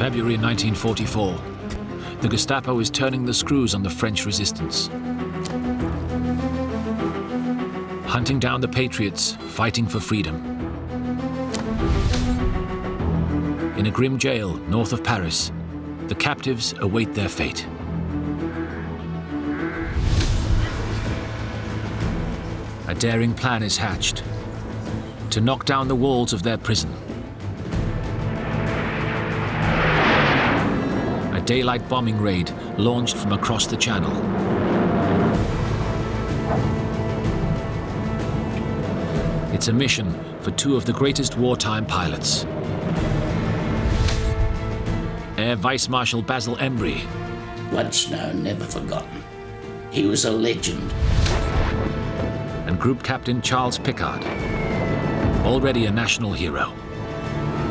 February 1944. The Gestapo is turning the screws on the French resistance. Hunting down the patriots fighting for freedom. In a grim jail north of Paris, the captives await their fate. A daring plan is hatched to knock down the walls of their prison. A daylight bombing raid launched from across the channel. It's a mission for two of the greatest wartime pilots. Air Vice Marshal Basil Embry. Once known, never forgotten. He was a legend. And Group Captain Charles Pickard, already a national hero.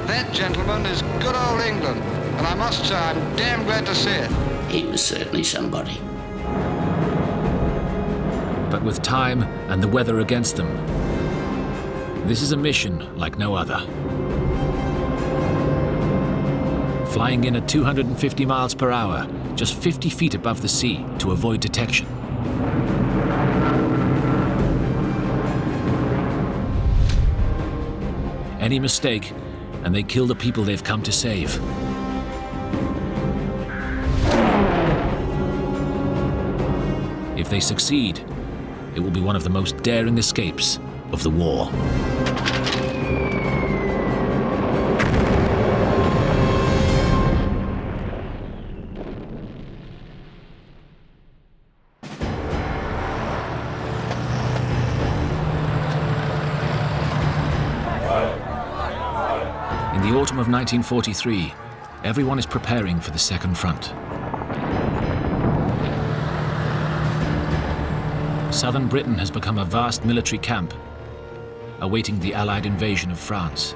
That, gentlemen, is good old England, and I must say I'm damn glad to see it. He was certainly somebody. But with time and the weather against them, this is a mission like no other. Flying in at 250 miles per hour, just 50 feet above the sea to avoid detection. Any mistake, and they kill the people they've come to save. If they succeed, it will be one of the most daring escapes of the war. In the autumn of 1943, everyone is preparing for the Second Front. Southern Britain has become a vast military camp, awaiting the Allied invasion of France.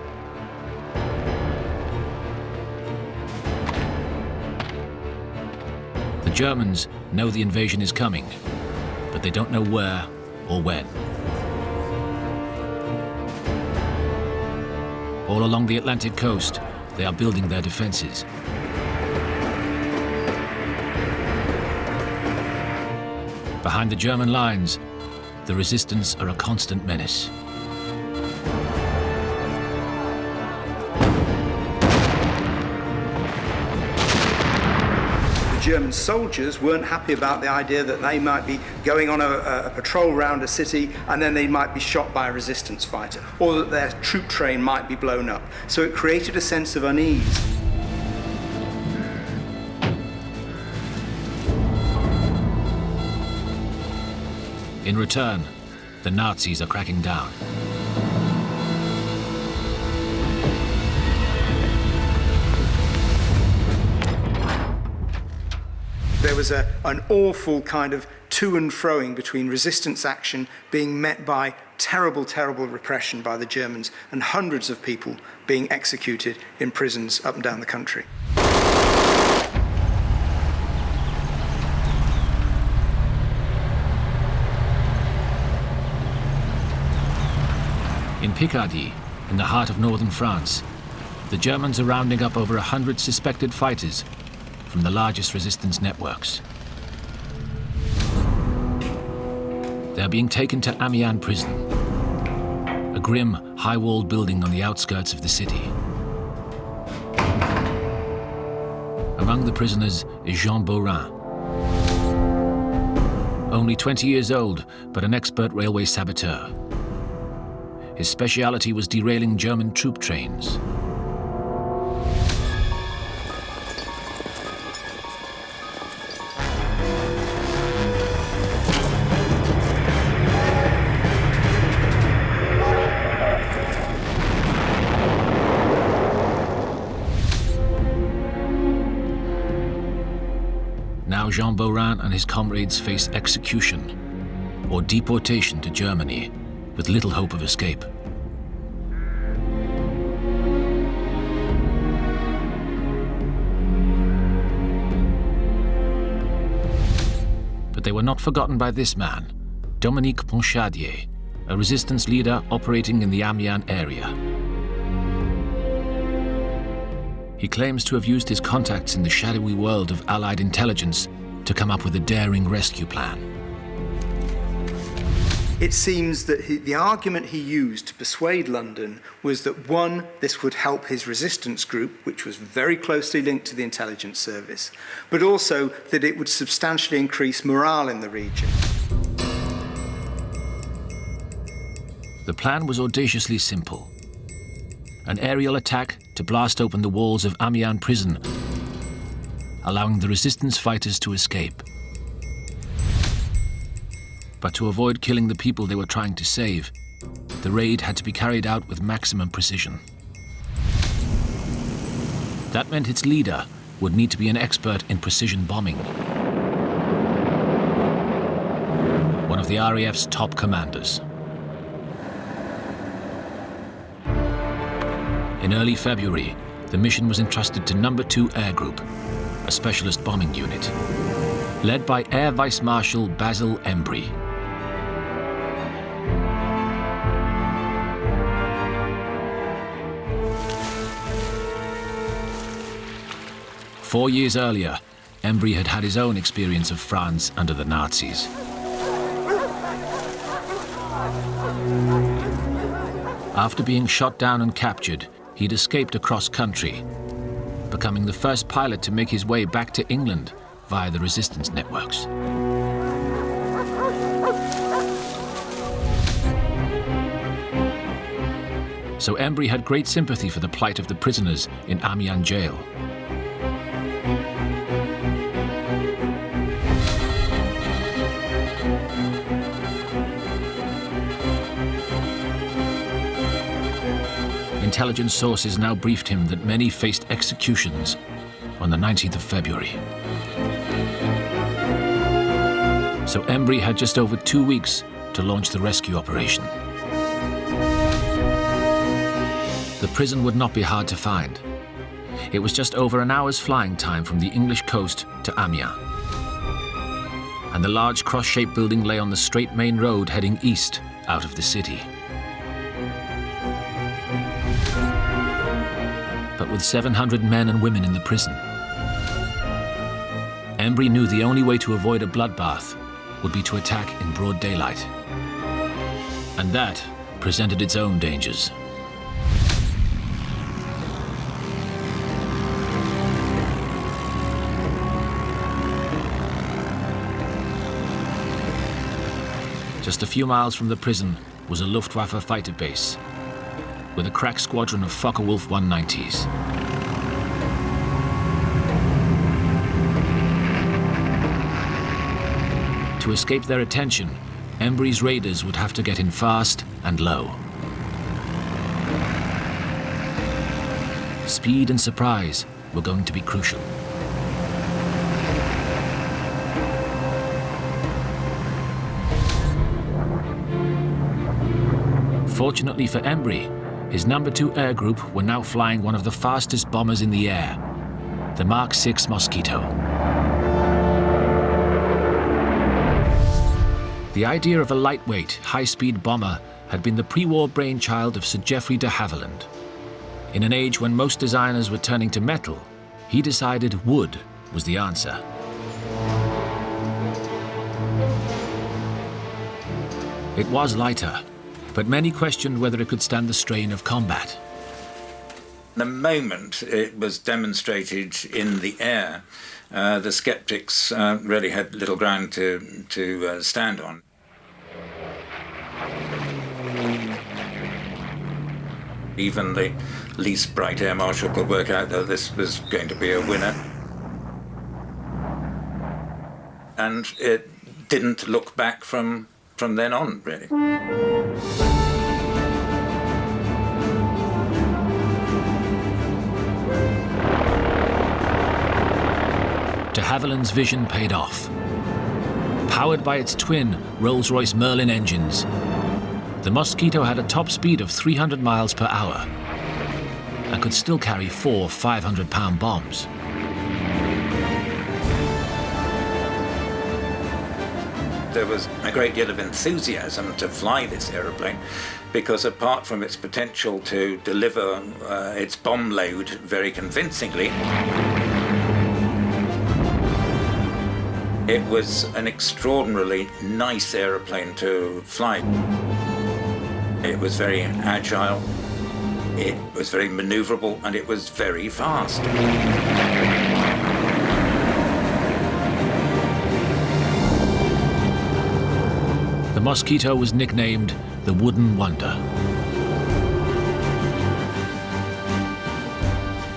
The Germans know the invasion is coming, but they don't know where or when. All along the Atlantic coast, they are building their defenses. Behind the German lines, the resistance are a constant menace. German soldiers weren't happy about the idea that they might be going on a patrol around a city and then they might be shot by a resistance fighter, or that their troop train might be blown up. So it created a sense of unease. In return, the Nazis are cracking down. There was an awful kind of to and froing between resistance action being met by terrible, terrible repression by the Germans and hundreds of people being executed in prisons up and down the country. In Picardy, in the heart of northern France, the Germans are rounding up over 100 suspected fighters from the largest resistance networks. They are being taken to Amiens prison, a grim, high-walled building on the outskirts of the city. Among the prisoners is Jean Beaurin. Only 20 years old, but an expert railway saboteur. His speciality was derailing German troop trains. Now Jean Beaurin and his comrades face execution or deportation to Germany with little hope of escape. But they were not forgotten by this man, Dominique Ponchadier, a resistance leader operating in the Amiens area. He claims to have used his contacts in the shadowy world of Allied intelligence to come up with a daring rescue plan. It seems that the argument he used to persuade London was that, one, this would help his resistance group, which was very closely linked to the intelligence service, but also that it would substantially increase morale in the region. The plan was audaciously simple. An aerial attack to blast open the walls of Amiens prison, allowing the resistance fighters to escape. But to avoid killing the people they were trying to save, the raid had to be carried out with maximum precision. That meant its leader would need to be an expert in precision bombing. One of the RAF's top commanders. In early February, the mission was entrusted to No. 2 Air Group, a specialist bombing unit, led by Air Vice Marshal Basil Embry. Four years earlier, Embry had had his own experience of France under the Nazis. After being shot down and captured, he'd escaped across country, becoming the first pilot to make his way back to England via the resistance networks. So Embry had great sympathy for the plight of the prisoners in Amiens jail. Intelligence sources now briefed him that many faced executions on the 19th of February. So Embry had just over 2 weeks to launch the rescue operation. The prison would not be hard to find. It was just over an hour's flying time from the English coast to Amiens. And the large cross-shaped building lay on the straight main road heading east out of the city. But with 700 men and women in the prison, Embry knew the only way to avoid a bloodbath would be to attack in broad daylight. And that presented its own dangers. Just a few miles from the prison was a Luftwaffe fighter base with a crack squadron of Focke-Wulf 190s. To escape their attention, Embry's raiders would have to get in fast and low. Speed and surprise were going to be crucial. Fortunately for Embry, his No. 2 Air Group were now flying one of the fastest bombers in the air, the Mark 6 Mosquito. The idea of a lightweight, high-speed bomber had been the pre-war brainchild of Sir Geoffrey de Havilland. In an age when most designers were turning to metal, he decided wood was the answer. It was lighter, but many questioned whether it could stand the strain of combat. The moment it was demonstrated in the air, the skeptics really had little ground to stand on. Even the least bright air marshal could work out that this was going to be a winner. And it didn't look back from then on, really. De Havilland's vision paid off. Powered by its twin Rolls-Royce Merlin engines, the Mosquito had a top speed of 300 miles per hour and could still carry 4 500-pound bombs. There was a great deal of enthusiasm to fly this aeroplane because apart from its potential to deliver its bomb load very convincingly, it was an extraordinarily nice aeroplane to fly. It was very agile, it was very maneuverable, and it was very fast. The Mosquito was nicknamed the Wooden Wonder.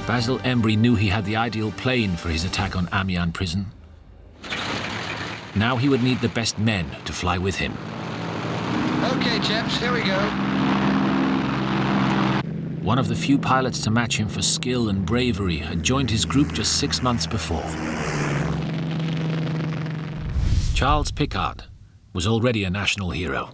Basil Embry knew he had the ideal plane for his attack on Amiens prison. Now he would need the best men to fly with him. Okay, chaps, here we go. One of the few pilots to match him for skill and bravery had joined his group just 6 months before. Charles Picard was already a national hero.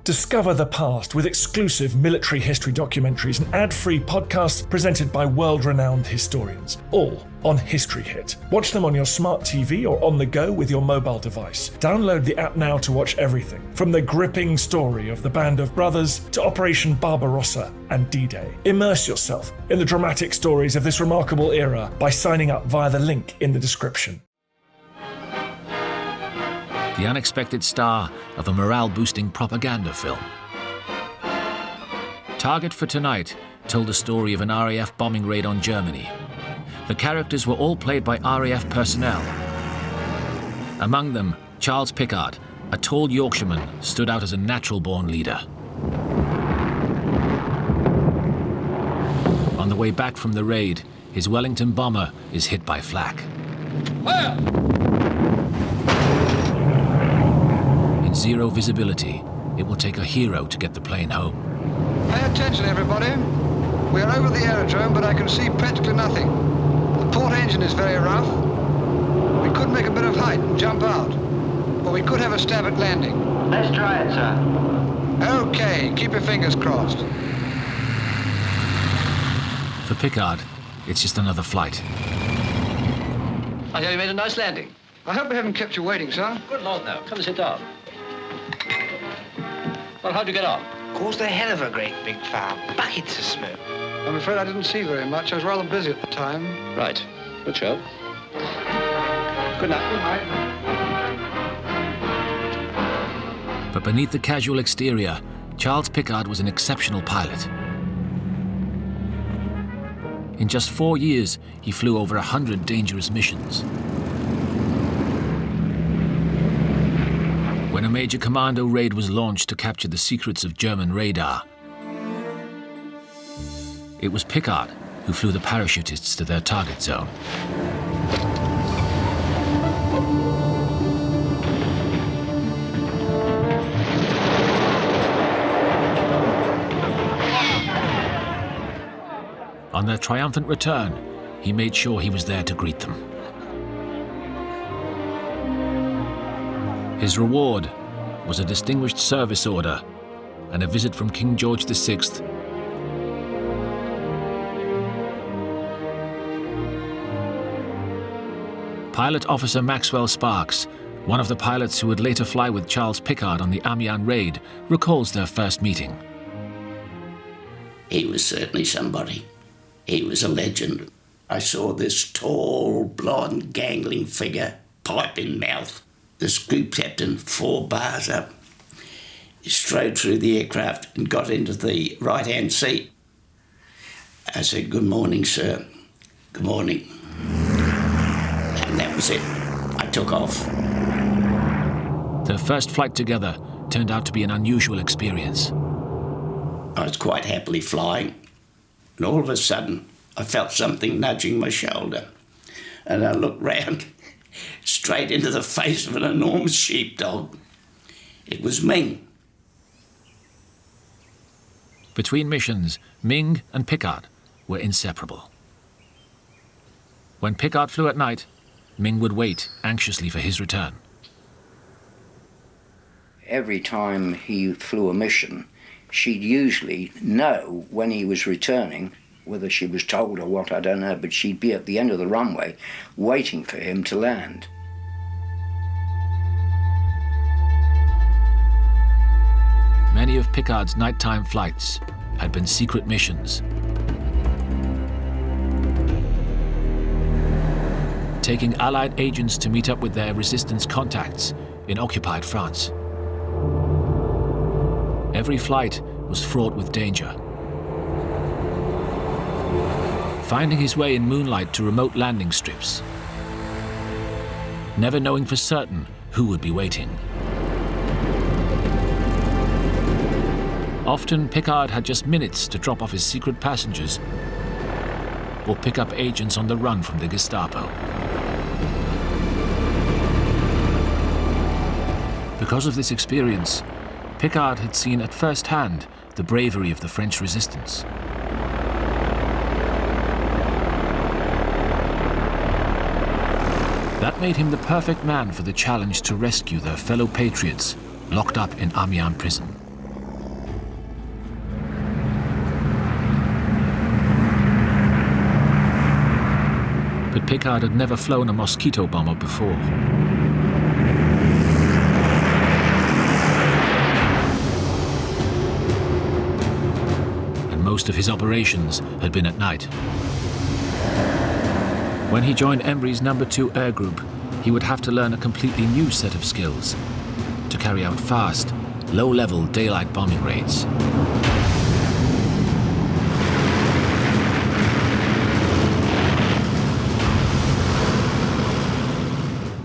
Discover the past with exclusive military history documentaries and ad-free podcasts presented by world-renowned historians, all on History Hit. Watch them on your smart TV or on the go with your mobile device. Download the app now to watch everything, from the gripping story of the Band of Brothers to Operation Barbarossa and D-Day. Immerse yourself in the dramatic stories of this remarkable era by signing up via the link in the description. The unexpected star of a morale-boosting propaganda film. Target for Tonight told the story of an RAF bombing raid on Germany. The characters were all played by RAF personnel. Among them, Charles Picard, a tall Yorkshireman, stood out as a natural-born leader. On the way back from the raid, his Wellington bomber is hit by flak. Fire! Zero visibility, it will take a hero to get the plane home. Pay attention, everybody. We are over the aerodrome, but I can see practically nothing. The port engine is very rough. We could make a bit of height and jump out, but we could have a stab at landing. Let's try it, sir. Okay, keep your fingers crossed. For Picard, it's just another flight. I hear you made a nice landing. I hope we haven't kept you waiting, sir. Good Lord, no. Come and sit down. Well, how'd you get on? Caused a hell of a great big fire. Buckets of smoke. I'm afraid I didn't see very much. I was rather busy at the time. Right. Good show. Good night. Good night. But beneath the casual exterior, Charles Picard was an exceptional pilot. In just 4 years, he flew over 100 dangerous missions. When a major commando raid was launched to capture the secrets of German radar, it was Picard who flew the parachutists to their target zone. On their triumphant return, he made sure he was there to greet them. His reward was a Distinguished Service Order and a visit from King George VI. Pilot Officer Maxwell Sparks, one of the pilots who would later fly with Charles Picard on the Amiens raid, recalls their first meeting. He was certainly somebody. He was a legend. I saw this tall, blonde, gangling figure, pipe in mouth. The group captain, 4 bars up, strode through the aircraft and got into the right-hand seat. I said, "Good morning, sir. Good morning." And that was it. I took off. Their first flight together turned out to be an unusual experience. I was quite happily flying, and all of a sudden, I felt something nudging my shoulder. And I looked round, straight into the face of an enormous sheepdog. It was Ming. Between missions, Ming and Picard were inseparable. When Picard flew at night, Ming would wait anxiously for his return. Every time he flew a mission, she'd usually know when he was returning, whether she was told or what, I don't know, but she'd be at the end of the runway waiting for him to land. many of Picard's nighttime flights had been secret missions. Taking Allied agents to meet up with their resistance contacts in occupied France. Every flight was fraught with danger. Finding his way in moonlight to remote landing strips, never knowing for certain who would be waiting. Often, Picard had just minutes to drop off his secret passengers or pick up agents on the run from the Gestapo. Because of this experience, Picard had seen at first hand the bravery of the French resistance. That made him the perfect man for the challenge to rescue their fellow patriots locked up in Amiens prison. But Picard had never flown a Mosquito bomber before. Most of his operations had been at night. When he joined Embry's No. 2 Air Group, he would have to learn a completely new set of skills to carry out fast, low-level daylight bombing raids.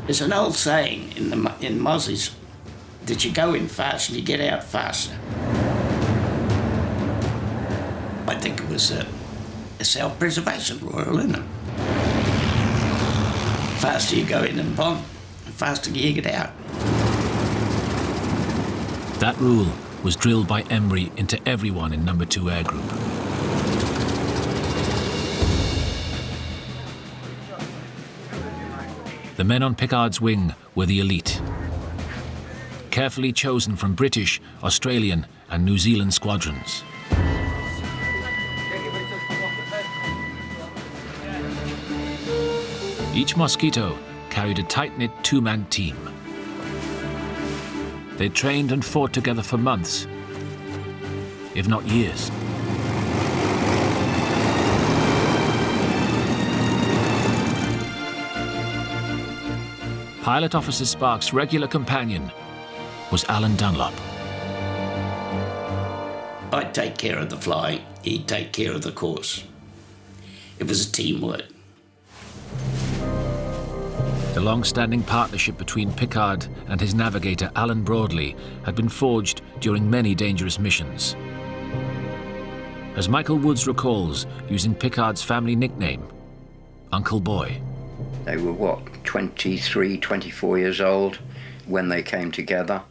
There's an old saying in Mozzies that you go in fast and you get out faster. I think it was a self-preservation rule, isn't it? The faster you go in and bomb, the faster you get out. That rule was drilled by Embry into everyone in No. 2 Air Group. The men on Picard's wing were the elite, carefully chosen from British, Australian, and New Zealand squadrons. Each Mosquito carried a tight-knit two-man team. They trained and fought together for months, if not years. Pilot Officer Sparks' regular companion was Alan Dunlop. I'd take care of the flying, he'd take care of the course. It was a teamwork. The long-standing partnership between Picard and his navigator Alan Broadley had been forged during many dangerous missions. As Michael Woods recalls, using Picard's family nickname, Uncle Boy. They were, 23, 24 years old when they came together.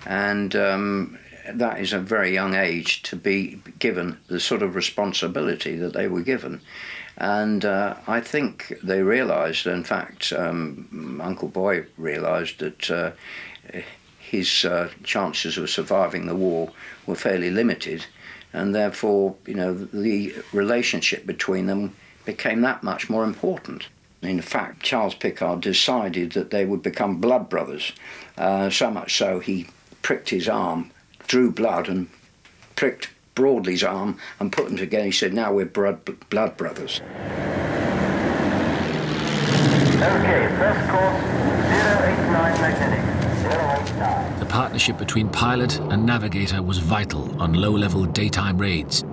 And that is a very young age to be given the sort of responsibility that they were given. And I think they realised, in fact, Uncle Boy realised that his chances of surviving the war were fairly limited, and therefore, the relationship between them became that much more important. In fact, Charles Picard decided that they would become blood brothers, so much so he pricked his arm, drew blood and pricked Broadley's arm and put them together. He said, now we're blood brothers. Okay, first course, 089 magnetic, 089. The partnership between pilot and navigator was vital on low-level daytime raids,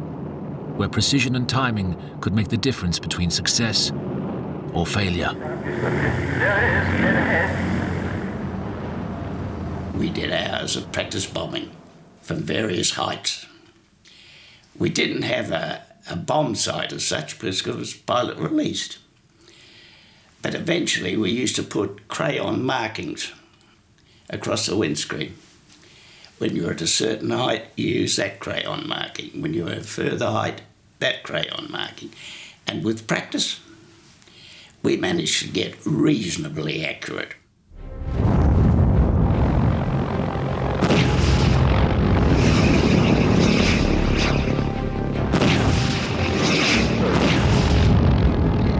where precision and timing could make the difference between success or failure. There it is, dead ahead. We did hours of practice bombing from various heights. We didn't have a bomb sight as such because it was pilot released. But eventually we used to put crayon markings across the windscreen. When you were at a certain height, you use that crayon marking. When you were at a further height, that crayon marking. And with practice, we managed to get reasonably accurate.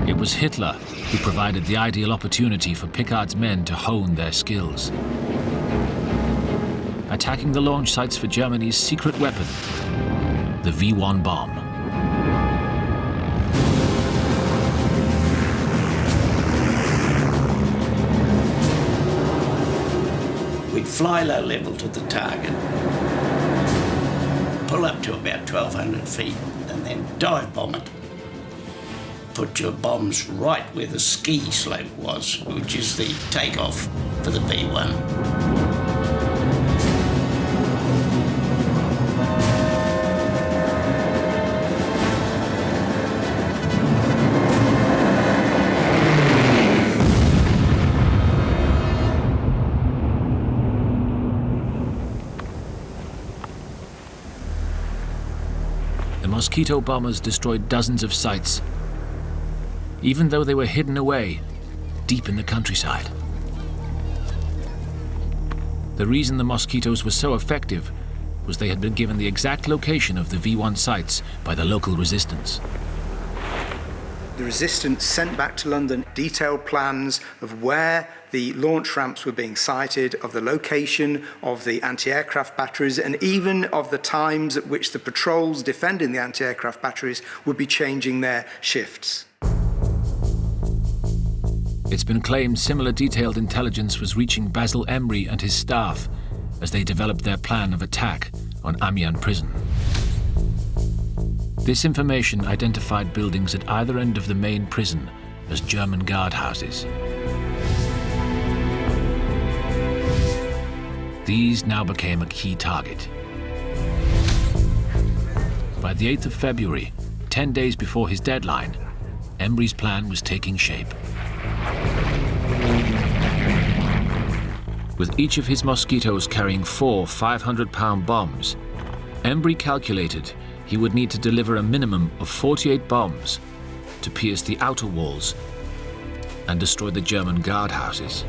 It was Hitler who provided the ideal opportunity for Picard's men to hone their skills. attacking the launch sites for Germany's secret weapon, the V1 bomb. We'd fly low level to the target, pull up to about 1,200 feet, and then dive bomb it. Put your bombs right where the ski slope was, which is the takeoff for the V1. The Mosquito bombers destroyed dozens of sites, even though they were hidden away deep in the countryside. The reason the Mosquitoes were so effective was they had been given the exact location of the V1 sites by the local resistance. The resistance sent back to London detailed plans of where the launch ramps were being sited, of the location of the anti-aircraft batteries, and even of the times at which the patrols defending the anti-aircraft batteries would be changing their shifts. It's been claimed similar detailed intelligence was reaching Basil Embry and his staff as they developed their plan of attack on Amiens prison. This information identified buildings at either end of the main prison as German guardhouses. These now became a key target. By the 8th of February, 10 days before his deadline, Embry's plan was taking shape. With each of his Mosquitoes carrying 4 500-pound bombs, Embry calculated he would need to deliver a minimum of 48 bombs to pierce the outer walls and destroy the German guardhouses.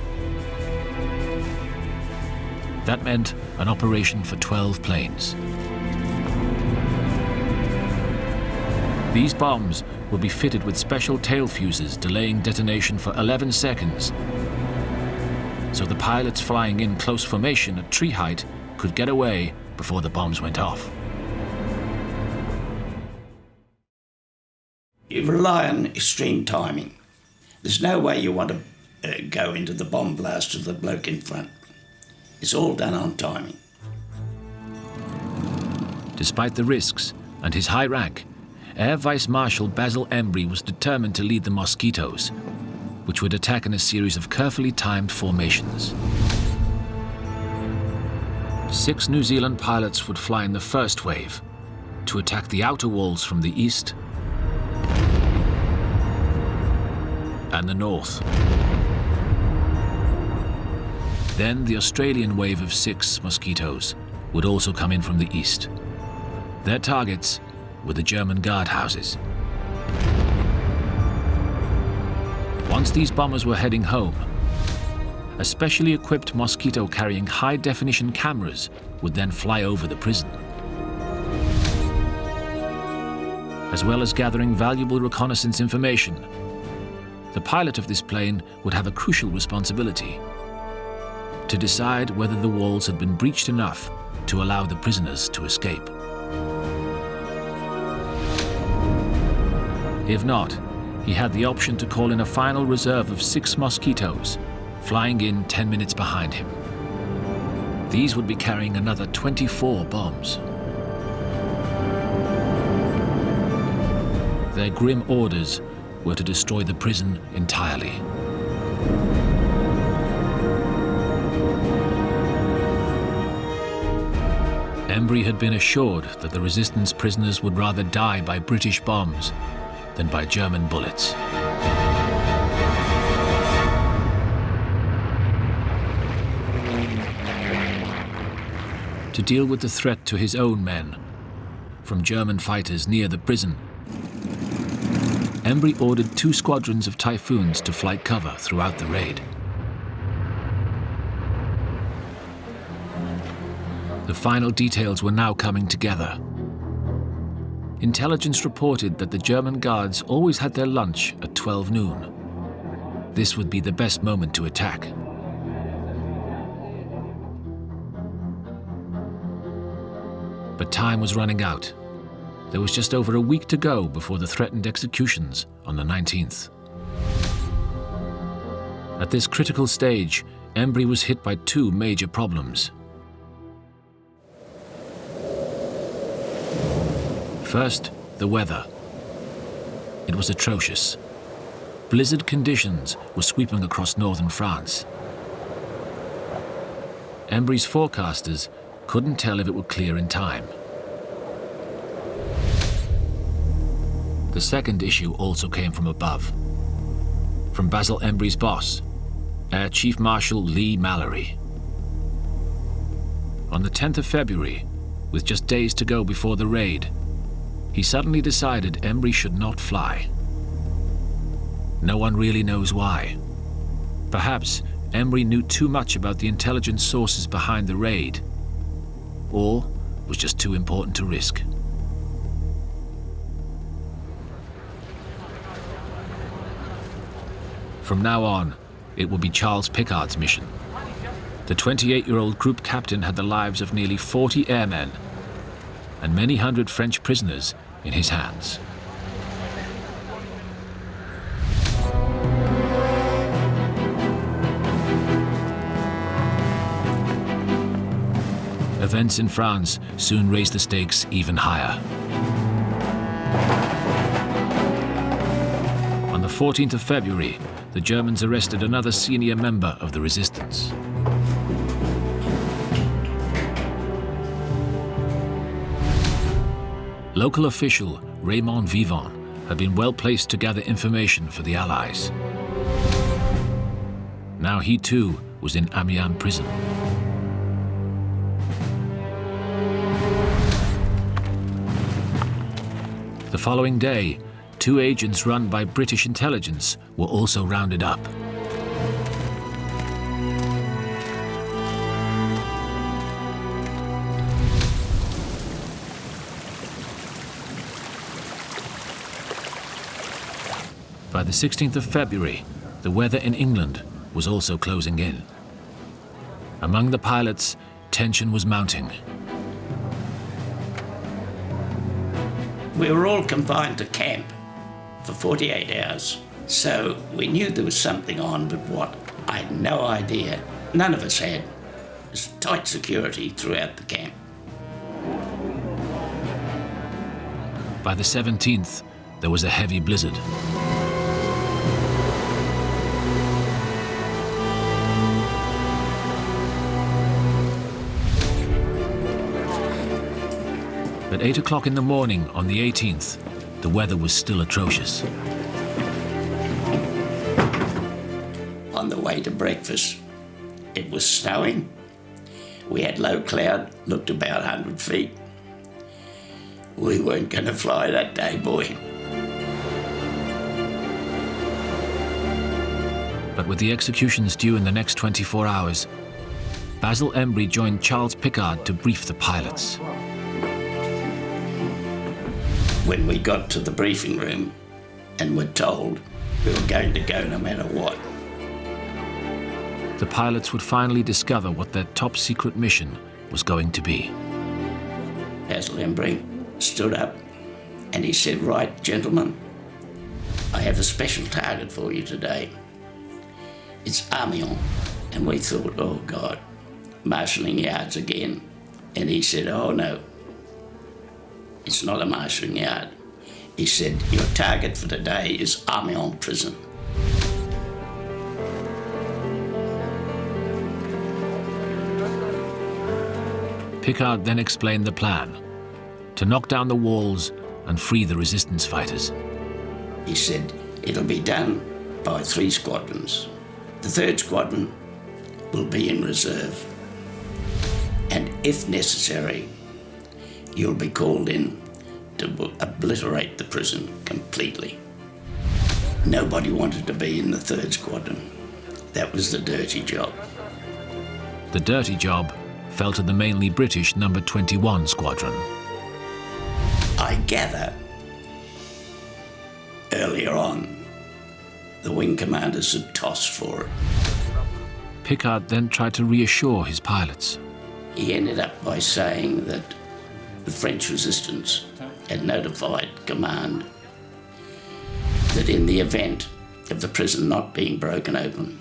That meant an operation for 12 planes. These bombs would be fitted with special tail fuses delaying detonation for 11 seconds, so the pilots flying in close formation at tree height could get away before the bombs went off. You rely on extreme timing. There's no way you want to go into the bomb blast of the bloke in front. It's all done on timing. Despite the risks and his high rank, Air Vice Marshal Basil Embry was determined to lead the Mosquitoes, which would attack in a series of carefully timed formations. 6 New Zealand pilots would fly in the first wave to attack the outer walls from the east and the north. Then the Australian wave of 6 Mosquitoes would also come in from the east. Their targets were the German guardhouses. Once these bombers were heading home, a specially equipped Mosquito carrying high-definition cameras would then fly over the prison. As well as gathering valuable reconnaissance information, the pilot of this plane would have a crucial responsibility: to decide whether the walls had been breached enough to allow the prisoners to escape. If not, he had the option to call in a final reserve of 6 Mosquitoes, flying in 10 minutes behind him. These would be carrying another 24 bombs. Their grim orders were to destroy the prison entirely. Embry had been assured that the resistance prisoners would rather die by British bombs than by German bullets. To deal with the threat to his own men from German fighters near the prison, Embry ordered 2 squadrons of Typhoons to flight cover throughout the raid. The final details were now coming together. Intelligence reported that the German guards always had their lunch at 12 noon. This would be the best moment to attack. But time was running out. There was just over a week to go before the threatened executions on the 19th. At this critical stage, Embry was hit by two major problems. First, the weather. It was atrocious. Blizzard conditions were sweeping across northern France. Embry's forecasters couldn't tell if it would clear in time. The second issue also came from above. From Basil Embry's boss, Air Chief Marshal Lee Mallory. On the 10th of February, with just days to go before the raid, he suddenly decided Embry should not fly. No one really knows why. Perhaps Embry knew too much about the intelligence sources behind the raid, or was just too important to risk. From now on, it would be Charles Piccard's mission. The 28-year-old group captain had the lives of nearly 40 airmen and many hundred French prisoners in his hands. Events in France soon raised the stakes even higher. On the 14th of February, the Germans arrested another senior member of the resistance. Local official Raymond Vivant had been well placed to gather information for the Allies. Now he too was in Amiens prison. The following day, two agents run by British intelligence were also rounded up. By the 16th of February, the weather in England was also closing in. Among the pilots, tension was mounting. We were all confined to camp for 48 hours, so we knew there was something on, but what, I had no idea. None of us had. It was tight security throughout the camp. By the 17th, there was a heavy blizzard. At 8 o'clock in the morning on the 18th, the weather was still atrocious. On the way to breakfast, it was snowing. We had low cloud, looked about 100 feet. We weren't going to fly that day, boy. But with the executions due in the next 24 hours, Basil Embry joined Charles Piccard to brief the pilots. When we got to the briefing room and were told we were going to go no matter what, the pilots would finally discover what their top secret mission was going to be. Basil Embry stood up and he said, "Right, gentlemen, I have a special target for you today. It's Amiens." And we thought, oh God, marshalling yards again. And he said, "Oh no, it's not a marshalling yard." He said, "Your target for today is Arnhem prison." Piccard then explained the plan: to knock down the walls and free the resistance fighters. He said, "It'll be done by 3 squadrons. The 3rd squadron will be in reserve. And if necessary, you'll be called in to obliterate the prison completely." Nobody wanted to be in the 3rd squadron. That was the dirty job. The dirty job fell to the mainly British number 21 squadron. I gather earlier on, the wing commanders had tossed for it. Piccard then tried to reassure his pilots. He ended up by saying that the French resistance had notified command that in the event of the prison not being broken open,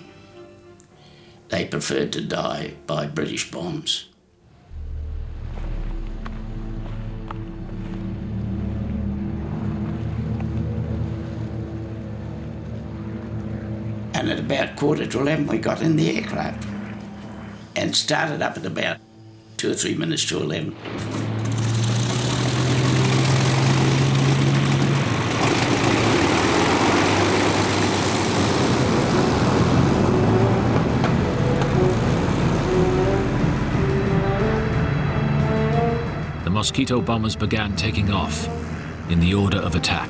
they preferred to die by British bombs. And at about 11:15, we got in the aircraft and started up at about 2 or 3 minutes to 11. The Mosquito bombers began taking off in the order of attack.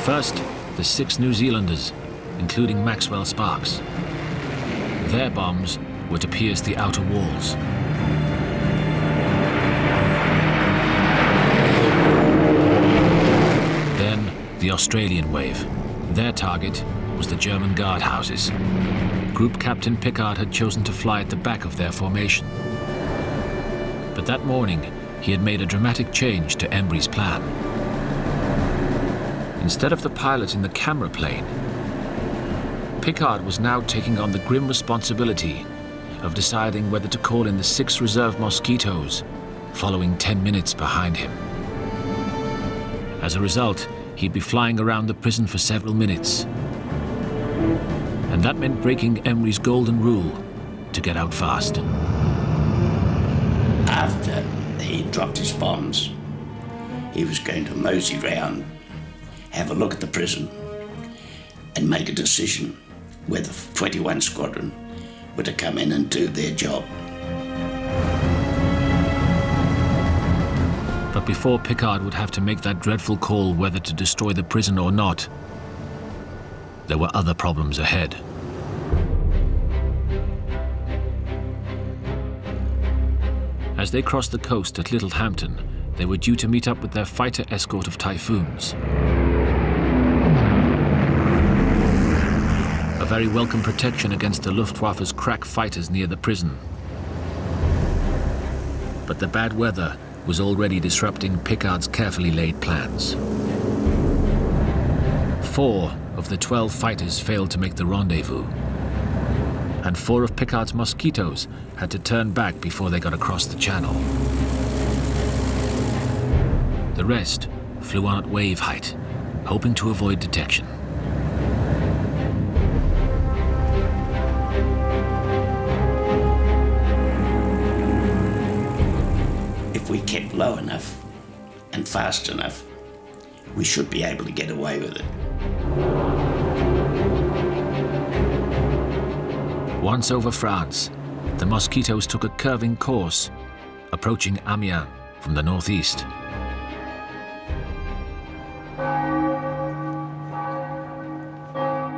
First, the 6 New Zealanders, including Maxwell Sparks. Their bombs were to pierce the outer walls. Then, the Australian wave. Their target was the German guardhouses. Group Captain Pickard had chosen to fly at the back of their formation. But that morning, he had made a dramatic change to Embry's plan. Instead of the pilot in the camera plane, Pickard was now taking on the grim responsibility of deciding whether to call in the 6 reserve Mosquitoes, following 10 minutes behind him. As a result, he'd be flying around the prison for several minutes. And that meant breaking Embry's golden rule to get out fast. After he dropped his bombs, he was going to mosey round, have a look at the prison, and make a decision whether 21 Squadron were to come in and do their job. But before Pickard would have to make that dreadful call whether to destroy the prison or not, there were other problems ahead. As they crossed the coast at Littlehampton, they were due to meet up with their fighter escort of Typhoons. A very welcome protection against the Luftwaffe's crack fighters near the prison. But the bad weather was already disrupting Pickard's carefully laid plans. 4 of the 12 fighters failed to make the rendezvous, and 4 of Pickard's Mosquitoes had to turn back before they got across the channel. The rest flew on at wave height, hoping to avoid detection. If we kept low enough and fast enough, we should be able to get away with it. Once over France, the Mosquitoes took a curving course, approaching Amiens from the northeast.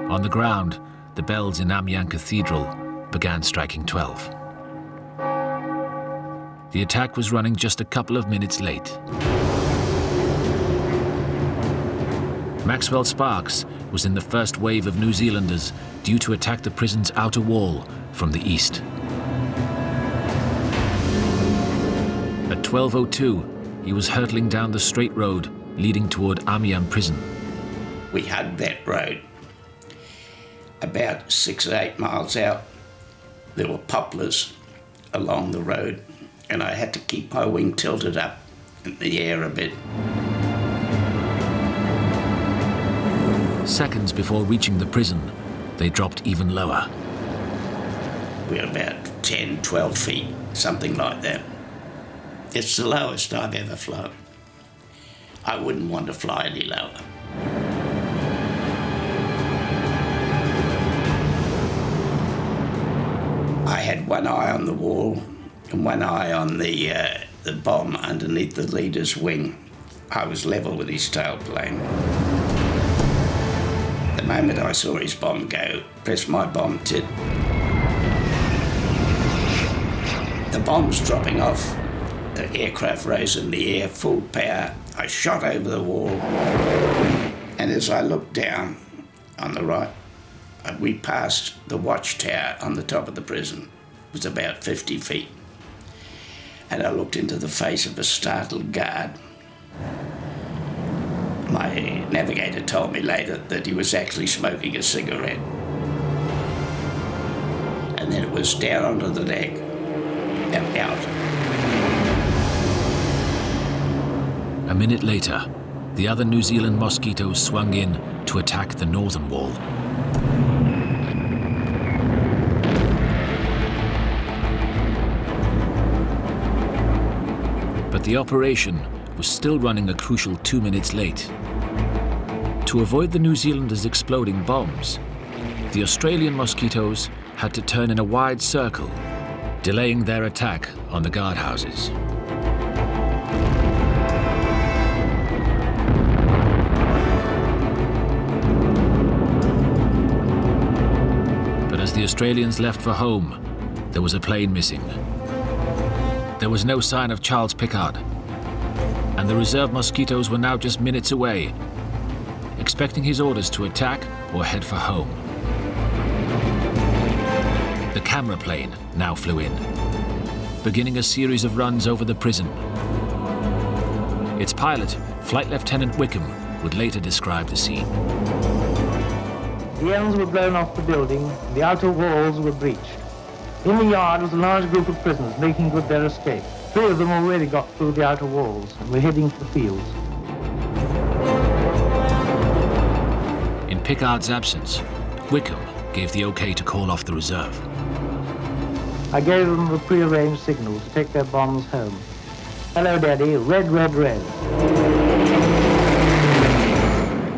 On the ground, the bells in Amiens Cathedral began striking 12. The attack was running just a couple of minutes late. Maxwell Sparks was in the first wave of New Zealanders due to attack the prison's outer wall from the east. At 12:02, he was hurtling down the straight road leading toward Amiens prison. We hugged that road. About 6 or 8 miles out, there were poplars along the road, and I had to keep my wing tilted up in the air a bit. Seconds before reaching the prison, they dropped even lower. We're about 10, 12 feet, something like that. It's the lowest I've ever flown. I wouldn't want to fly any lower. I had one eye on the wall and one eye on the bomb underneath the leader's wing. I was level with his tailplane. The moment I saw his bomb go, pressed my bomb tit. The bomb's dropping off. The aircraft rose in the air, full power. I shot over the wall. And as I looked down on the right, we passed the watchtower on the top of the prison. It was about 50 feet. and I looked into the face of a startled guard. My navigator told me later that he was actually smoking a cigarette. And then it was down onto the deck and out. A minute later, the other New Zealand Mosquitoes swung in to attack the northern wall. But the operation was still running a crucial 2 minutes late. To avoid the New Zealanders exploding bombs, the Australian Mosquitoes had to turn in a wide circle, delaying their attack on the guardhouses. But as the Australians left for home, there was a plane missing. There was no sign of Charles Pickard, and the reserve Mosquitoes were now just minutes away, expecting his orders to attack or head for home. The camera plane now flew in, beginning a series of runs over the prison. Its pilot, Flight Lieutenant Wickham, would later describe the scene. The ends were blown off the building, the outer walls were breached. In the yard was a large group of prisoners making good their escape. 3 of them already got through the outer walls and were heading for the fields. In Pickard's absence, Wickham gave the okay to call off the reserve. I gave them the pre-arranged signal to take their bombs home. Hello, Daddy. Red, red, red.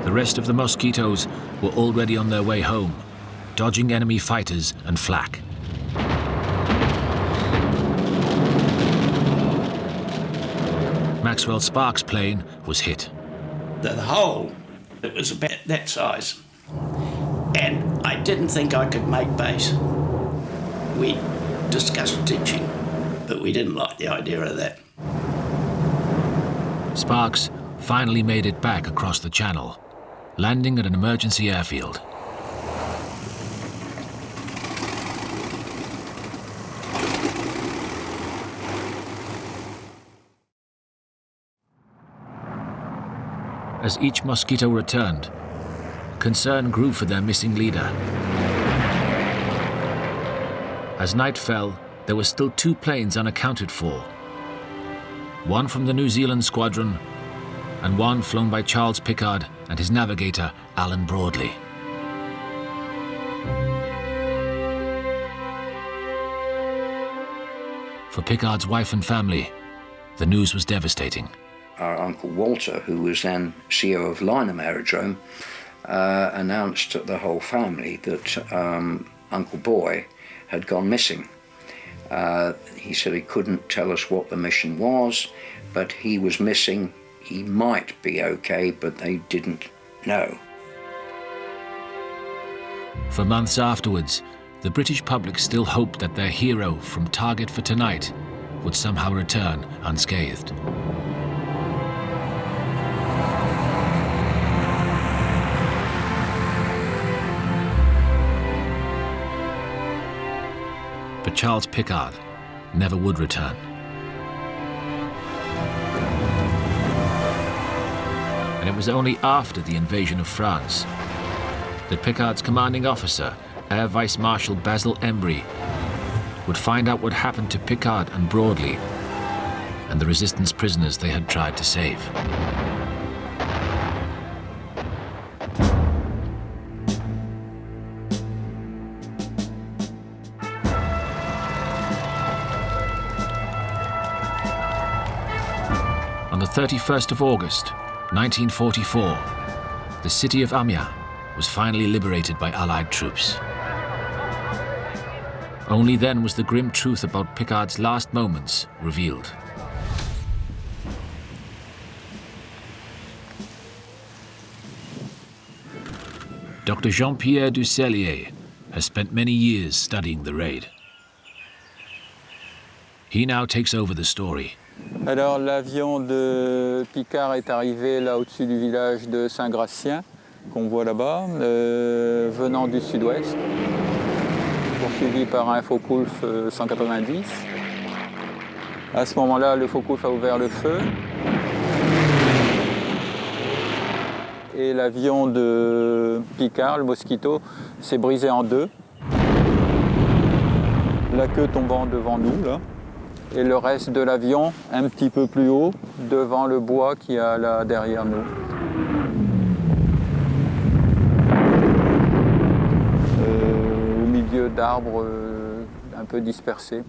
The rest of the Mosquitoes were already on their way home, dodging enemy fighters and flak. Maxwell Sparks' plane was hit. The hole, it was about that size. And I didn't think I could make base. We discussed ditching, but we didn't like the idea of that. Sparks finally made it back across the channel, landing at an emergency airfield. As each Mosquito returned, concern grew for their missing leader. As night fell, there were still 2 planes unaccounted for. One from the New Zealand squadron, and one flown by Charles Pickard and his navigator, Alan Broadley. For Pickard's wife and family, the news was devastating. Our Uncle Walter, who was then CEO of Lynham Aerodrome, announced to the whole family that Uncle Boy had gone missing. He said he couldn't tell us what the mission was, but he was missing. He might be okay, but they didn't know. For months afterwards, the British public still hoped that their hero from Target for Tonight would somehow return unscathed. But Charles Pickard never would return. And it was only after the invasion of France that Pickard's commanding officer, Air Vice Marshal Basil Embry, would find out what happened to Pickard and Broadley and the resistance prisoners they had tried to save. On the 31st of August, 1944, the city of Amiens was finally liberated by Allied troops. Only then was the grim truth about Pickard's last moments revealed. Dr. Jean-Pierre Ducellier has spent many years studying the raid. He now takes over the story. Alors l'avion de Picard est arrivé là au-dessus du village de Saint-Gratien, qu'on voit là-bas, venant du sud-ouest, poursuivi par un Focke-Wulf 190. À ce moment-là, le Focus a ouvert le feu. Et l'avion de Picard, le Mosquito, s'est brisé en deux. La queue tombant devant nous, là. Et le reste de l'avion, un petit peu plus haut, devant le bois qui a là derrière nous. Au milieu d'arbres un peu dispersés,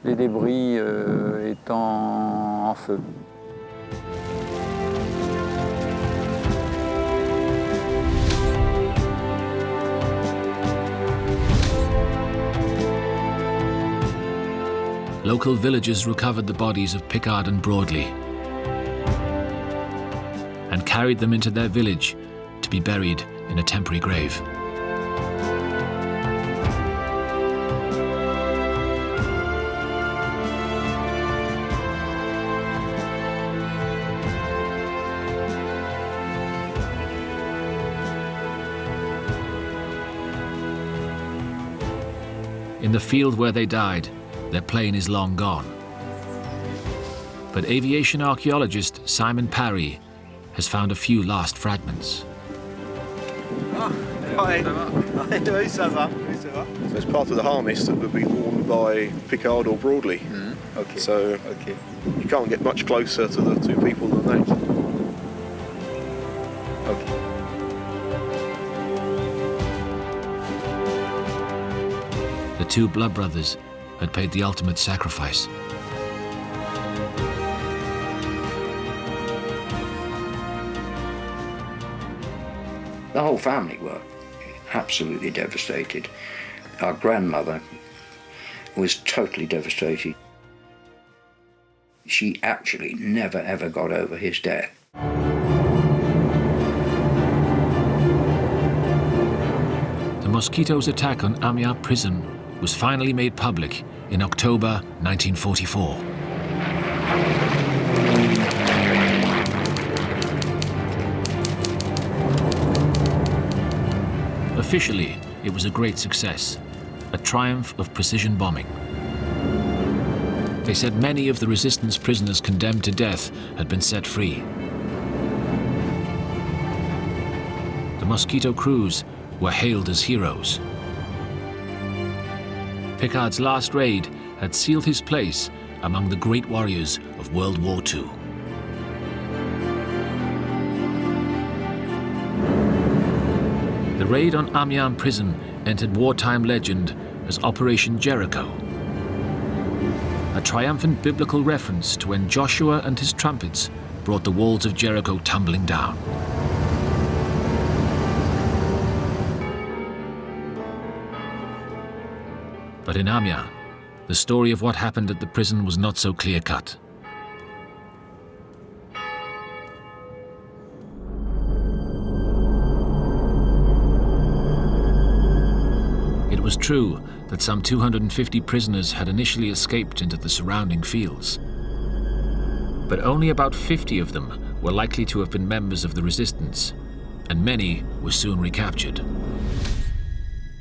les débris étant en feu. Local villagers recovered the bodies of Pickard and Broadley and carried them into their village to be buried in a temporary grave. In the field where they died, their plane is long gone. But aviation archaeologist Simon Parry has found a few last fragments. Hi. Ça va. So it's part of the harness that would be worn by Pickard or Broadley. Okay. So you can't get much closer to the two people than that. Okay. The two blood brothers had paid the ultimate sacrifice. The whole family were absolutely devastated. Our grandmother was totally devastated. She actually never ever got over his death. The Mosquito's attack on Amiens prison was finally made public in October 1944. Officially, it was a great success, a triumph of precision bombing. They said many of the resistance prisoners condemned to death had been set free. The Mosquito crews were hailed as heroes. Pickard's last raid had sealed his place among the great warriors of World War II. The raid on Amiens prison entered wartime legend as Operation Jericho, a triumphant biblical reference to when Joshua and his trumpets brought the walls of Jericho tumbling down. But in Amiens, the story of what happened at the prison was not so clear-cut. It was true that some 250 prisoners had initially escaped into the surrounding fields. But only about 50 of them were likely to have been members of the resistance, and many were soon recaptured.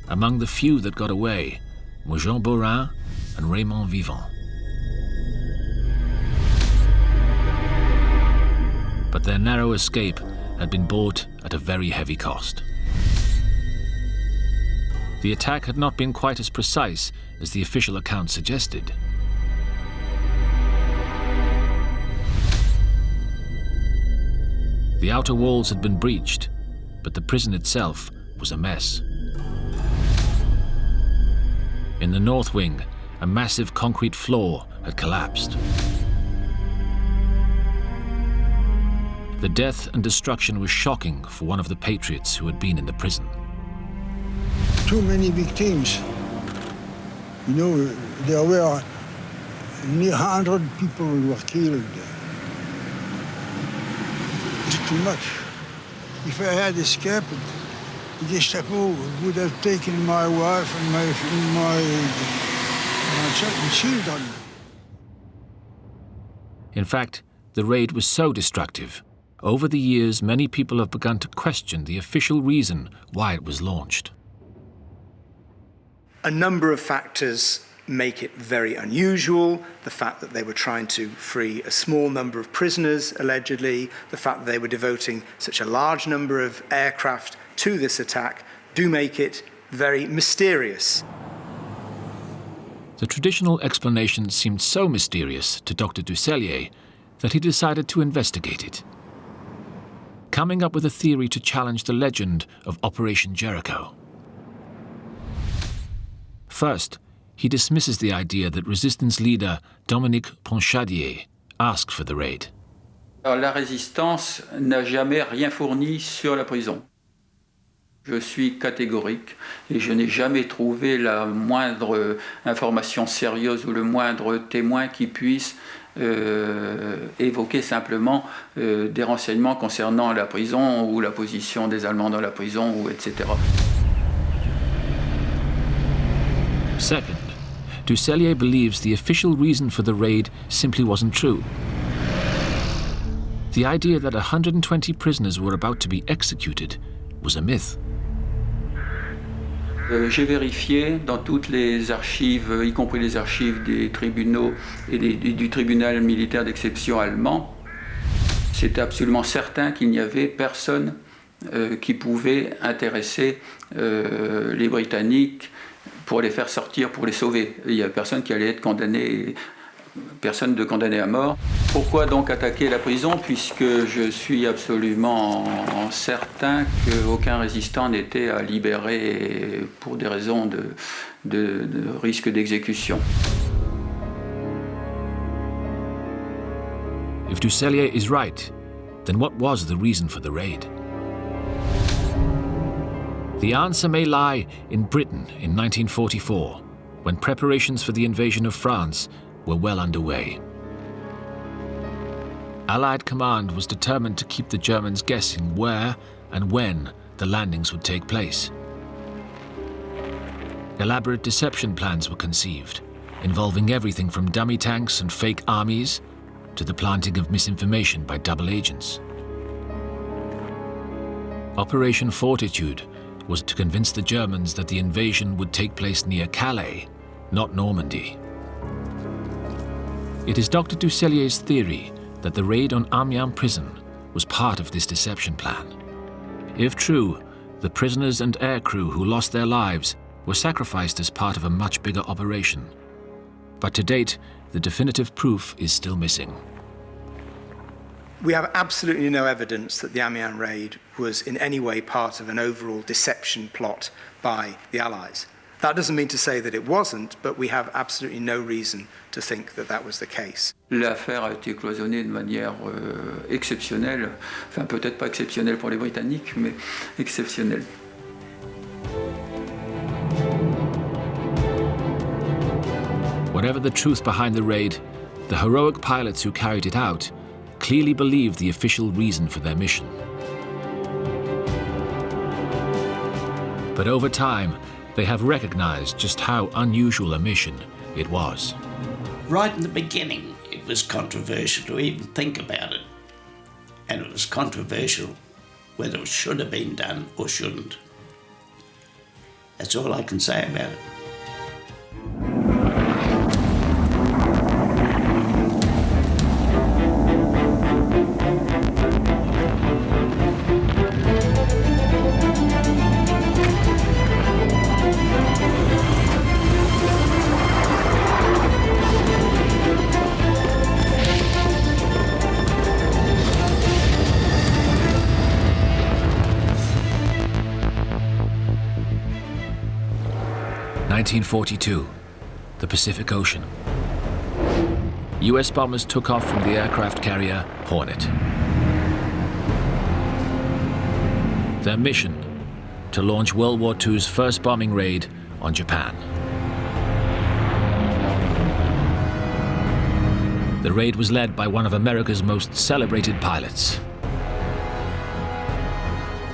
Among the few that got away were Jean Borin and Raymond Vivant. But their narrow escape had been bought at a very heavy cost. The attack had not been quite as precise as the official account suggested. The outer walls had been breached, but the prison itself was a mess. In the north wing, a massive concrete floor had collapsed. The death and destruction was shocking for one of the patriots who had been in the prison. Too many victims. You know, there were near 100 people who were killed. It's too much. If I had escaped, the Gestapo would have taken my wife and my children. In fact, the raid was so destructive. Over the years, many people have begun to question the official reason why it was launched. A number of factors make it very unusual, the fact that they were trying to free a small number of prisoners, allegedly, the fact that they were devoting such a large number of aircraft to this attack, do make it very mysterious. The traditional explanation seemed so mysterious to Dr. Dusselier that he decided to investigate it, coming up with a theory to challenge the legend of Operation Jericho. First, he dismisses the idea that resistance leader Dominique Ponchadier asked for the raid. Alors, la résistance n'a jamais rien fourni sur la prison. Je suis catégorique et je n'ai jamais trouvé la moindre information sérieuse ou le moindre témoin qui puisse évoquer simplement des renseignements concernant la prison ou la position des Allemands dans la prison, ou etc. Second, Dusselier believes the official reason for the raid simply wasn't true. The idea that 120 prisoners were about to be executed was a myth. J'ai vérifié dans toutes les archives, y compris les archives des tribunaux et du tribunal militaire d'exception allemand. C'était absolument certain qu'il n'y avait personne qui pouvait intéresser les Britanniques pour les faire sortir, pour les sauver. Il n'y a personne qui allait être condamné, personne de condamné à mort. Pourquoi donc attaquer la prison, puisque je suis absolument certain qu'aucun résistant n'était à libérer pour des raisons de risque d'exécution. If Dusselier is right, then what was the reason for the raid? The answer may lie in Britain in 1944, when preparations for the invasion of France were well underway. Allied command was determined to keep the Germans guessing where and when the landings would take place. Elaborate deception plans were conceived, involving everything from dummy tanks and fake armies to the planting of misinformation by double agents. Operation Fortitude was to convince the Germans that the invasion would take place near Calais, not Normandy. It is Dr. Dusselier's theory that the raid on Amiens prison was part of this deception plan. If true, the prisoners and aircrew who lost their lives were sacrificed as part of a much bigger operation. But to date, the definitive proof is still missing. We have absolutely no evidence that the Amiens raid was in any way part of an overall deception plot by the Allies. That doesn't mean to say that it wasn't, but we have absolutely no reason to think that that was the case. L'affaire a été cloisonnée de manière exceptionnelle, enfin peut-être pas exceptionnelle pour les Britanniques, mais exceptionnelle. Whatever the truth behind the raid, the heroic pilots who carried it out clearly believed the official reason for their mission. But over time, they have recognized just how unusual a mission it was. Right in the beginning, it was controversial to even think about it. And it was controversial whether it should have been done or shouldn't. That's all I can say about it. In 1942, the Pacific Ocean. US bombers took off from the aircraft carrier Hornet. Their mission, to launch World War II's first bombing raid on Japan. The raid was led by one of America's most celebrated pilots,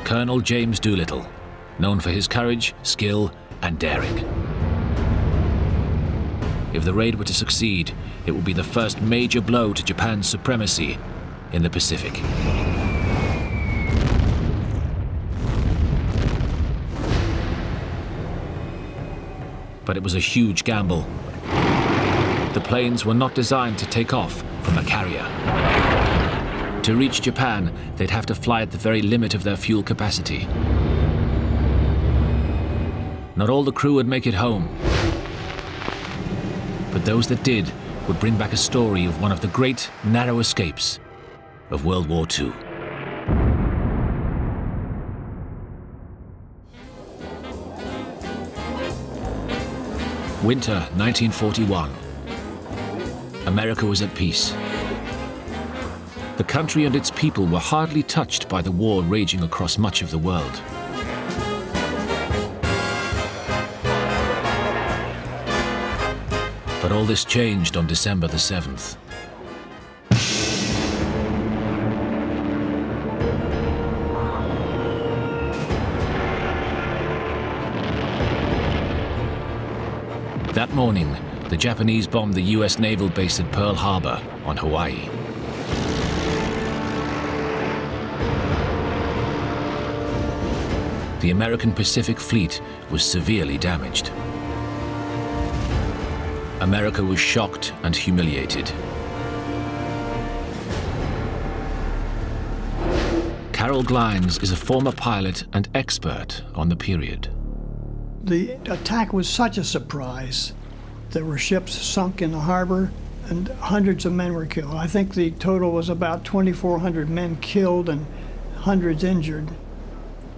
Colonel James Doolittle, known for his courage, skill, and daring. If the raid were to succeed, it would be the first major blow to Japan's supremacy in the Pacific. But it was a huge gamble, The planes were not designed to take off from a carrier. To reach Japan, they'd have to fly at the very limit of their fuel capacity. Not all the crew would make it home. But those that did would bring back a story of one of the great narrow escapes of World War II. Winter 1941. America was at peace. The country and its people were hardly touched by the war raging across much of the world. But all this changed on December the 7th. That morning, the Japanese bombed the US naval base at Pearl Harbor on Hawaii. The American Pacific Fleet was severely damaged. America was shocked and humiliated. Carol Glines is a former pilot and expert on the period. The attack was such a surprise. There were ships sunk in the harbor and hundreds of men were killed. I think the total was about 2,400 men killed and hundreds injured.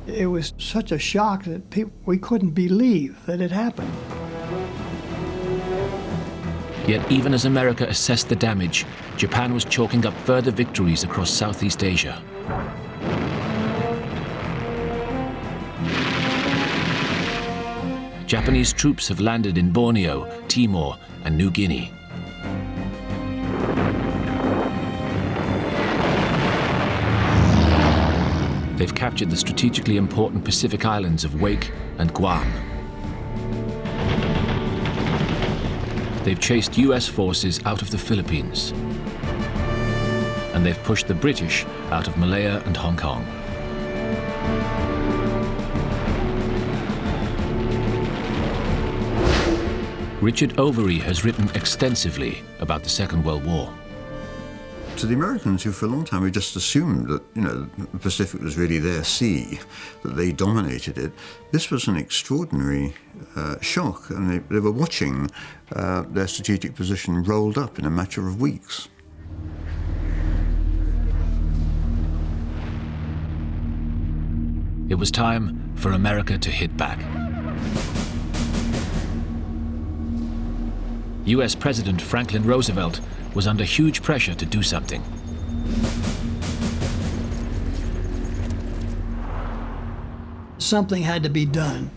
It was such a shock that we couldn't believe that it happened. Yet even as America assessed the damage, Japan was chalking up further victories across Southeast Asia. Japanese troops have landed in Borneo, Timor, and New Guinea. They've captured the strategically important Pacific islands of Wake and Guam. They've chased US forces out of the Philippines. And they've pushed the British out of Malaya and Hong Kong. Richard Overy has written extensively about the Second World War. To the Americans, who for a long time had just assumed that, the Pacific was really their sea, that they dominated it, this was an extraordinary shock, and they were watching their strategic position rolled up in a matter of weeks. It was time for America to hit back. US President Franklin Roosevelt was under huge pressure to do something. Something had to be done,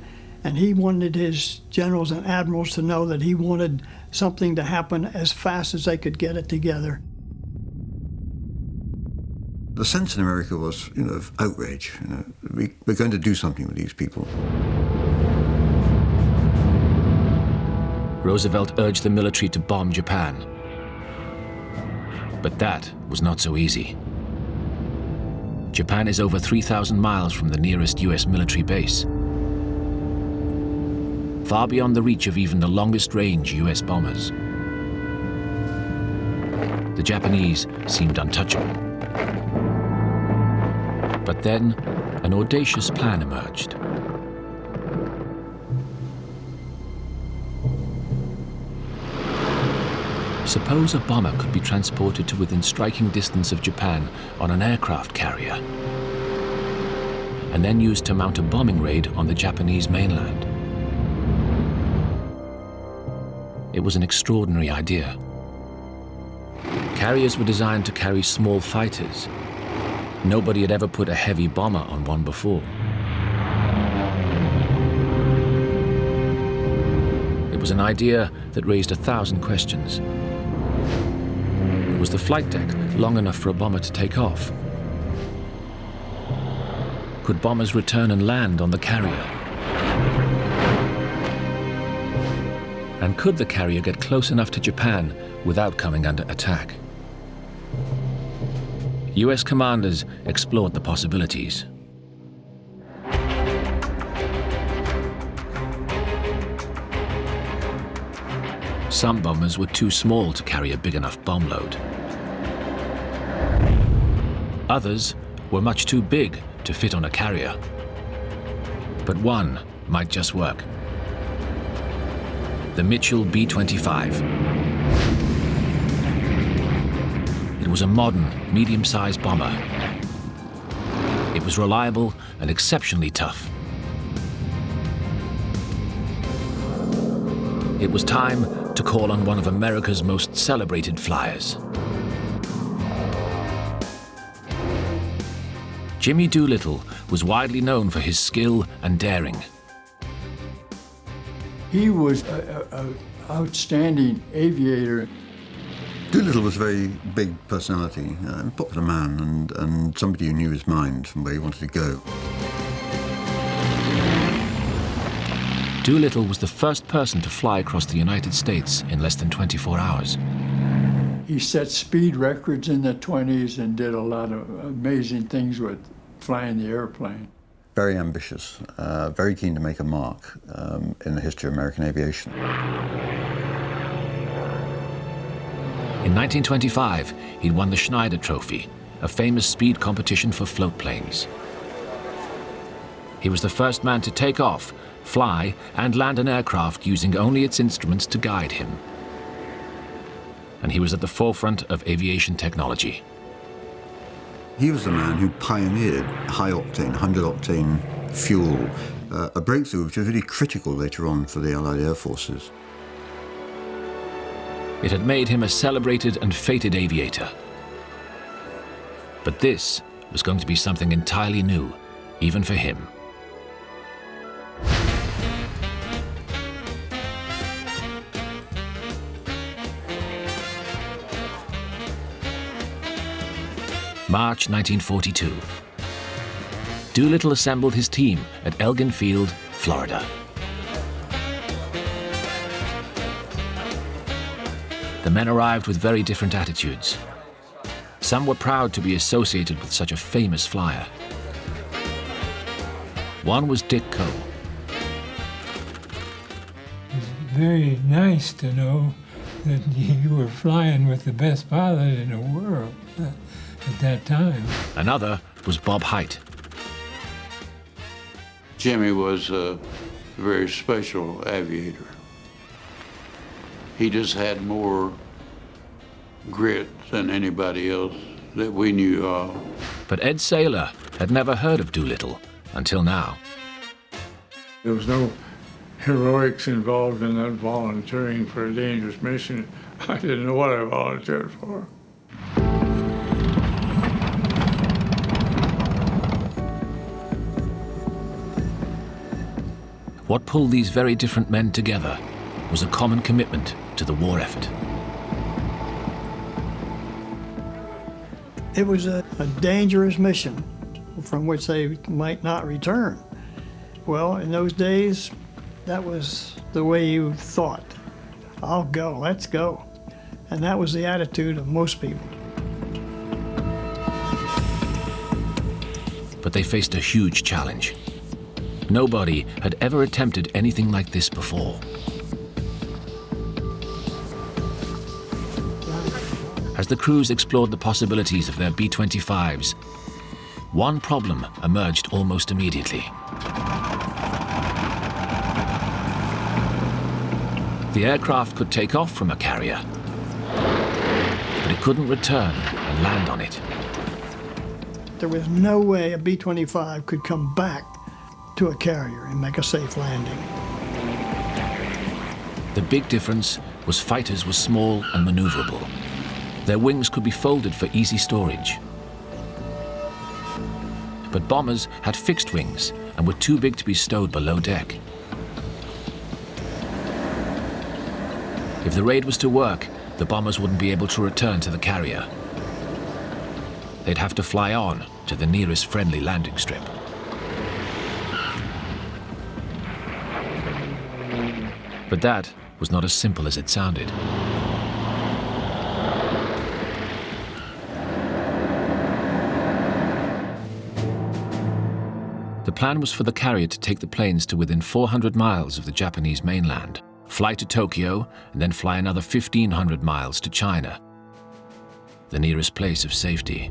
and he wanted his generals and admirals to know that he wanted something to happen as fast as they could get it together. The sense in America was, of outrage. We're going to do something with these people. Roosevelt urged the military to bomb Japan. But that was not so easy. Japan is over 3,000 miles from the nearest US military base, far beyond the reach of even the longest-range US bombers. The Japanese seemed untouchable. But then, an audacious plan emerged. Suppose a bomber could be transported to within striking distance of Japan on an aircraft carrier, and then used to mount a bombing raid on the Japanese mainland. It was an extraordinary idea. Carriers were designed to carry small fighters. Nobody had ever put a heavy bomber on one before. It was an idea that raised 1,000 questions. Was the flight deck long enough for a bomber to take off? Could bombers return and land on the carrier? And could the carrier get close enough to Japan without coming under attack? US commanders explored the possibilities. Some bombers were too small to carry a big enough bomb load. Others were much too big to fit on a carrier. But one might just work. The Mitchell B-25. It was a modern, medium-sized bomber. It was reliable and exceptionally tough. It was time to call on one of America's most celebrated flyers. Jimmy Doolittle was widely known for his skill and daring. He was an outstanding aviator. Doolittle was a very big personality, a popular man, and somebody who knew his mind from where he wanted to go. Doolittle was the first person to fly across the United States in less than 24 hours. He set speed records in the 20s and did a lot of amazing things with flying the airplane. Very ambitious, very keen to make a mark in the history of American aviation. In 1925, he'd won the Schneider Trophy, a famous speed competition for float planes. He was the first man to take off, fly, and land an aircraft using only its instruments to guide him. And he was at the forefront of aviation technology. He was the man who pioneered high-octane, 100-octane fuel, a breakthrough which was really critical later on for the Allied Air Forces. It had made him a celebrated and feted aviator. But this was going to be something entirely new, even for him. March 1942. Doolittle assembled his team at Elgin Field, Florida. The men arrived with very different attitudes. Some were proud to be associated with such a famous flyer. One was Dick Coe. It's very nice to know that you were flying with the best pilot in the world at that time. Another was Bob Height. Jimmy was a very special aviator. He just had more grit than anybody else that we knew of. But Ed Saylor had never heard of Doolittle until now. There was no heroics involved in that volunteering for a dangerous mission. I didn't know what I volunteered for. What pulled these very different men together was a common commitment to the war effort. It was a dangerous mission from which they might not return. Well, in those days, that was the way you thought. I'll go, let's go. And that was the attitude of most people. But they faced a huge challenge. Nobody had ever attempted anything like this before. As the crews explored the possibilities of their B-25s, one problem emerged almost immediately. The aircraft could take off from a carrier, but it couldn't return and land on it. There was no way a B-25 could come back to a carrier and make a safe landing. The big difference was fighters were small and maneuverable. Their wings could be folded for easy storage. But bombers had fixed wings and were too big to be stowed below deck. If the raid was to work, the bombers wouldn't be able to return to the carrier. They'd have to fly on to the nearest friendly landing strip. But that was not as simple as it sounded. The plan was for the carrier to take the planes to within 400 miles of the Japanese mainland, fly to Tokyo, and then fly another 1,500 miles to China, the nearest place of safety.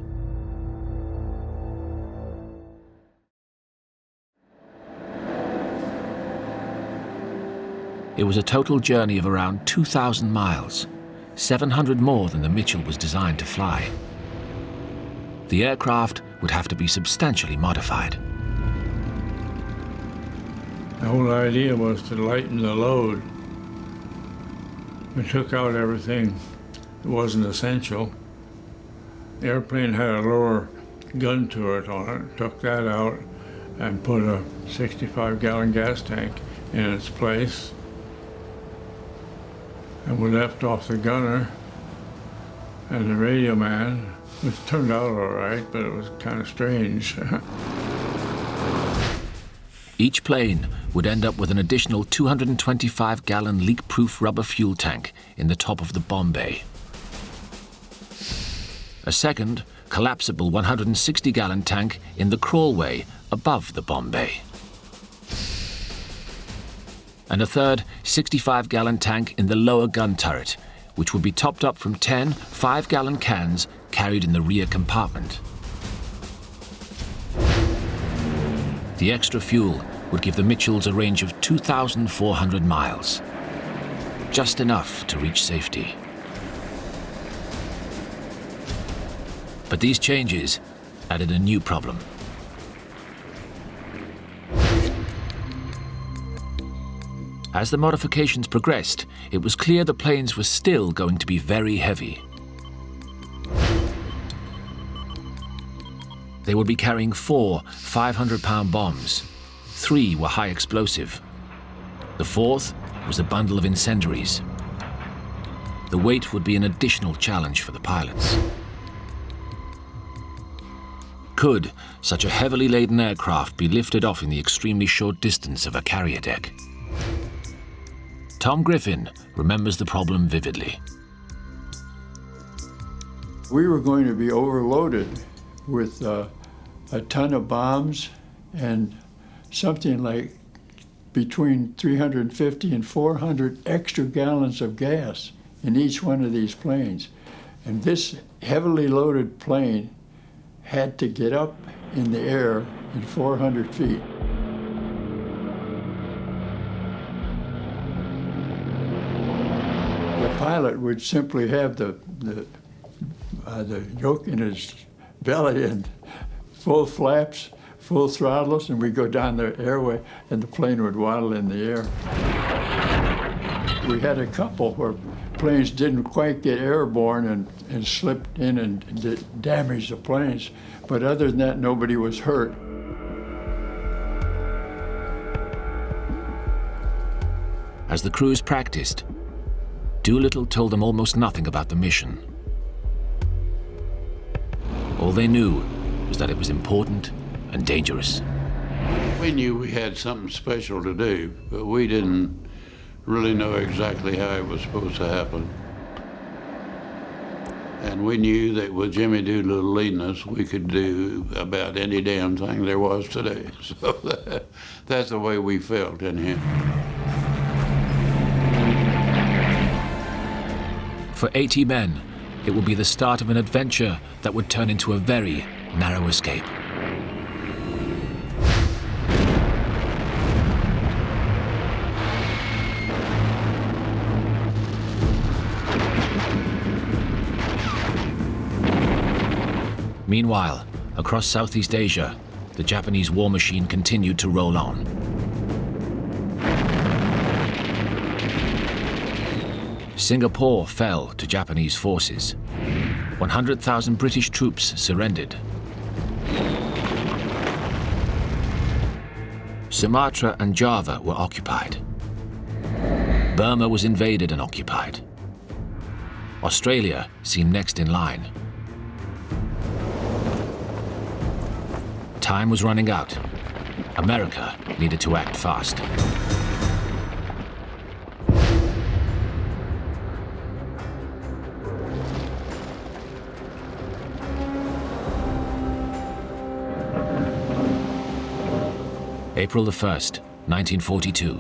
It was a total journey of around 2,000 miles, 700 more than the Mitchell was designed to fly. The aircraft would have to be substantially modified. The whole idea was to lighten the load. We took out everything that wasn't essential. The airplane had a lower gun turret on it, took that out and put a 65-gallon gas tank in its place. And we left off the gunner and the radio man, which turned out all right, but it was kind of strange. Each plane would end up with an additional 225-gallon leak-proof rubber fuel tank in the top of the bomb bay. A second, collapsible 160-gallon tank in the crawlway above the bomb bay. And a third 65-gallon tank in the lower gun turret, which would be topped up from 10 5-gallon cans carried in the rear compartment. The extra fuel would give the Mitchells a range of 2,400 miles, just enough to reach safety. But these changes added a new problem. As the modifications progressed, it was clear the planes were still going to be very heavy. They would be carrying 4 500-pound bombs. 3 were high explosive. The 4th was a bundle of incendiaries. The weight would be an additional challenge for the pilots. Could such a heavily laden aircraft be lifted off in the extremely short distance of a carrier deck? Tom Griffin remembers the problem vividly. We were going to be overloaded with a ton of bombs and something like between 350 and 400 extra gallons of gas in each one of these planes. And this heavily loaded plane had to get up in the air at 400 feet. The pilot would simply have the yoke in his belly and full flaps, full throttles, and we'd go down the airway and the plane would waddle in the air. We had a couple where planes didn't quite get airborne and slipped in and damaged the planes, but other than that, nobody was hurt. As the crews practiced, Doolittle told them almost nothing about the mission. All they knew was that it was important and dangerous. We knew we had something special to do, but we didn't really know exactly how it was supposed to happen. And we knew that with Jimmy Doolittle leading us, we could do about any damn thing there was to do. So that's the way we felt in here. For 80 men, it would be the start of an adventure that would turn into a very narrow escape. Meanwhile, across Southeast Asia, the Japanese war machine continued to roll on. Singapore fell to Japanese forces. 100,000 British troops surrendered. Sumatra and Java were occupied. Burma was invaded and occupied. Australia seemed next in line. Time was running out. America needed to act fast. April the 1st, 1942.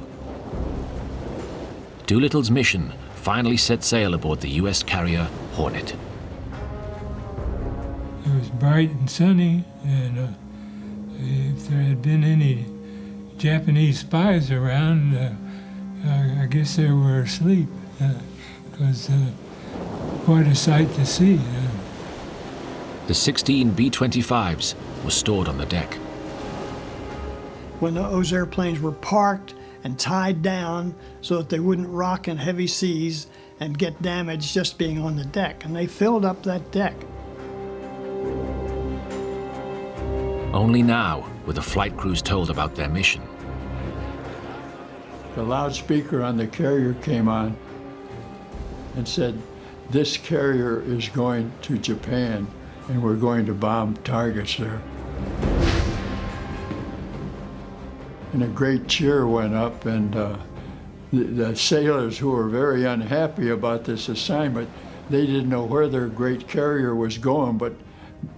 Doolittle's mission finally set sail aboard the US carrier Hornet. It was bright and sunny, and if there had been any Japanese spies around, I guess they were asleep. It was quite a sight to see. The 16 B-25s were stored on the deck. When those airplanes were parked and tied down so that they wouldn't rock in heavy seas and get damaged just being on the deck, and they filled up that deck. Only now were the flight crews told about their mission. The loudspeaker on the carrier came on and said, "This carrier is going to Japan, and we're going to bomb targets there." And a great cheer went up, and the sailors, who were very unhappy about this assignment, they didn't know where their great carrier was going, but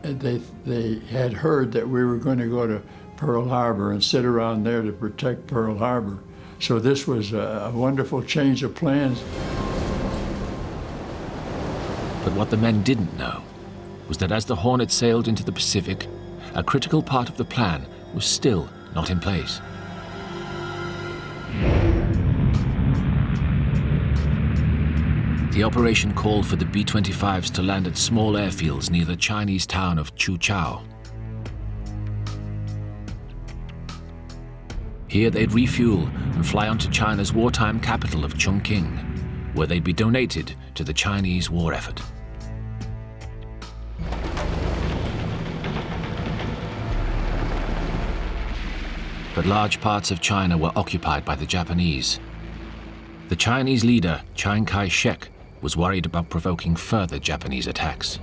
they had heard that we were going to go to Pearl Harbor and sit around there to protect Pearl Harbor. So this was a wonderful change of plans. But what the men didn't know was that as the Hornet sailed into the Pacific, a critical part of the plan was still not in place. The operation called for the B-25s to land at small airfields near the Chinese town of Quchao. Here they'd refuel and fly on to China's wartime capital of Chongqing, where they'd be donated to the Chinese war effort. But large parts of China were occupied by the Japanese. The Chinese leader, Chiang Kai-shek, was worried about provoking further Japanese attacks.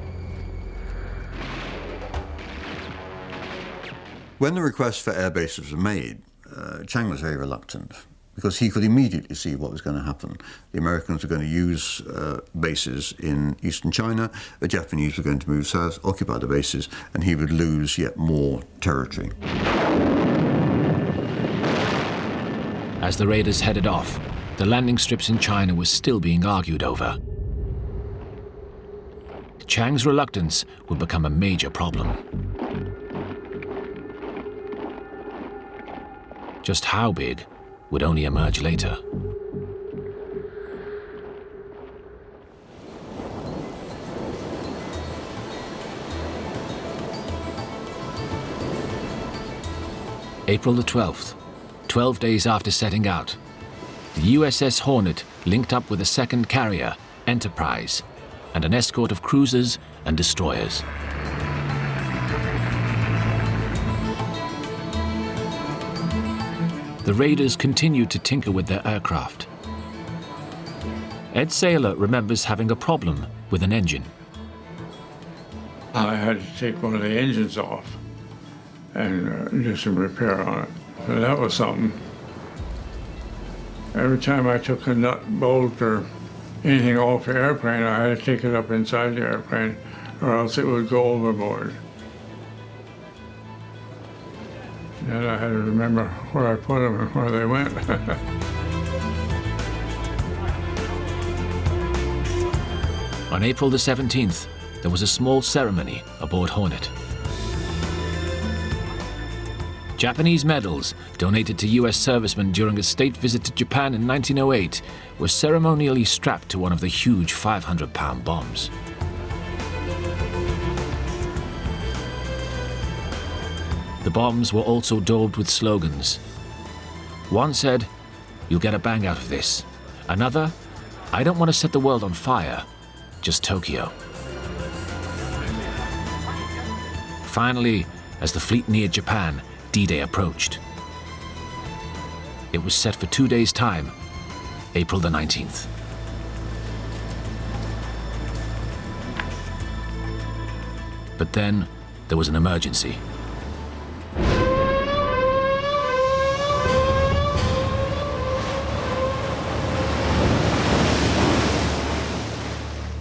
When the request for air bases was made, Chiang was very reluctant because he could immediately see what was going to happen. The Americans were going to use bases in eastern China, the Japanese were going to move south, occupy the bases, and he would lose yet more territory. As the raiders headed off, the landing strips in China were still being argued over. Chiang's reluctance would become a major problem. Just how big would only emerge later. April the 12th, 12 days after setting out, the USS Hornet linked up with a second carrier, Enterprise, and an escort of cruisers and destroyers. The raiders continued to tinker with their aircraft. Ed Saylor remembers having a problem with an engine. I had to take one of the engines off and do some repair on it. So that was something. Every time I took a nut, bolt, or anything off the airplane, I had to take it up inside the airplane, or else it would go overboard. And I had to remember where I put them and where they went. On April the 17th, there was a small ceremony aboard Hornet. Japanese medals, donated to US servicemen during a state visit to Japan in 1908, were ceremonially strapped to one of the huge 500-pound bombs. The bombs were also daubed with slogans. One said, "You'll get a bang out of this." Another, "I don't want to set the world on fire, just Tokyo." Finally, as the fleet neared Japan, D-Day approached. It was set for 2 days' time, April the 19th. But then there was an emergency.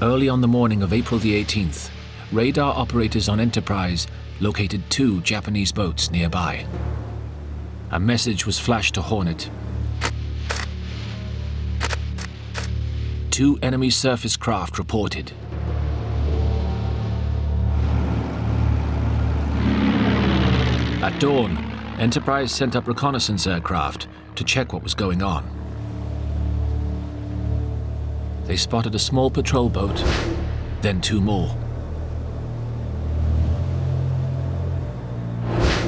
Early on the morning of April the 18th, radar operators on Enterprise located 2 Japanese boats nearby. A message was flashed to Hornet. 2 enemy surface craft reported. At dawn, Enterprise sent up reconnaissance aircraft to check what was going on. They spotted a small patrol boat, then 2 more.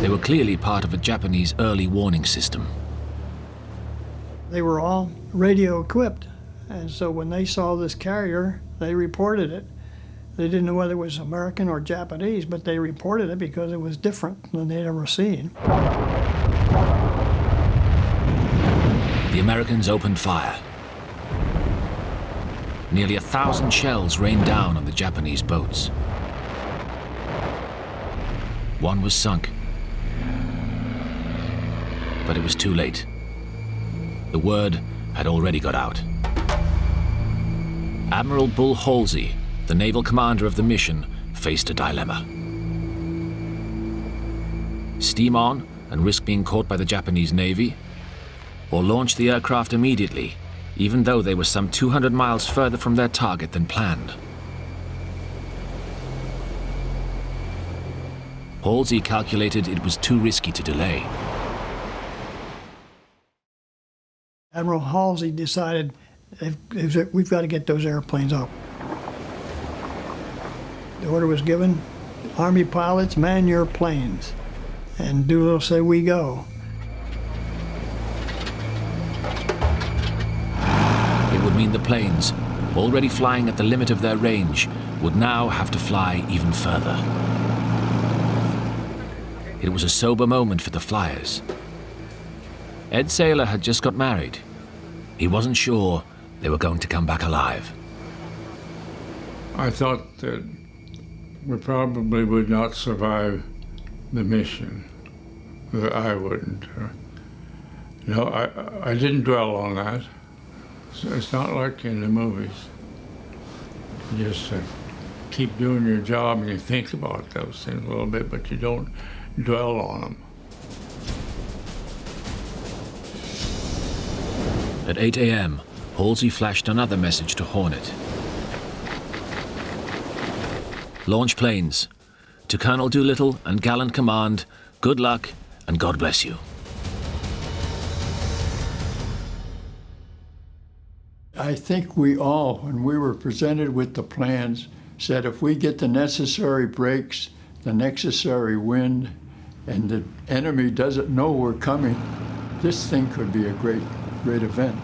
They were clearly part of a Japanese early warning system. They were all radio equipped, and so when they saw this carrier, they reported it. They didn't know whether it was American or Japanese, but they reported it because it was different than they'd ever seen. The Americans opened fire. Nearly 1,000 shells rained down on the Japanese boats. One was sunk, but it was too late. The word had already got out. Admiral Bull Halsey, the naval commander of the mission, faced a dilemma. Steam on and risk being caught by the Japanese Navy, or launch the aircraft immediately, even though they were some 200 miles further from their target than planned. Halsey calculated it was too risky to delay. Admiral Halsey decided we've got to get those airplanes up. The order was given, Army pilots, man your planes. And Doolittle said, we go. It would mean the planes, already flying at the limit of their range, would now have to fly even further. It was a sober moment for the flyers. Ed Saylor had just got married. He wasn't sure they were going to come back alive. I thought that we probably would not survive the mission. That I wouldn't. No, I didn't dwell on that. So it's not like in the movies. You just keep doing your job and you think about those things a little bit, but you don't dwell on them. At 8 a.m., Halsey flashed another message to Hornet. Launch planes. To Colonel Doolittle and gallant command, good luck and God bless you. I think we all, when we were presented with the plans, said if we get the necessary brakes, the necessary wind, and the enemy doesn't know we're coming, this thing could be a great event.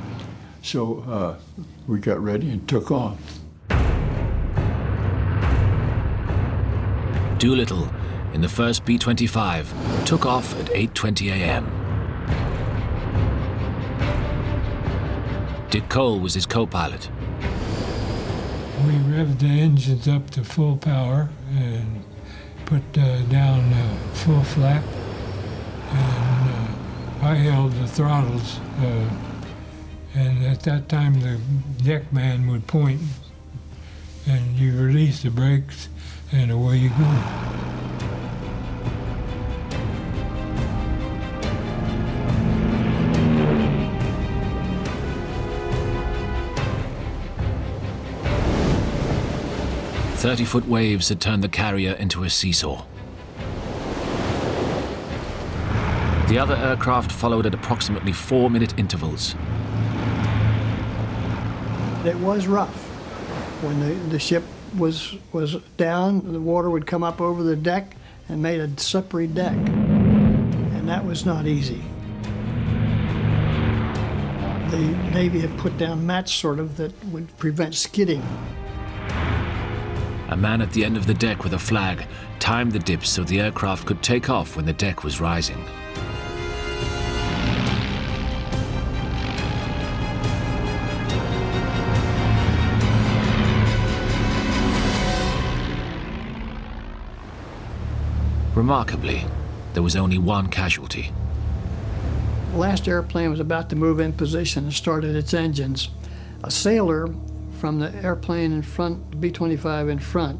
So we got ready and took off. Doolittle, in the first B-25, took off at 8:20 a.m. Dick Cole was his co-pilot. We revved the engines up to full power and put down full flap, and I held the throttles, and at that time the deck man would point, and you release the brakes, and away you go. "30-foot waves had turned the carrier into a seesaw. The other aircraft followed at approximately 4-minute intervals. It was rough. When the ship was down, the water would come up over the deck and made a slippery deck. And that was not easy. The Navy had put down mats sort of that would prevent skidding. A man at the end of the deck with a flag timed the dips so the aircraft could take off when the deck was rising. Remarkably, there was only one casualty. The last airplane was about to move in position and started its engines. A sailor from the airplane in front, the B-25 in front,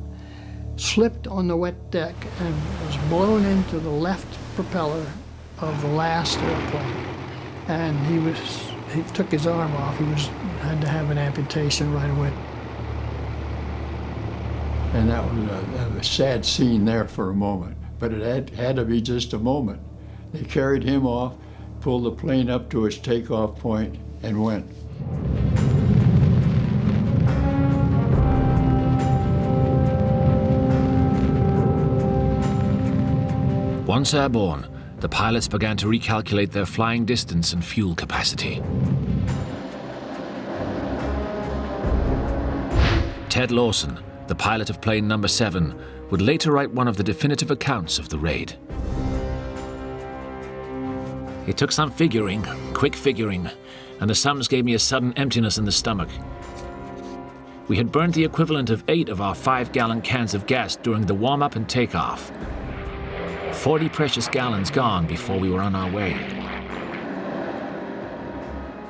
slipped on the wet deck and was blown into the left propeller of the last airplane. And he was he took his arm off. He had to have an amputation right away. And that was a sad scene there for a moment, but it had to be just a moment. They carried him off, pulled the plane up to its takeoff point, and went. Once airborne, the pilots began to recalculate their flying distance and fuel capacity. Ted Lawson, the pilot of plane number 7, would later write one of the definitive accounts of the raid. It took some figuring, quick figuring, and the sums gave me a sudden emptiness in the stomach. We had burned the equivalent of 8 of our 5-gallon cans of gas during the warm-up and takeoff. 40 precious gallons gone before we were on our way.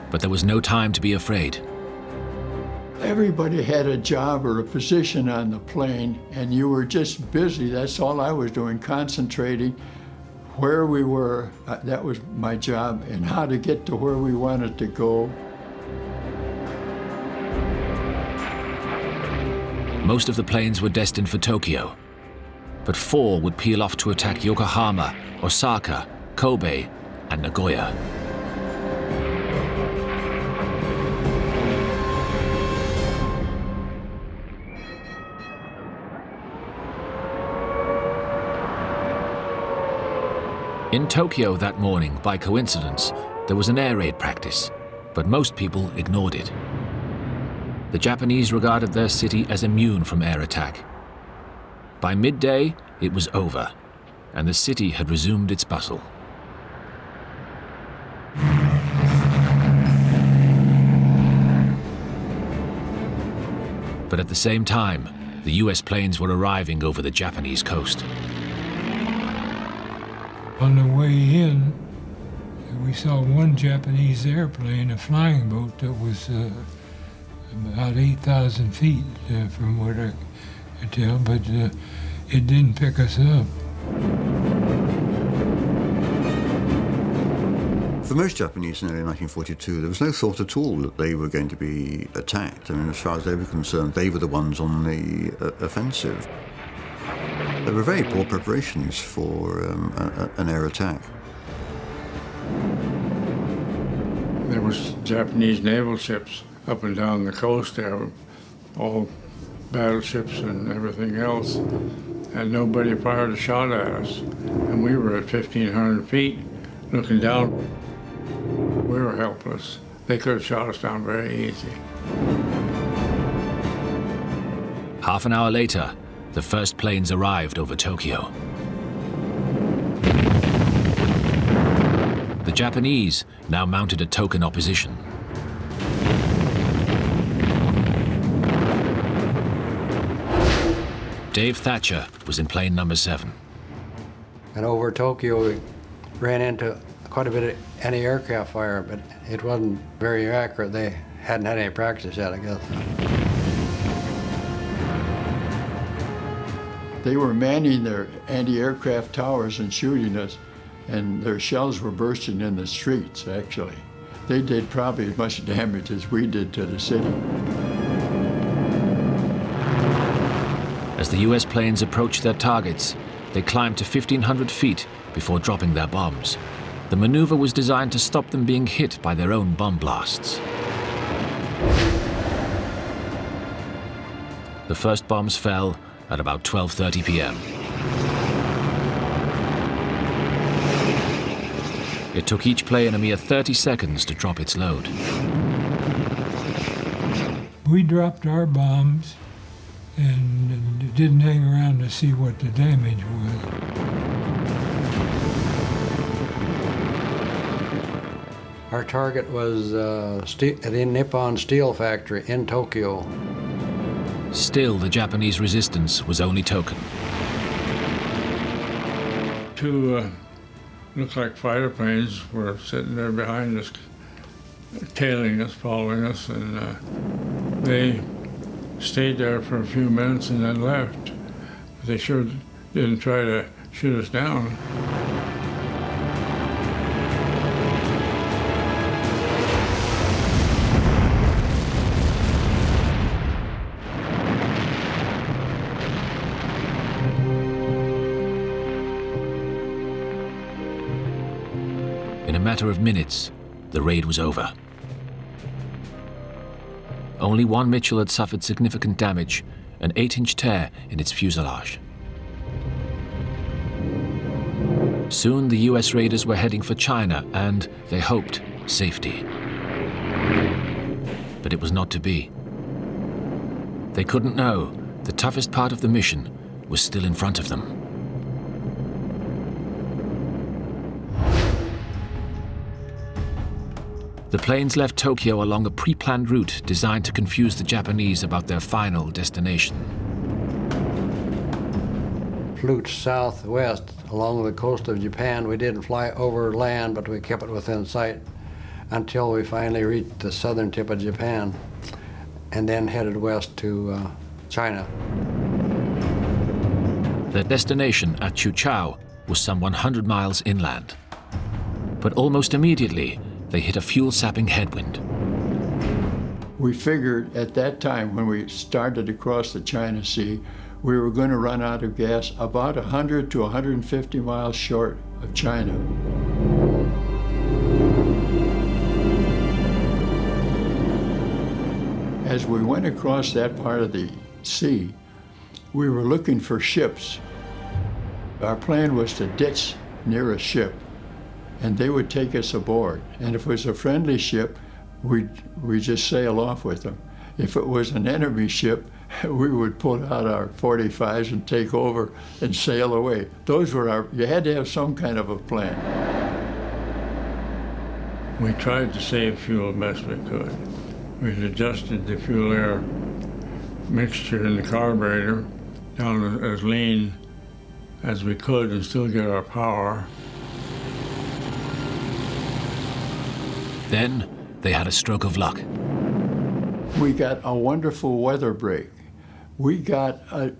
But there was no time to be afraid. Everybody had a job or a position on the plane, and you were just busy. That's all I was doing, concentrating where we were. That was my job, and how to get to where we wanted to go. Most of the planes were destined for Tokyo, but 4 would peel off to attack Yokohama, Osaka, Kobe, and Nagoya. In Tokyo that morning, by coincidence, there was an air raid practice, but most people ignored it. The Japanese regarded their city as immune from air attack. By midday, it was over, and the city had resumed its bustle. But at the same time, the US planes were arriving over the Japanese coast. On the way in, we saw one Japanese airplane, a flying boat that was about 8,000 feet from what I could tell, but it didn't pick us up. For most Japanese in early 1942, there was no thought at all that they were going to be attacked. I mean, as far as they were concerned, they were the ones on the offensive. There were very poor preparations for an air attack. There was Japanese naval ships up and down the coast there, all battleships and everything else, and nobody fired a shot at us. And we were at 1,500 feet looking down. We were helpless. They could have shot us down very easy. Half an hour later, the first planes arrived over Tokyo. The Japanese now mounted a token opposition. Dave Thatcher was in plane number 7. And over Tokyo, we ran into quite a bit of anti-aircraft fire, but it wasn't very accurate. They hadn't had any practice yet, I guess. They were manning their anti-aircraft towers and shooting us, and their shells were bursting in the streets, actually. They did probably as much damage as we did to the city. As the US planes approached their targets, they climbed to 1,500 feet before dropping their bombs. The maneuver was designed to stop them being hit by their own bomb blasts. The first bombs fell at about 12:30 p.m. It took each plane a mere 30 seconds to drop its load. We dropped our bombs and didn't hang around to see what the damage was. Our target was the Nippon Steel Factory in Tokyo. Still, the Japanese resistance was only token. 2 looked like fighter planes were sitting there behind us, tailing us, following us, and they stayed there for a few minutes and then left. They sure didn't try to shoot us down. In a matter of minutes, the raid was over. Only one Mitchell had suffered significant damage, an 8-inch tear in its fuselage. Soon the US raiders were heading for China and, they hoped, safety. But it was not to be. They couldn't know the toughest part of the mission was still in front of them. The planes left Tokyo along a pre-planned route designed to confuse the Japanese about their final destination. Flew southwest along the coast of Japan. We didn't fly over land, but we kept it within sight until we finally reached the southern tip of Japan and then headed west to China. Their destination at Chuchao was some 100 miles inland. But almost immediately, they hit a fuel-sapping headwind. We figured at that time when we started across the China Sea, we were going to run out of gas about 100 to 150 miles short of China. As we went across that part of the sea, we were looking for ships. Our plan was to ditch near a ship, and they would take us aboard. And if it was a friendly ship, we'd just sail off with them. If it was an enemy ship, we would pull out our 45s and take over and sail away. Those were you had to have some kind of a plan. We tried to save fuel best we could. We adjusted the fuel-air mixture in the carburetor down as lean as we could and still get our power. Then they had a stroke of luck. We got a wonderful weather break. We got a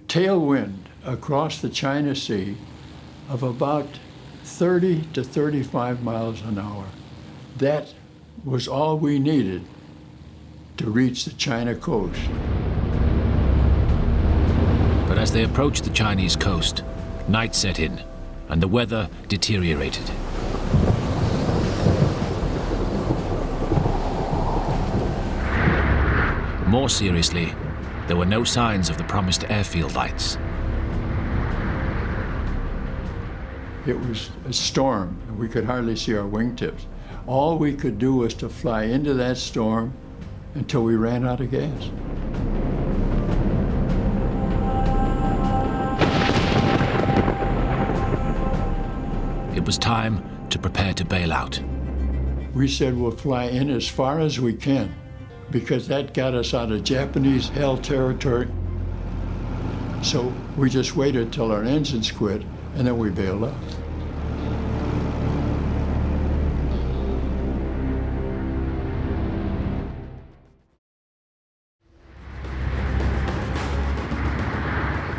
tailwind across the China Sea of about 30 to 35 miles an hour. That was all we needed to reach the China coast. But as they approached the Chinese coast, night set in and the weather deteriorated. More seriously, there were no signs of the promised airfield lights. It was a storm, and we could hardly see our wingtips. All we could do was to fly into that storm until we ran out of gas. It was time to prepare to bail out. We said we'll fly in as far as we can, because that got us out of Japanese held territory. So we just waited till our engines quit, and then we bailed out.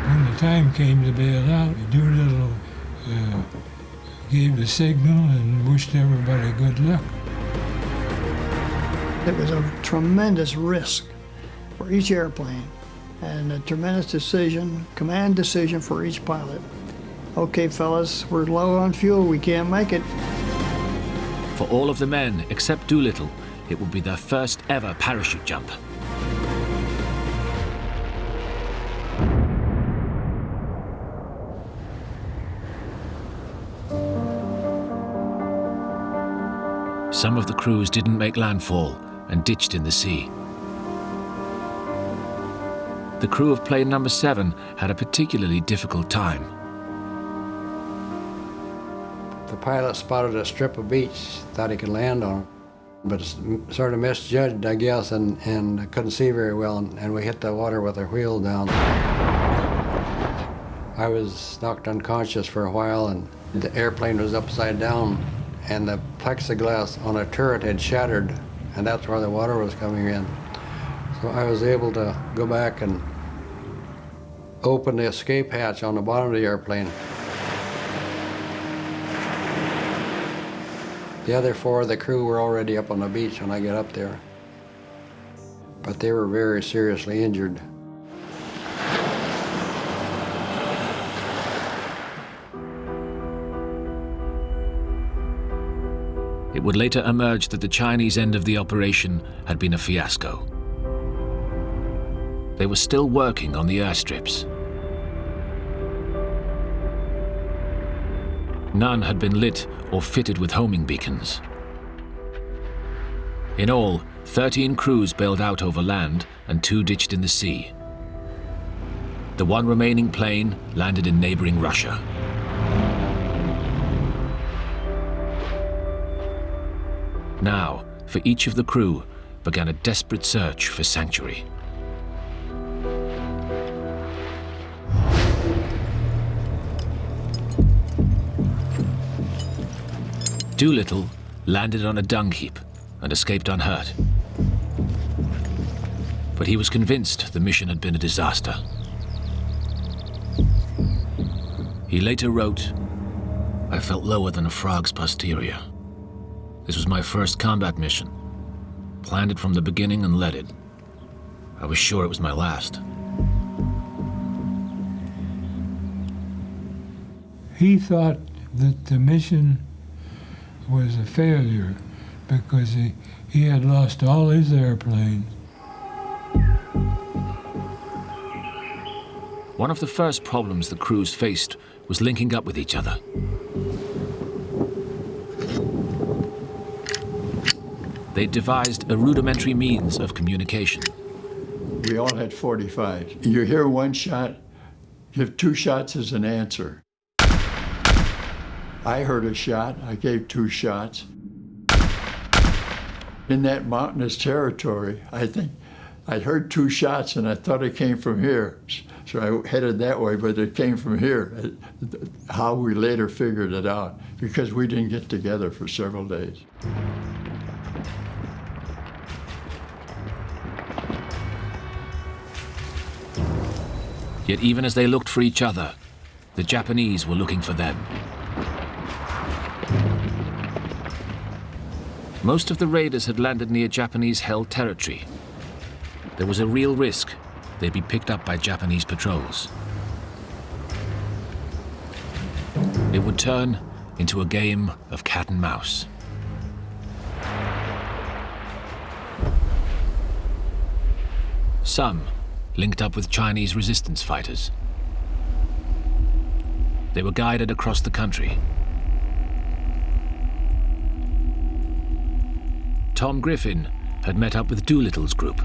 When the time came to bail out, Doolittle gave the signal and wished everybody good luck. It was a tremendous risk for each airplane and a tremendous decision, command decision for each pilot. Okay, fellas, we're low on fuel, we can't make it. For all of the men except Doolittle, it would be their first ever parachute jump. Some of the crews didn't make landfall and ditched in the sea. The crew of plane number 7 had a particularly difficult time. The pilot spotted a strip of beach, thought he could land on it, but sort of misjudged, I guess, and couldn't see very well, and we hit the water with our wheel down. I was knocked unconscious for a while, and the airplane was upside down, and the plexiglass on a turret had shattered, and that's where the water was coming in. So I was able to go back and open the escape hatch on the bottom of the airplane. The other 4 of the crew were already up on the beach when I got up there, but they were very seriously injured. It would later emerge that the Chinese end of the operation had been a fiasco. They were still working on the airstrips. None had been lit or fitted with homing beacons. In all, 13 crews bailed out over land and 2 ditched in the sea. The one remaining plane landed in neighboring Russia. Now, for each of the crew, began a desperate search for sanctuary. Doolittle landed on a dung heap and escaped unhurt. But he was convinced the mission had been a disaster. He later wrote, "I felt lower than a frog's posterior. This was my first combat mission. Planned it from the beginning and led it. I was sure it was my last." He thought that the mission was a failure because he had lost all his airplanes. One of the first problems the crews faced was linking up with each other. They devised a rudimentary means of communication. We all had 45. You hear one shot, give 2 shots as an answer. I heard a shot, I gave 2 shots. In that mountainous territory, I think I heard 2 shots and I thought it came from here. So I headed that way, but it came from here. How we later figured it out, because we didn't get together for several days. Yet even as they looked for each other, the Japanese were looking for them. Most of the raiders had landed near Japanese-held territory. There was a real risk they'd be picked up by Japanese patrols. It would turn into a game of cat and mouse. Some linked up with Chinese resistance fighters. They were guided across the country. Tom Griffin had met up with Doolittle's group.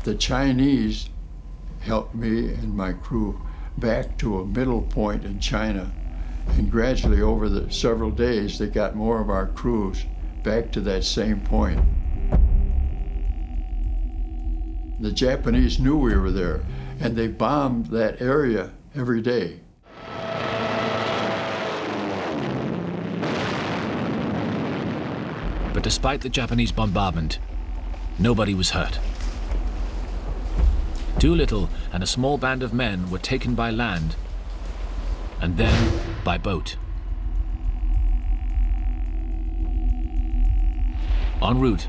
The Chinese helped me and my crew back to a middle point in China, and gradually over the several days they got more of our crews back to that same point. The Japanese knew we were there, and they bombed that area every day. But despite the Japanese bombardment, nobody was hurt. Doolittle and a small band of men were taken by land and then by boat. En route,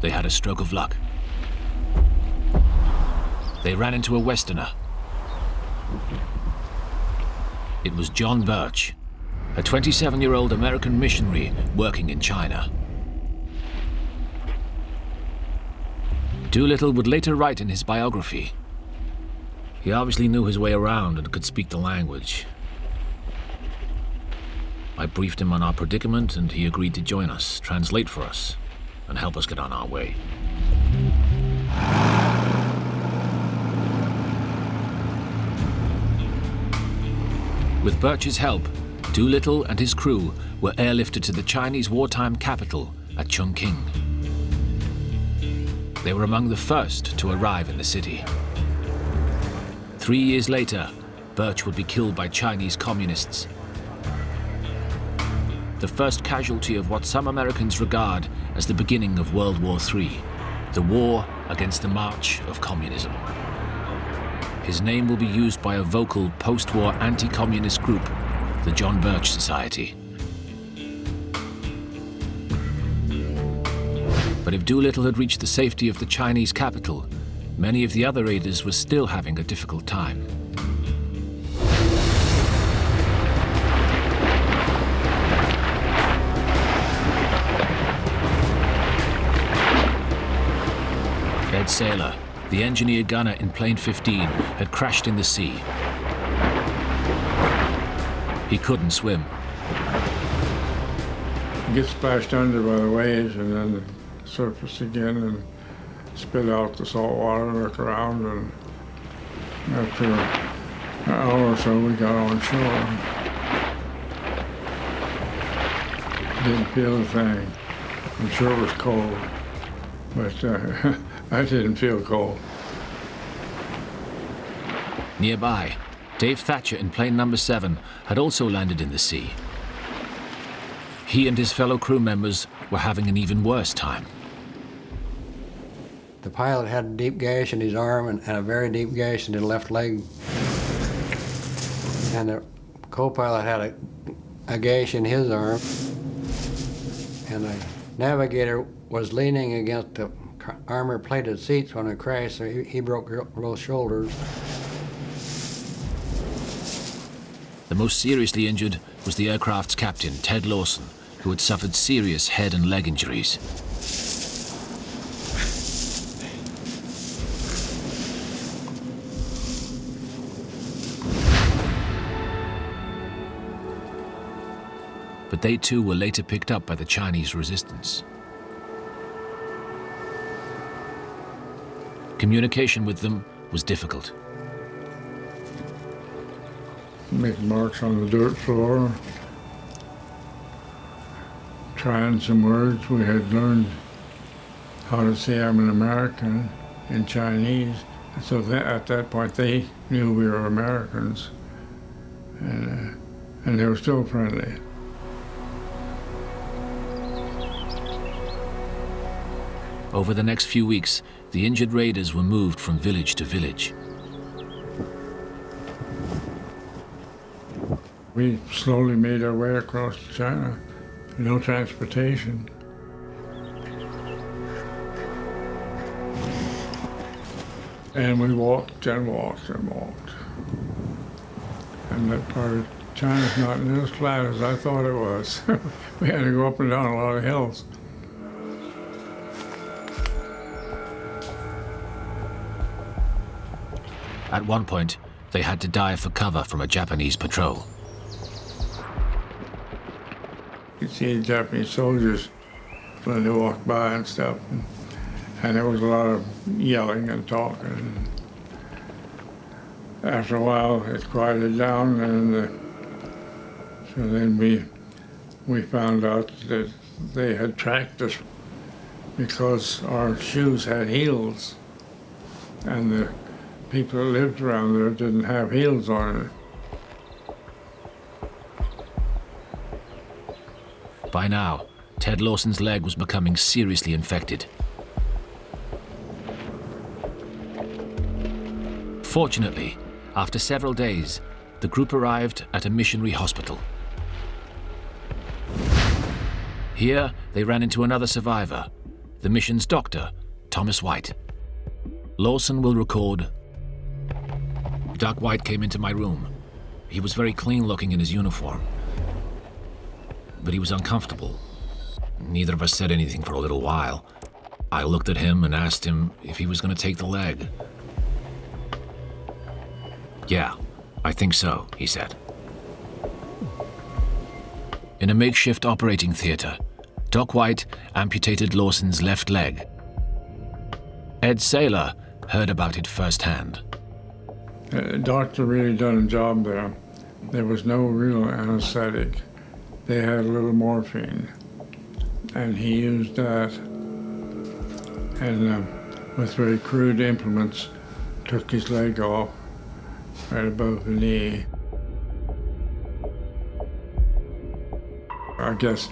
they had a stroke of luck. They ran into a Westerner. It was John Birch, a 27-year-old American missionary working in China. Doolittle would later write in his biography, "He obviously knew his way around and could speak the language. I briefed him on our predicament and he agreed to join us, translate for us, and help us get on our way." With Birch's help, Doolittle and his crew were airlifted to the Chinese wartime capital at Chongqing. They were among the first to arrive in the city. 3 years later, Birch would be killed by Chinese communists. The first casualty of what some Americans regard as the beginning of World War III, the war against the march of communism. His name will be used by a vocal post-war anti-communist group, the John Birch Society. But if Doolittle had reached the safety of the Chinese capital, many of the other raiders were still having a difficult time. Sailor, the engineer gunner in plane 15, had crashed in the sea. He couldn't swim. You get splashed under by the waves and then surface again and spit out the salt water, look around, and after an hour or so we got on shore. Didn't feel a thing. I'm sure it was cold, but I didn't feel cold. Nearby, Dave Thatcher in plane number 7 had also landed in the sea. He and his fellow crew members were having an even worse time. The pilot had a deep gash in his arm and a very deep gash in his left leg. And the co-pilot had a gash in his arm. And the navigator was leaning against the armor-plated seats when it crashed, so he broke both shoulders. The most seriously injured was the aircraft's captain, Ted Lawson, who had suffered serious head and leg injuries. But they too were later picked up by the Chinese resistance. Communication with them was difficult. Make marks on the dirt floor, trying some words. We had learned how to say I'm an American in Chinese. So at that point they knew we were Americans, and they were still friendly. Over the next few weeks, the injured raiders were moved from village to village. We slowly made our way across China. No transportation. And we walked and walked and walked. And that part of China's not as flat as I thought it was. We had to go up and down a lot of hills. At one point, they had to dive for cover from a Japanese patrol. You could see the Japanese soldiers when they walked by and stuff. And there was a lot of yelling and talking. After a while, it quieted down, and so then we found out that they had tracked us because our shoes had heels, and the people that lived around there didn't have heels on it. By now, Ted Lawson's leg was becoming seriously infected. Fortunately, after several days, the group arrived at a missionary hospital. Here, they ran into another survivor, the mission's doctor, Thomas White. Lawson will record, Doc White came into my room. He was very clean-looking in his uniform, but he was uncomfortable. Neither of us said anything for a little while. I looked at him and asked him if he was going to take the leg. "Yeah, I think so," he said. In a makeshift operating theater, Doc White amputated Lawson's left leg. Ed Saylor heard about it firsthand. The doctor really done a job there. There was no real anesthetic. They had a little morphine, and he used that, and with very crude implements, took his leg off right above the knee. I guess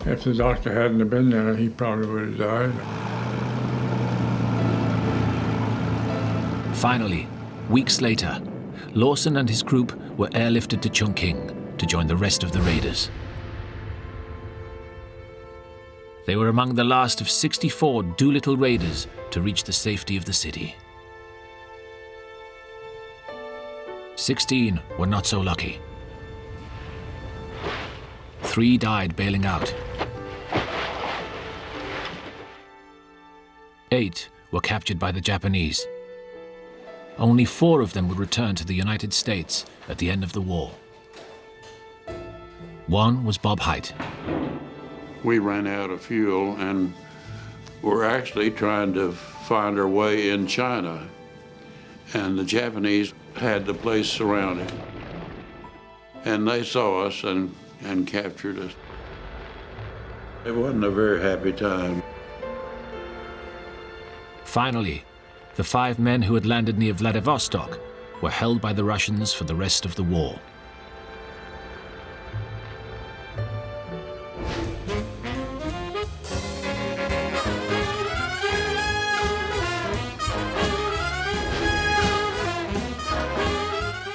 if the doctor hadn't have been there, he probably would have died. Finally, weeks later, Lawson and his group were airlifted to Chongqing to join the rest of the raiders. They were among the last of 64 Doolittle raiders to reach the safety of the city. 16 were not so lucky. 3 died bailing out. 8 were captured by the Japanese. Only 4 of them would return to the United States at the end of the war. One was Bob Hite. We ran out of fuel and were actually trying to find our way in China. And the Japanese had the place surrounded. And they saw us and captured us. It wasn't a very happy time. Finally, the 5 men who had landed near Vladivostok were held by the Russians for the rest of the war.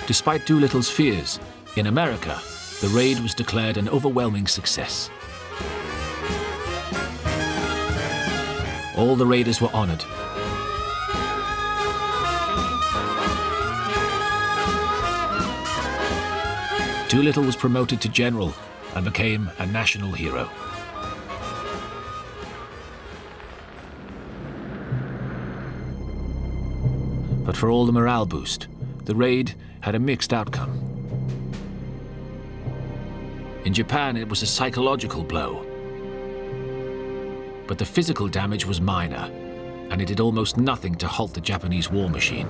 Despite Doolittle's fears, in America, the raid was declared an overwhelming success. All the raiders were honored. Doolittle was promoted to general and became a national hero. But for all the morale boost, the raid had a mixed outcome. In Japan, it was a psychological blow. But the physical damage was minor, and it did almost nothing to halt the Japanese war machine.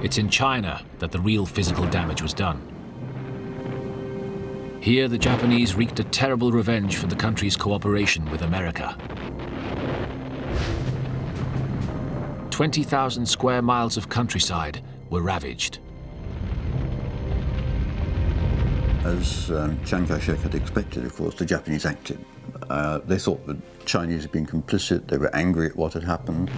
It's in China that the real physical damage was done. Here, the Japanese wreaked a terrible revenge for the country's cooperation with America. 20,000 square miles of countryside were ravaged. As Chiang Kai-shek had expected, of course, the Japanese acted. They thought the Chinese had been complicit. They were angry at what had happened.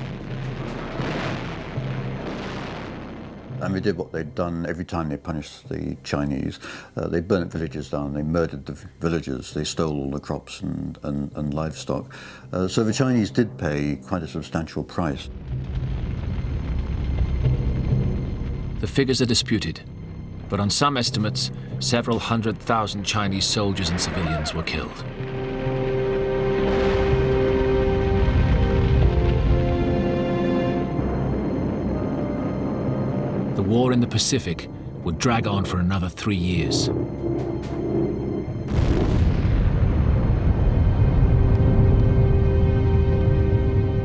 And they did what they'd done every time they punished the Chinese. They burnt villages down, they murdered the villagers, they stole all the crops and livestock. So the Chinese did pay quite a substantial price. The figures are disputed, but on some estimates, several 100,000 Chinese soldiers and civilians were killed. The war in the Pacific would drag on for another 3 years.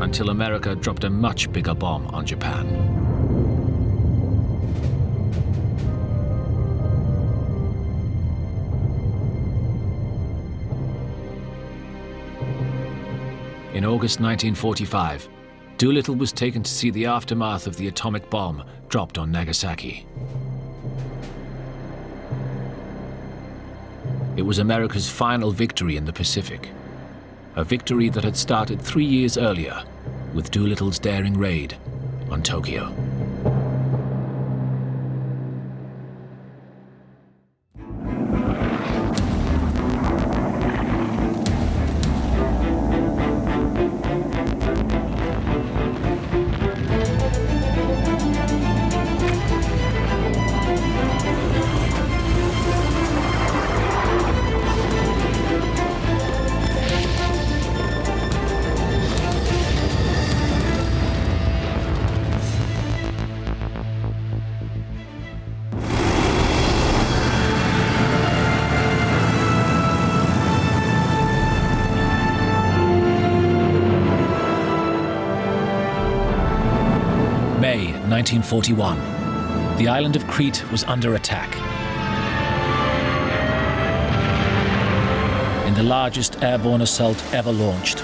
Until America dropped a much bigger bomb on Japan. In August 1945, Doolittle was taken to see the aftermath of the atomic bomb dropped on Nagasaki. It was America's final victory in the Pacific, a victory that had started 3 years earlier with Doolittle's daring raid on Tokyo. May 1941. The island of Crete was under attack. In the largest airborne assault ever launched,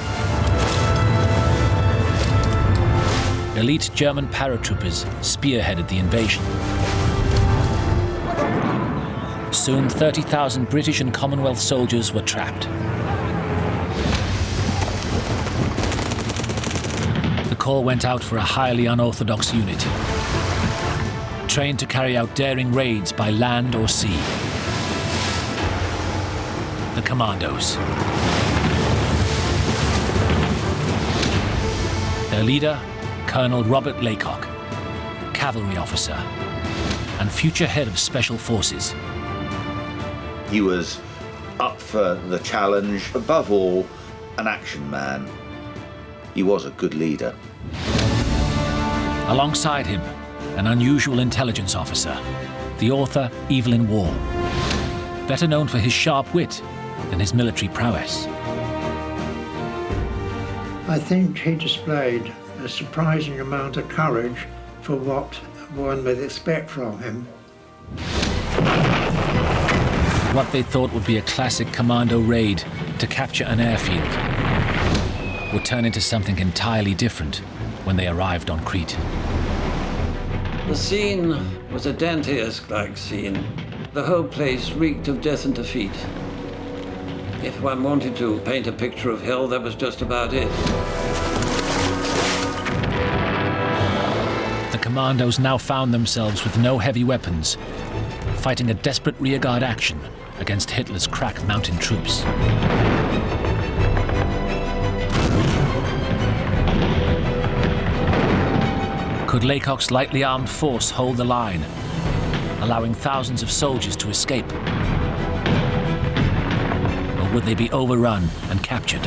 elite German paratroopers spearheaded the invasion. Soon 30,000 British and Commonwealth soldiers were trapped. The call went out for a highly unorthodox unit, trained to carry out daring raids by land or sea. The Commandos. Their leader, Colonel Robert Laycock, cavalry officer and future head of Special Forces. He was up for the challenge. Above all, an action man. He was a good leader. Alongside him, an unusual intelligence officer, the author Evelyn Waugh, better known for his sharp wit than his military prowess. I think he displayed a surprising amount of courage for what one would expect from him. What they thought would be a classic commando raid to capture an airfield would turn into something entirely different when they arrived on Crete. The scene was a Dantesque-like scene. The whole place reeked of death and defeat. If one wanted to paint a picture of hell, that was just about it. The Commandos now found themselves with no heavy weapons, fighting a desperate rearguard action against Hitler's crack mountain troops. Could Laycock's lightly armed force hold the line, allowing thousands of soldiers to escape? Or would they be overrun and captured?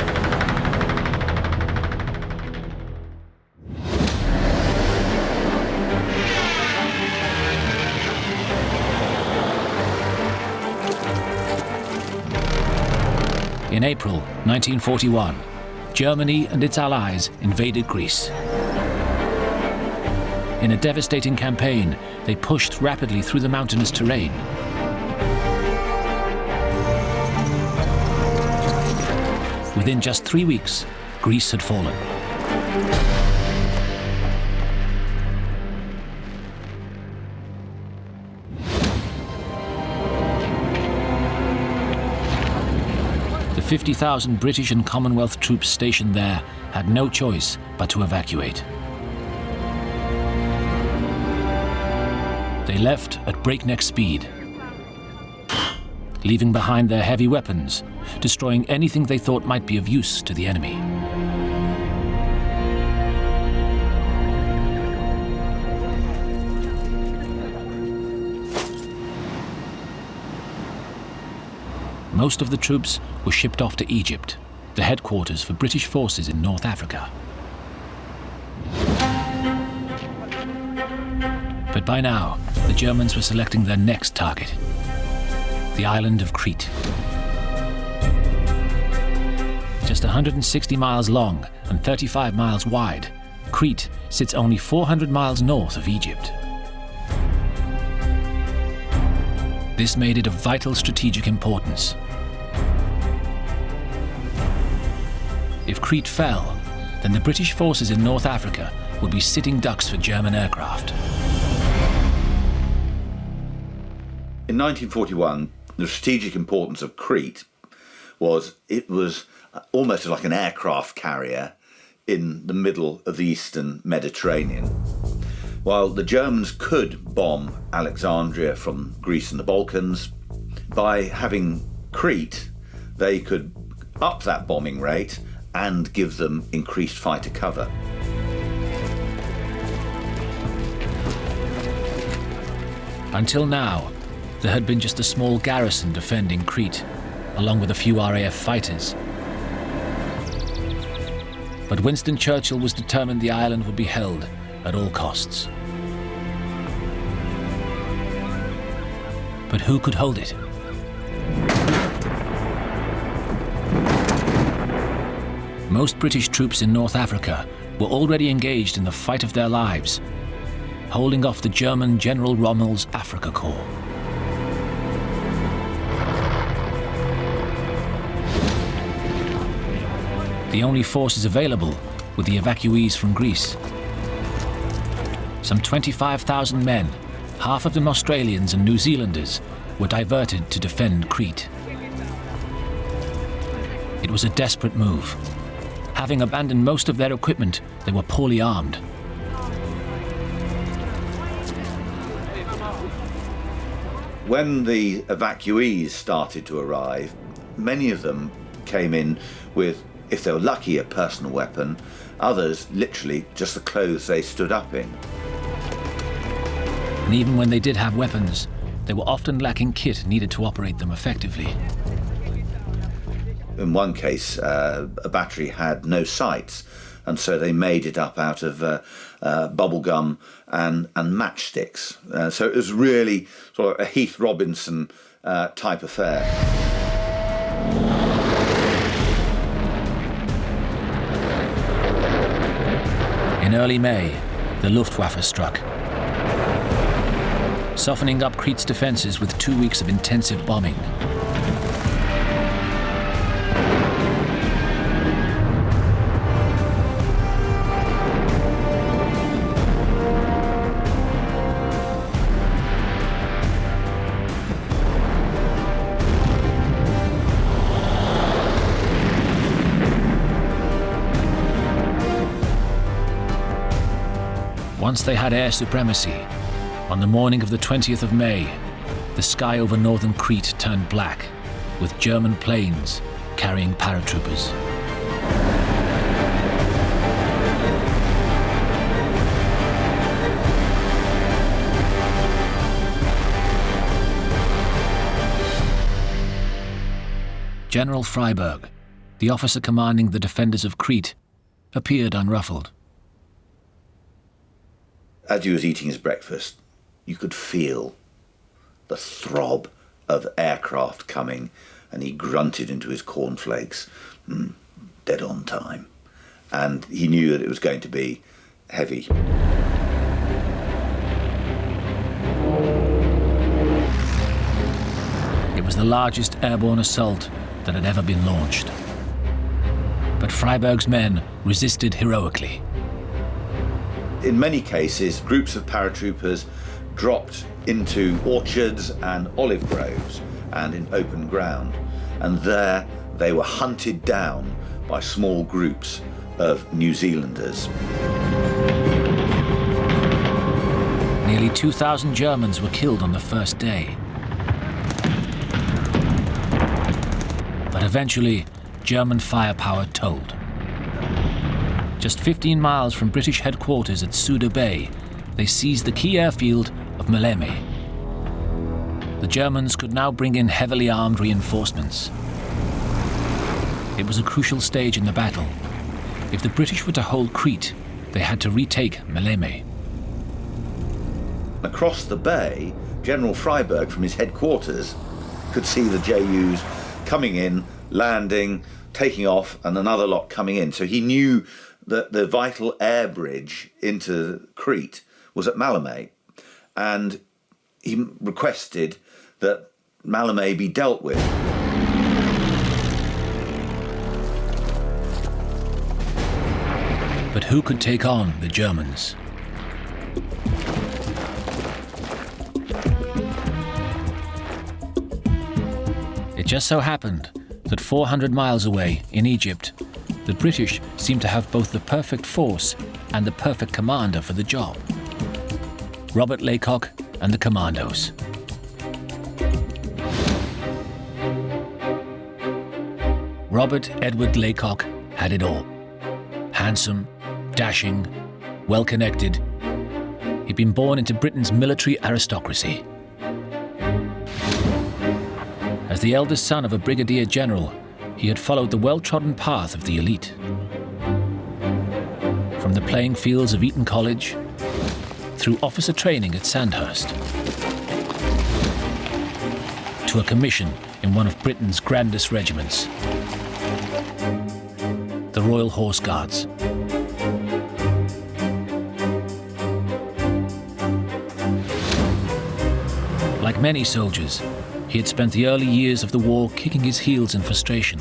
In April 1941, Germany and its allies invaded Greece. In a devastating campaign, they pushed rapidly through the mountainous terrain. Within just 3 weeks, Greece had fallen. The 50,000 British and Commonwealth troops stationed there had no choice but to evacuate. They left at breakneck speed, leaving behind their heavy weapons, destroying anything they thought might be of use to the enemy. Most of the troops were shipped off to Egypt, the headquarters for British forces in North Africa. But by now, the Germans were selecting their next target, the island of Crete. Just 160 miles long and 35 miles wide, Crete sits only 400 miles north of Egypt. This made it of vital strategic importance. If Crete fell, then the British forces in North Africa would be sitting ducks for German aircraft. In 1941, the strategic importance of Crete was it was almost like an aircraft carrier in the middle of the eastern Mediterranean. While the Germans could bomb Alexandria from Greece and the Balkans, by having Crete, they could up that bombing rate and give them increased fighter cover. Until now, there had been just a small garrison defending Crete, along with a few RAF fighters. But Winston Churchill was determined the island would be held at all costs. But who could hold it? Most British troops in North Africa were already engaged in the fight of their lives, holding off the German General Rommel's Afrika Korps. The only forces available were the evacuees from Greece. Some 25,000 men, half of them Australians and New Zealanders, were diverted to defend Crete. It was a desperate move. Having abandoned most of their equipment, they were poorly armed. When the evacuees started to arrive, many of them came in with, if they were lucky, a personal weapon, others literally just the clothes they stood up in. And even when they did have weapons, they were often lacking kit needed to operate them effectively. In one case, a battery had no sights, and so they made it up out of bubble gum and matchsticks. So it was really sort of a Heath Robinson type affair. In early May, the Luftwaffe struck, softening up Crete's defences with 2 weeks of intensive bombing. Once they had air supremacy, on the morning of the 20th of May, the sky over northern Crete turned black, with German planes carrying paratroopers. General Freiberg, the officer commanding the defenders of Crete, appeared unruffled. As he was eating his breakfast, you could feel the throb of aircraft coming, and he grunted into his cornflakes, dead on time. And he knew that it was going to be heavy. It was the largest airborne assault that had ever been launched. But Freiberg's men resisted heroically. In many cases, groups of paratroopers dropped into orchards and olive groves and in open ground, and there they were hunted down by small groups of New Zealanders. Nearly 2,000 Germans were killed on the first day. But eventually, German firepower told. Just 15 miles from British headquarters at Suda Bay, they seized the key airfield of Maleme. The Germans could now bring in heavily armed reinforcements. It was a crucial stage in the battle. If the British were to hold Crete, they had to retake Maleme. Across the bay, General Freiberg from his headquarters could see the JUs coming in, landing, taking off, and another lot coming in. So he knew that the vital air bridge into Crete was at Maleme, and he requested that Maleme be dealt with. But who could take on the Germans? It just so happened that 400 miles away in Egypt, the British seemed to have both the perfect force and the perfect commander for the job. Robert Laycock and the Commandos. Robert Edward Laycock had it all. Handsome, dashing, well-connected. He'd been born into Britain's military aristocracy. As the eldest son of a brigadier general, he had followed the well-trodden path of the elite. From the playing fields of Eton College, through officer training at Sandhurst, to a commission in one of Britain's grandest regiments, the Royal Horse Guards. Like many soldiers, he had spent the early years of the war kicking his heels in frustration.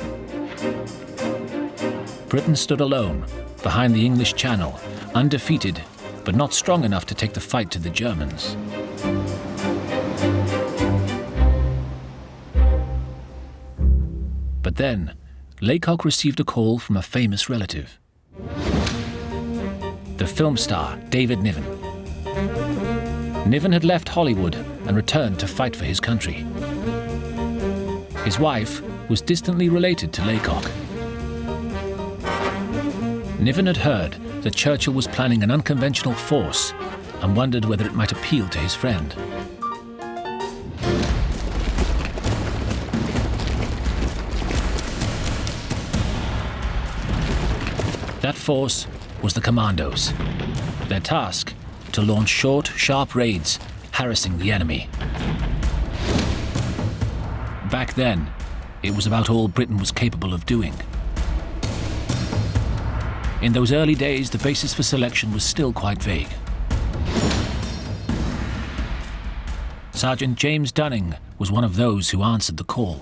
Britain stood alone, behind the English Channel, undefeated, but not strong enough to take the fight to the Germans. But then, Laycock received a call from a famous relative. The film star, David Niven. Niven had left Hollywood and returned to fight for his country. His wife was distantly related to Laycock. Niven had heard that Churchill was planning an unconventional force and wondered whether it might appeal to his friend. That force was the Commandos. Their task, to launch short, sharp raids, harassing the enemy. Back then, it was about all Britain was capable of doing. In those early days, the basis for selection was still quite vague. Sergeant James Dunning was one of those who answered the call.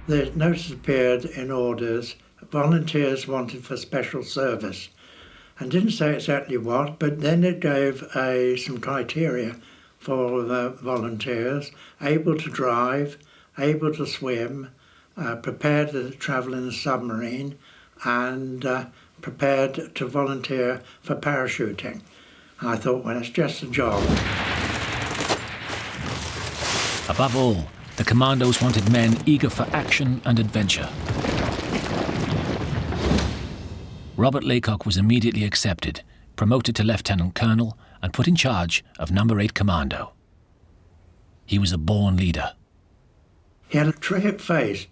The notice appeared in orders, volunteers wanted for special service, and didn't say exactly what, but then it gave some criteria for the volunteers: able to drive, able to swim, prepared to travel in a submarine, and prepared to volunteer for parachuting. I thought, well, it's just a job. Above all, the Commandos wanted men eager for action and adventure. Robert Laycock was immediately accepted, promoted to Lieutenant Colonel, and put in charge of No. 8 Commando. He was a born leader. He had a terrific face,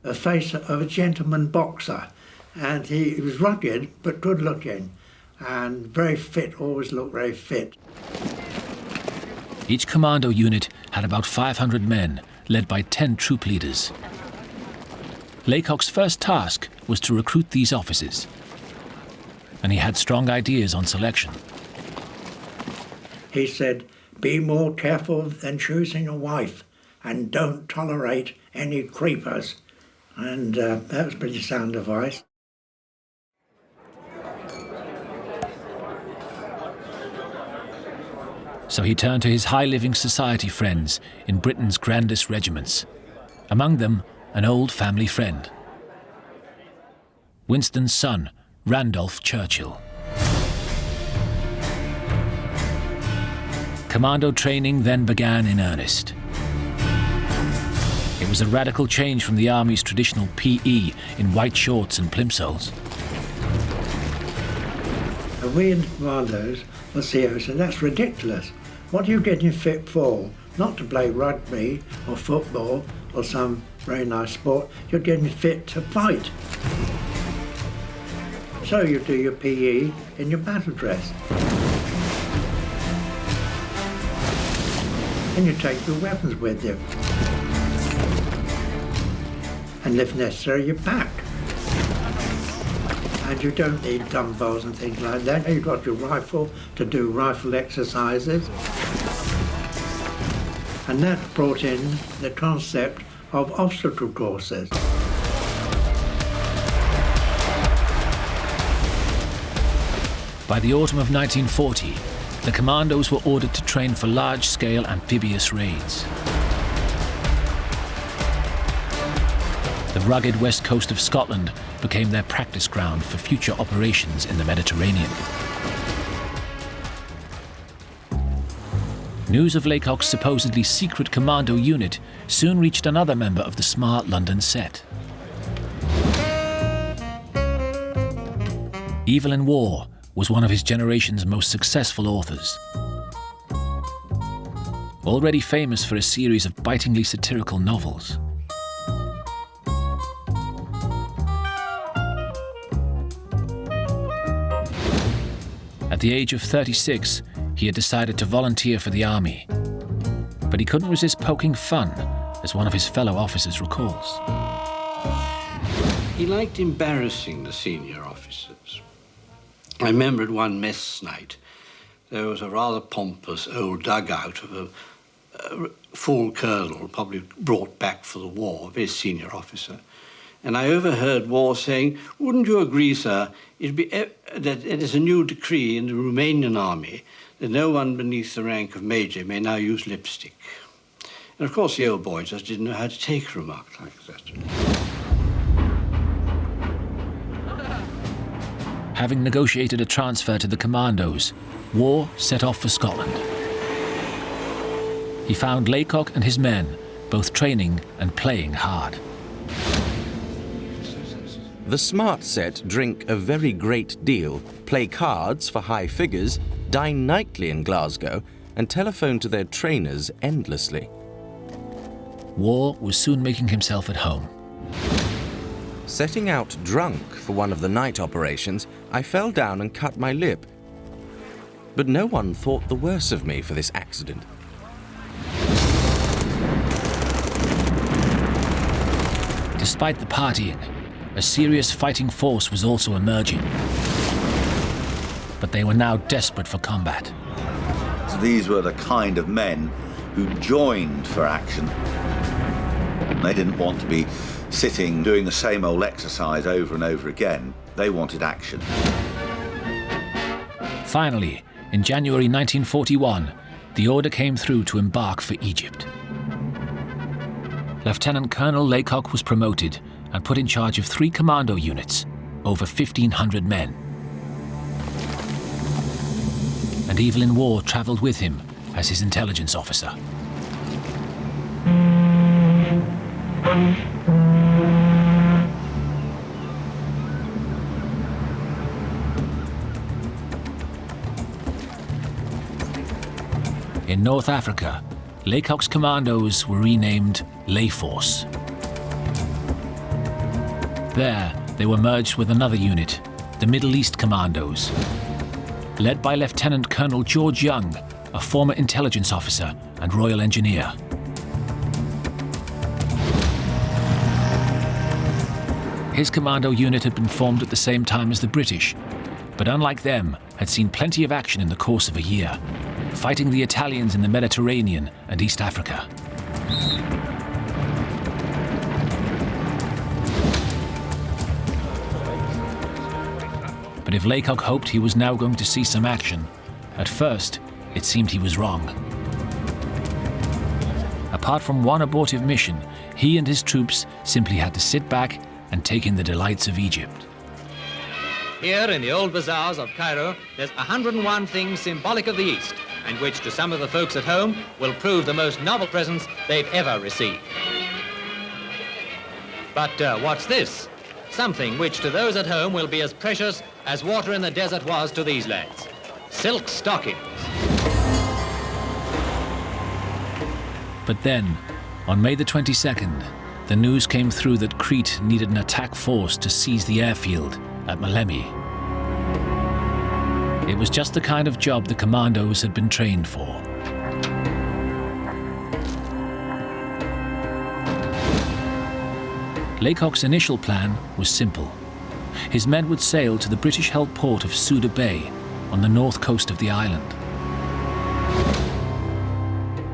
a face of a gentleman boxer, and he was rugged but good looking, and very fit, always looked very fit. Each commando unit had about 500 men, led by 10 troop leaders. Laycock's first task was to recruit these officers, and he had strong ideas on selection. He said, be more careful than choosing a wife, and don't tolerate any creepers. And that was pretty sound advice. So he turned to his high-living society friends in Britain's grandest regiments. Among them, an old family friend. Winston's son, Randolph Churchill. Commando training then began in earnest. It was a radical change from the Army's traditional PE in white shorts and plimsolls. And we in the Commandos, the CEO, said, that's ridiculous. What are you getting fit for? Not to play rugby or football or some very nice sport. You're getting fit to fight. So you do your PE in your battle dress. And you take your weapons with you. And if necessary, you pack. And you don't need dumbbells and things like that. You've got your rifle to do rifle exercises. And that brought in the concept of obstacle courses. By the autumn of 1940, the Commandos were ordered to train for large-scale amphibious raids. The rugged west coast of Scotland became their practice ground for future operations in the Mediterranean. News of Laycock's supposedly secret commando unit soon reached another member of the smart London set. Evelyn Waugh was one of his generation's most successful authors. Already famous for a series of bitingly satirical novels. At the age of 36, he had decided to volunteer for the army. But he couldn't resist poking fun, as one of his fellow officers recalls. He liked embarrassing the senior officers. I remember at one mess night, there was a rather pompous old dugout of a full colonel, probably brought back for the war, a very senior officer. And I overheard Waugh saying, wouldn't you agree, sir, that it is a new decree in the Romanian army that no one beneath the rank of major may now use lipstick. And of course the old boy just didn't know how to take a remark like that. Having negotiated a transfer to the Commandos, Waugh set off for Scotland. He found Laycock and his men both training and playing hard. The smart set drink a very great deal, play cards for high figures, dine nightly in Glasgow, and telephone to their trainers endlessly. Waugh was soon making himself at home. Setting out drunk for one of the night operations, I fell down and cut my lip. But no one thought the worse of me for this accident. Despite the partying, a serious fighting force was also emerging. But they were now desperate for combat. So these were the kind of men who joined for action. They didn't want to be sitting doing the same old exercise over and over again. They wanted action. Finally, in January 1941, the order came through to embark for Egypt. Lieutenant Colonel Laycock was promoted and put in charge of 3 commando units, over 1,500 men. And Evelyn Waugh travelled with him as his intelligence officer. In North Africa, Laycock's commandos were renamed Lay Force. There, they were merged with another unit, the Middle East Commandos, led by Lieutenant Colonel George Young, a former intelligence officer and Royal Engineer. His commando unit had been formed at the same time as the British, but unlike them, had seen plenty of action in the course of a year, fighting the Italians in the Mediterranean and East Africa. But if Laycock hoped he was now going to see some action, at first, it seemed he was wrong. Apart from one abortive mission, he and his troops simply had to sit back and take in the delights of Egypt. Here in the old bazaars of Cairo, there's 101 things symbolic of the East, and which to some of the folks at home will prove the most novel presents they've ever received. But what's this? Something which to those at home will be as precious as water in the desert was to these lads. Silk stockings. But then, on May the 22nd, the news came through that Crete needed an attack force to seize the airfield at Malemi. It was just the kind of job the Commandos had been trained for. Laycock's initial plan was simple. His men would sail to the British-held port of Suda Bay on the north coast of the island.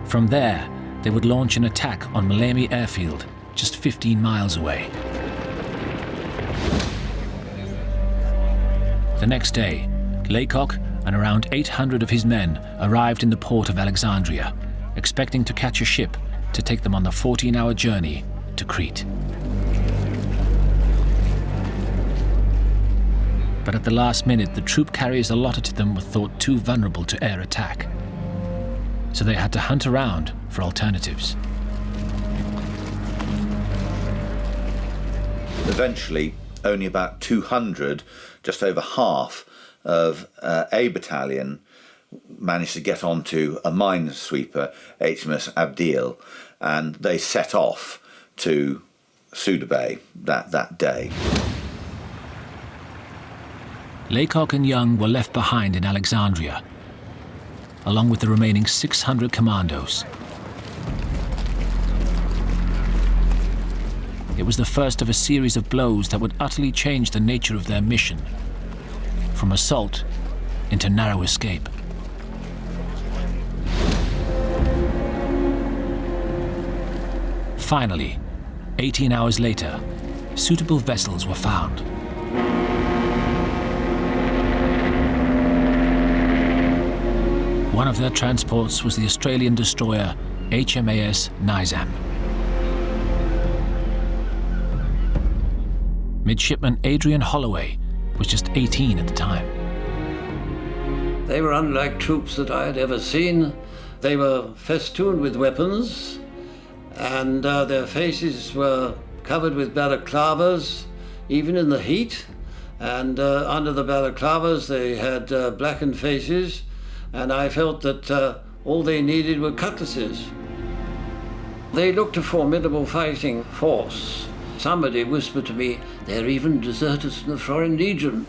From there, they would launch an attack on Malemi airfield, just 15 miles away. The next day, Laycock and around 800 of his men arrived in the port of Alexandria, expecting to catch a ship to take them on the 14-hour journey to Crete. But at the last minute, the troop carriers allotted to them were thought too vulnerable to air attack. So they had to hunt around for alternatives. Eventually, only about 200, just over half of a battalion, managed to get onto a minesweeper, HMS Abdeel, and they set off to Suda Bay that day. Laycock and Young were left behind in Alexandria, along with the remaining 600 commandos. It was the first of a series of blows that would utterly change the nature of their mission, from assault into narrow escape. Finally, 18 hours later, suitable vessels were found. One of their transports was the Australian destroyer HMAS Nizam. Midshipman Adrian Holloway was just 18 at the time. They were unlike troops that I had ever seen. They were festooned with weapons, and their faces were covered with balaclavas, even in the heat. And under the balaclavas, they had blackened faces, and I felt that all they needed were cutlasses. They looked a formidable fighting force, Somebody whispered to me, "They're even deserters from the Foreign Legion."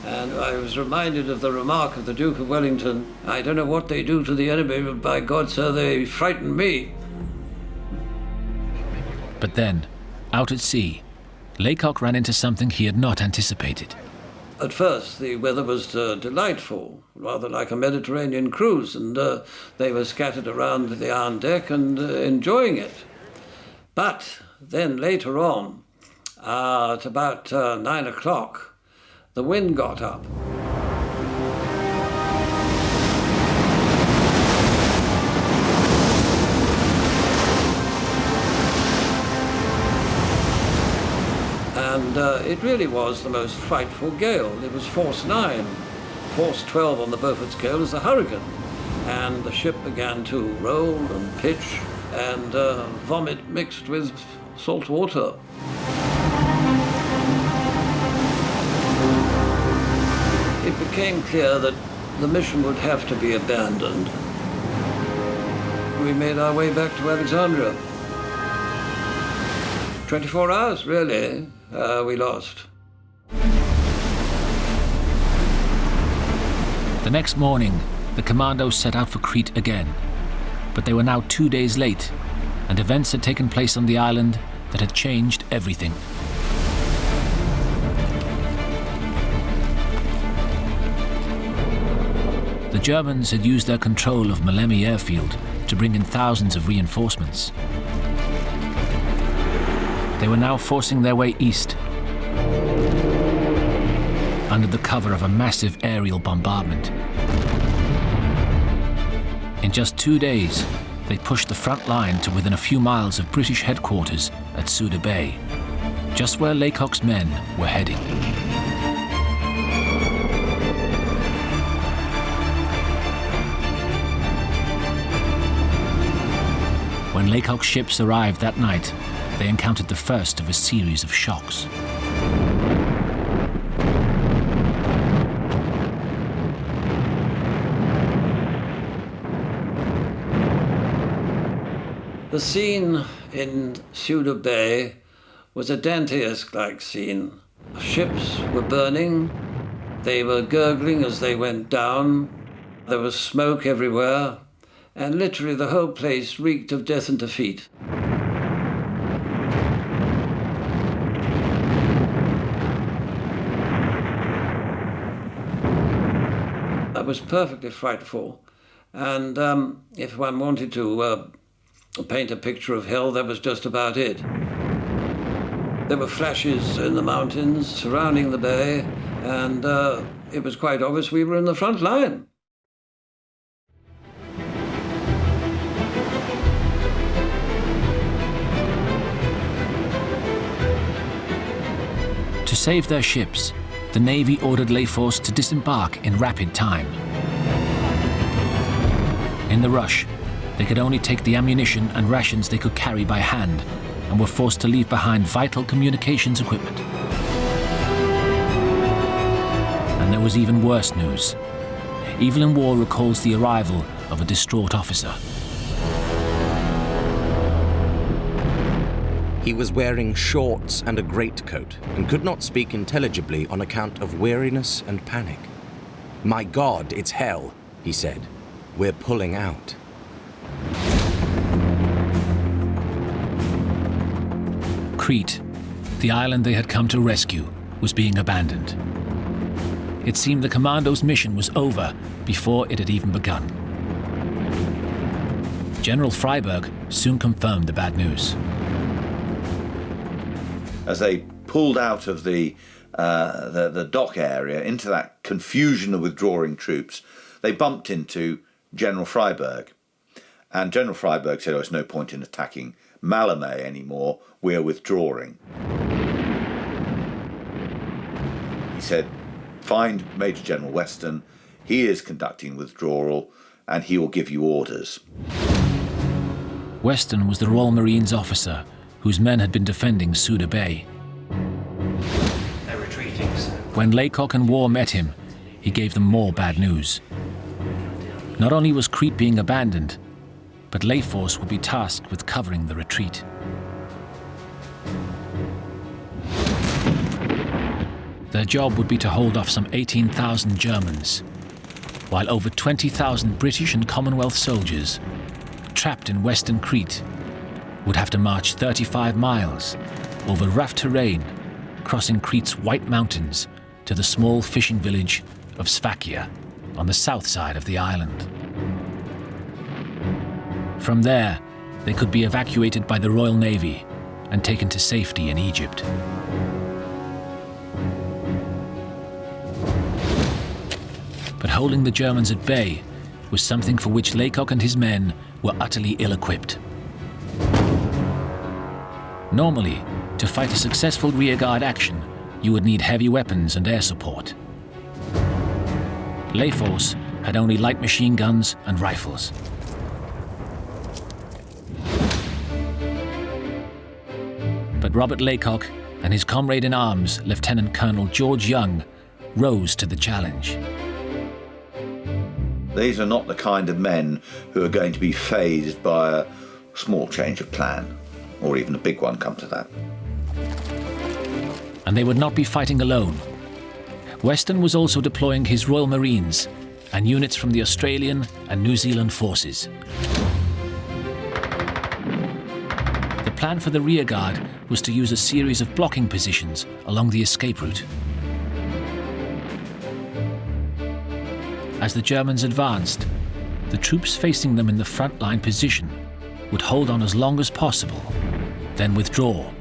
And I was reminded of the remark of the Duke of Wellington, "I don't know what they do to the enemy, but by God, sir, they frighten me." But then, out at sea, Laycock ran into something he had not anticipated. At first, the weather was delightful, rather like a Mediterranean cruise, and they were scattered around the iron deck and enjoying it. But then later on, at about 9 o'clock, the wind got up. And it really was the most frightful gale. It was force 9. Force 12 on the Beaufort scale is a hurricane. And the ship began to roll and pitch and vomit mixed with salt water. It became clear that the mission would have to be abandoned. We made our way back to Alexandria. 24 hours, really, we lost. The next morning, the Commandos set out for Crete again. But they were now 2 days late, and events had taken place on the island that had changed everything. The Germans had used their control of Malemi airfield to bring in thousands of reinforcements. They were now forcing their way east, under the cover of a massive aerial bombardment. In just 2 days, they pushed the front line to within a few miles of British headquarters at Suda Bay, just where Laycock's men were heading. When Laycock's ships arrived that night, they encountered the first of a series of shocks. The scene in Suda Bay was a Dantesque-like scene. Ships were burning, they were gurgling as they went down, there was smoke everywhere, and literally the whole place reeked of death and defeat. That was perfectly frightful, and if one wanted to paint a picture of hell, that was just about it. There were flashes in the mountains surrounding the bay, and it was quite obvious we were in the front line. To save their ships, the Navy ordered Layforce to disembark in rapid time. In the rush, they could only take the ammunition and rations they could carry by hand, and were forced to leave behind vital communications equipment. And there was even worse news. Evelyn Waugh recalls the arrival of a distraught officer. He was wearing shorts and a greatcoat and could not speak intelligibly on account of weariness and panic. "My God, it's hell," he said. "We're pulling out." Crete, the island they had come to rescue, was being abandoned. It seemed the Commandos' mission was over before it had even begun. General Freyberg soon confirmed the bad news. As they pulled out of the dock area into that confusion of withdrawing troops, they bumped into General Freyberg. And General Freyberg said, "Oh, it's no point in attacking Maleme anymore, we're withdrawing." He said, "Find Major General Weston, he is conducting withdrawal, and he will give you orders." Weston was the Royal Marines officer whose men had been defending Suda Bay. They're retreating, sir. When Laycock and Waugh met him, he gave them more bad news. Not only was Crete being abandoned, but Layforce would be tasked with covering the retreat. Their job would be to hold off some 18,000 Germans, while over 20,000 British and Commonwealth soldiers, trapped in western Crete, would have to march 35 miles over rough terrain, crossing Crete's White Mountains to the small fishing village of Sfakia on the south side of the island. From there, they could be evacuated by the Royal Navy and taken to safety in Egypt. But holding the Germans at bay was something for which Laycock and his men were utterly ill-equipped. Normally, to fight a successful rearguard action, you would need heavy weapons and air support. Layforce had only light machine guns and rifles. But Robert Laycock and his comrade in arms, Lieutenant Colonel George Young, rose to the challenge. These are not the kind of men who are going to be fazed by a small change of plan, or even a big one, come to that. And they would not be fighting alone. Weston was also deploying his Royal Marines and units from the Australian and New Zealand forces. The plan for the rearguard was to use a series of blocking positions along the escape route. As the Germans advanced, the troops facing them in the front line position would hold on as long as possible, then withdraw,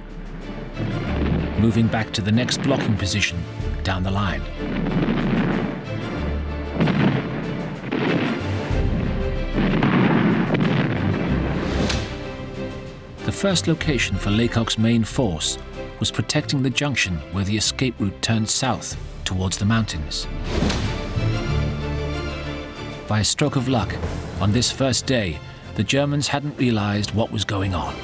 moving back to the next blocking position down the line. The first location for Laycock's main force was protecting the junction where the escape route turned south towards the mountains. By a stroke of luck, on this first day, the Germans hadn't realized what was going on.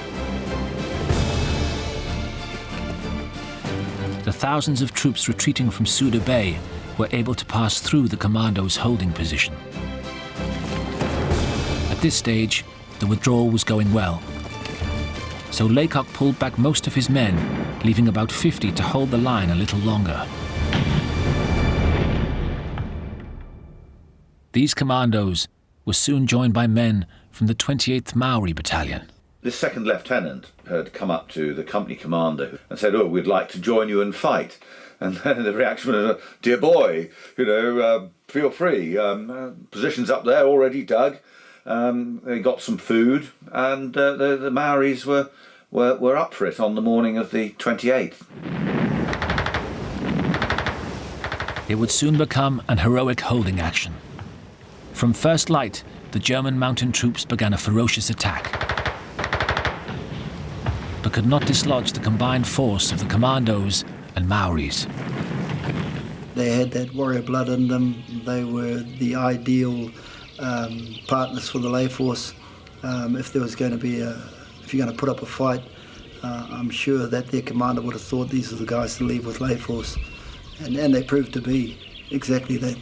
The thousands of troops retreating from Suda Bay were able to pass through the Commandos' holding position. At this stage, the withdrawal was going well. So Laycock pulled back most of his men, leaving about 50 to hold the line a little longer. These Commandos were soon joined by men from the 28th Maori Battalion. This second lieutenant had come up to the company commander and said, "Oh, we'd like to join you and fight." And then the reaction was, "Dear boy, feel free. Positions up there already dug. They got some food, and the Maoris were up for it on the morning of the 28th. It would soon become an heroic holding action. From first light, the German mountain troops began a ferocious attack, but could not dislodge the combined force of the Commandos and Maoris. They had that warrior blood in them. They were the ideal partners for the lay force. If there was going to be if you're going to put up a fight, I'm sure that their commander would have thought these are the guys to leave with lay force, and they proved to be exactly that.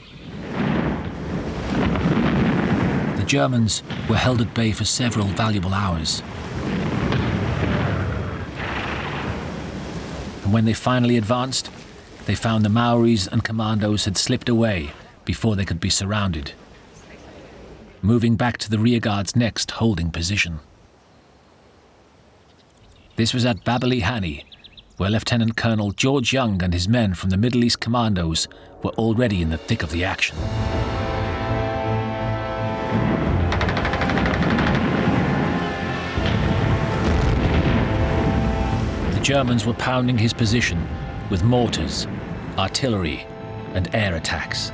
The Germans were held at bay for several valuable hours. And when they finally advanced, they found the Maoris and Commandos had slipped away before they could be surrounded, moving back to the rearguard's next holding position. This was at Babali Hani, where Lieutenant Colonel George Young and his men from the Middle East Commandos were already in the thick of the action. The Germans were pounding his position with mortars, artillery, and air attacks.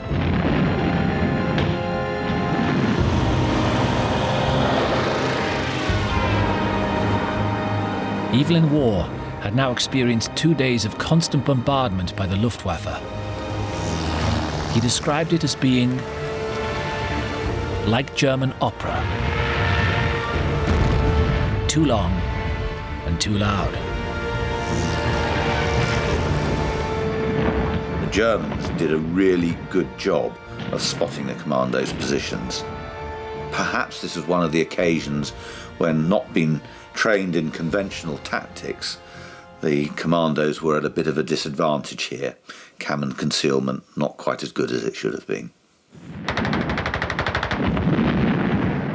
Evelyn Waugh had now experienced 2 days of constant bombardment by the Luftwaffe. He described it as being like German opera. Too long and too loud. The Germans did a really good job of spotting the Commandos' positions. Perhaps this was one of the occasions when, not being trained in conventional tactics, The Commandos were at a bit of a disadvantage here. Cam and concealment not quite as good as it should have been.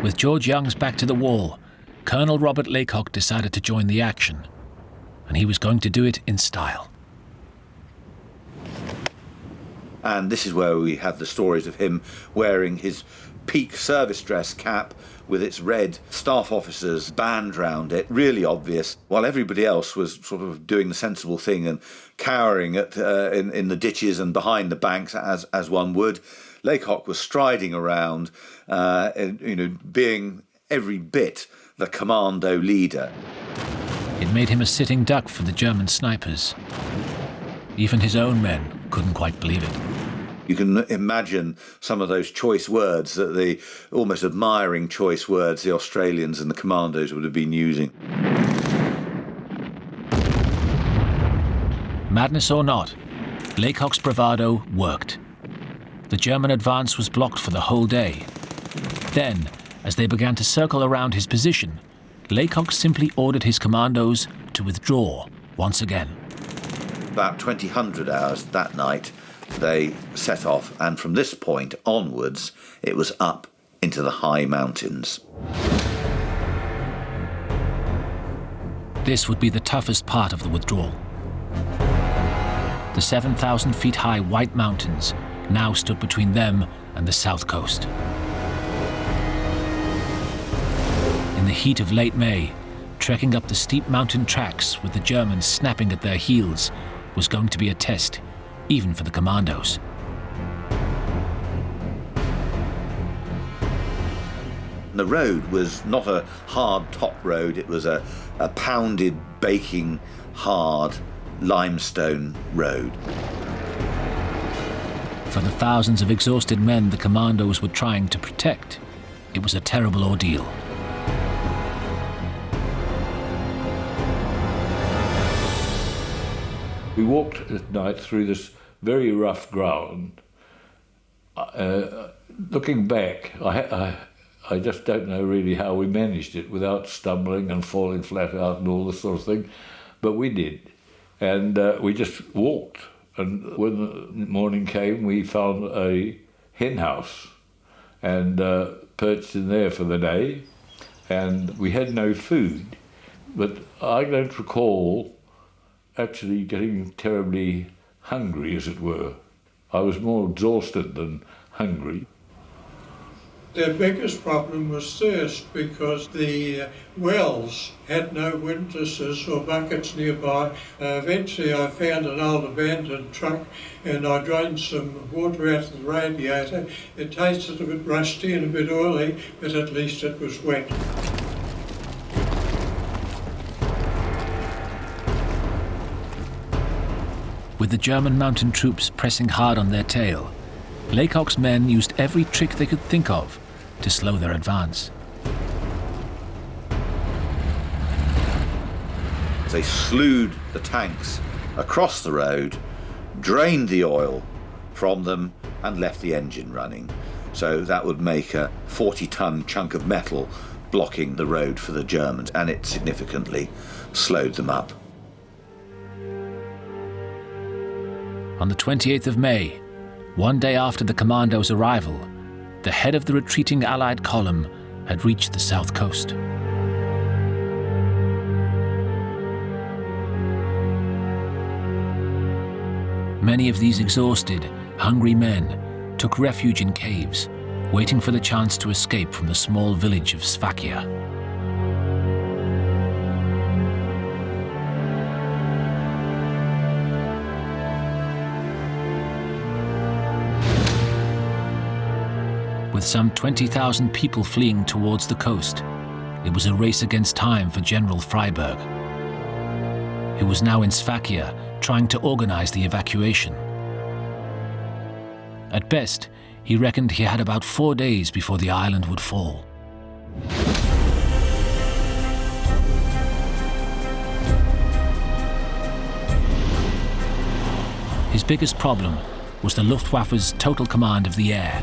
With George Young's back to the wall, Colonel Robert Laycock decided to join the action, and he was going to do it in style. And this is where we have the stories of him wearing his peak service dress cap with its red staff officer's band round it, really obvious, while everybody else was sort of doing the sensible thing and cowering in the ditches and behind the banks as one would. Laycock was striding around, being every bit the commando leader. It made him a sitting duck for the German snipers. Even his own men couldn't quite believe it. You can imagine some of those choice words, that the almost admiring choice words the Australians and the Commandos would have been using. Madness or not, Laycock's bravado worked. The German advance was blocked for the whole day. Then, as they began to circle around his position, Laycock simply ordered his commandos to withdraw once again. About 2000 hours that night, they set off, and from this point onwards, it was up into the high mountains. This would be the toughest part of the withdrawal. The 7,000 feet high White Mountains now stood between them and the south coast. In the heat of late May, trekking up the steep mountain tracks with the Germans snapping at their heels was going to be a test, even for the Commandos. The road was not a hard top road, it was a pounded, baking, hard limestone road. For the thousands of exhausted men the Commandos were trying to protect, it was a terrible ordeal. We walked at night through this very rough ground. Looking back, I just don't know really how we managed it without stumbling and falling flat out and all this sort of thing, but we did. And we just walked. And when the morning came, we found a hen house and perched in there for the day. And we had no food, but I don't recall actually getting terribly hungry, as it were. I was more exhausted than hungry. Their biggest problem was thirst, because the wells had no windlasses or buckets nearby. Eventually I found an old abandoned truck and I drained some water out of the radiator. It tasted a bit rusty and a bit oily, but at least it was wet. With the German mountain troops pressing hard on their tail, Laycock's men used every trick they could think of to slow their advance. They slewed the tanks across the road, drained the oil from them and left the engine running. So that would make a 40-ton chunk of metal blocking the road for the Germans, and it significantly slowed them up. On the 28th of May, one day after the Commandos' arrival, the head of the retreating Allied column had reached the south coast. Many of these exhausted, hungry men took refuge in caves, waiting for the chance to escape from the small village of Sfakia. With some 20,000 people fleeing towards the coast, it was a race against time for General Freiberg, who was now in Sfakia trying to organize the evacuation. At best, he reckoned he had about 4 days before the island would fall. His biggest problem was the Luftwaffe's total command of the air.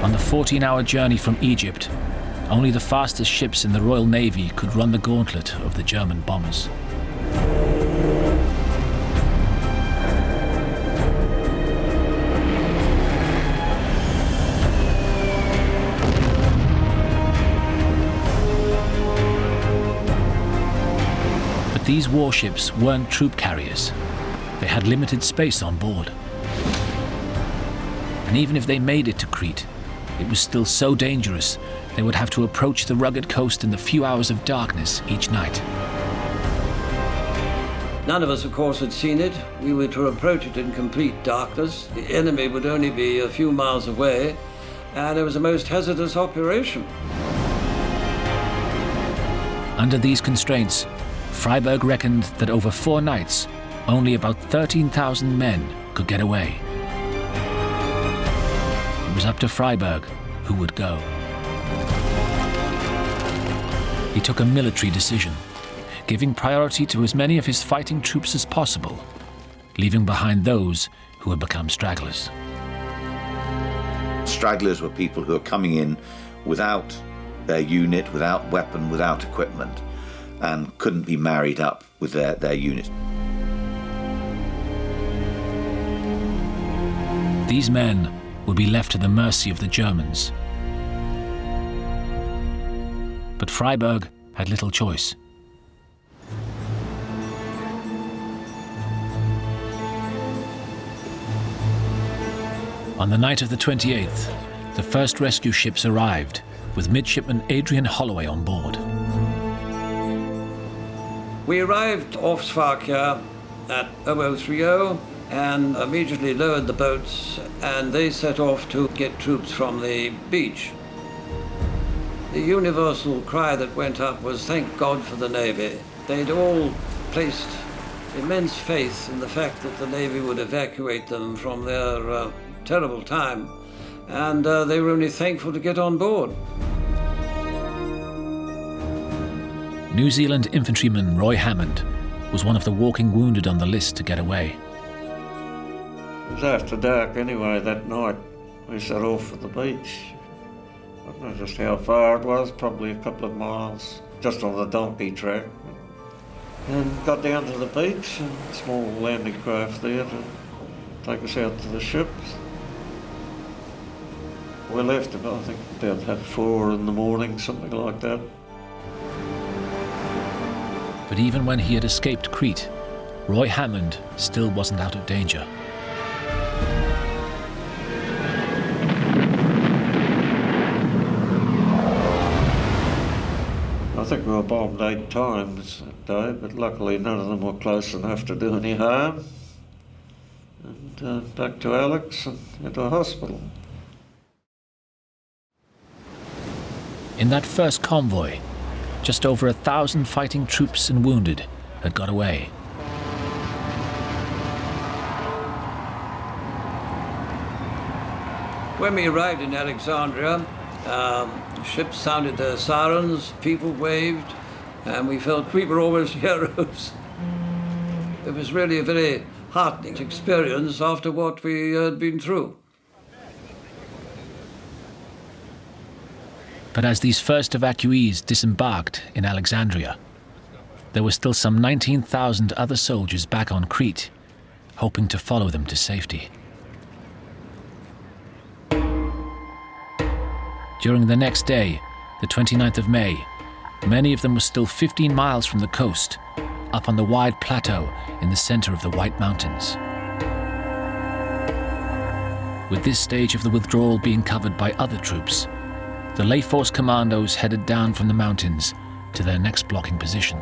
On the 14-hour journey from Egypt, Only the fastest ships in the Royal Navy could run the gauntlet of the German bombers. But these warships weren't troop carriers. They had limited space on board. And even if they made it to Crete, it was still so dangerous they would have to approach the rugged coast in the few hours of darkness each night. None of us, of course, had seen it. We were to approach it in complete darkness. The enemy would only be a few miles away, and it was a most hazardous operation. Under these constraints, Freyberg reckoned that over 4 nights, only about 13,000 men could get away. It was up to Freyberg who would go. He took a military decision, giving priority to as many of his fighting troops as possible, leaving behind those who had become stragglers. Stragglers were people who were coming in without their unit, without weapon, without equipment, and couldn't be married up with their unit. These men would be left to the mercy of the Germans. But Freyberg had little choice. On the night of the 28th, the first rescue ships arrived, with midshipman Adrian Holloway on board. We arrived off Sfakia at 0030 and immediately lowered the boats, and they set off to get troops from the beach. The universal cry that went up was, "Thank God for the Navy." They'd all placed immense faith in the fact that the Navy would evacuate them from their terrible time, and they were only thankful to get on board. New Zealand infantryman Roy Hammond was one of the walking wounded on the list to get away. It was after dark anyway that night. We set off for the beach. I don't know just how far it was, probably a couple of miles, just on the donkey track. And got down to the beach, and a small landing craft there to take us out to the ships. We left about, I think, about 4 in the morning, something like that. But even when he had escaped Crete, Roy Hammond still wasn't out of danger. I think we were bombed 8 times that day, but luckily none of them were close enough to do any harm. And back to Alex and into a hospital. In that first convoy, just over 1,000 fighting troops and wounded had got away. When we arrived in Alexandria, ships sounded their sirens, people waved, and we felt we were almost heroes. It was really a very heartening experience after what we had been through. But as these first evacuees disembarked in Alexandria, there were still some 19,000 other soldiers back on Crete, hoping to follow them to safety. During the next day, the 29th of May, many of them were still 15 miles from the coast, up on the wide plateau in the center of the White Mountains. With this stage of the withdrawal being covered by other troops, the Lay Force Commandos headed down from the mountains to their next blocking position.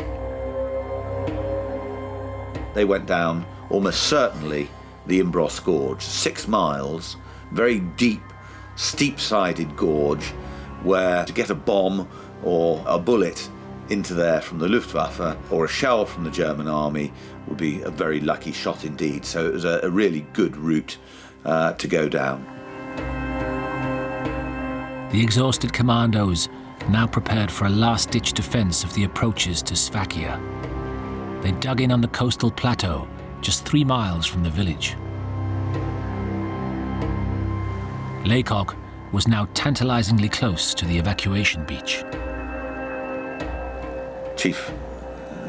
They went down almost certainly the Imbros Gorge, 6 miles, very deep, steep-sided gorge, where to get a bomb or a bullet into there from the Luftwaffe or a shell from the German army would be a very lucky shot indeed. So it was a really good route to go down. The exhausted commandos now prepared for a last-ditch defense of the approaches to Sfakia. They dug in on the coastal plateau, just 3 miles from the village. Laycock was now tantalizingly close to the evacuation beach. Chief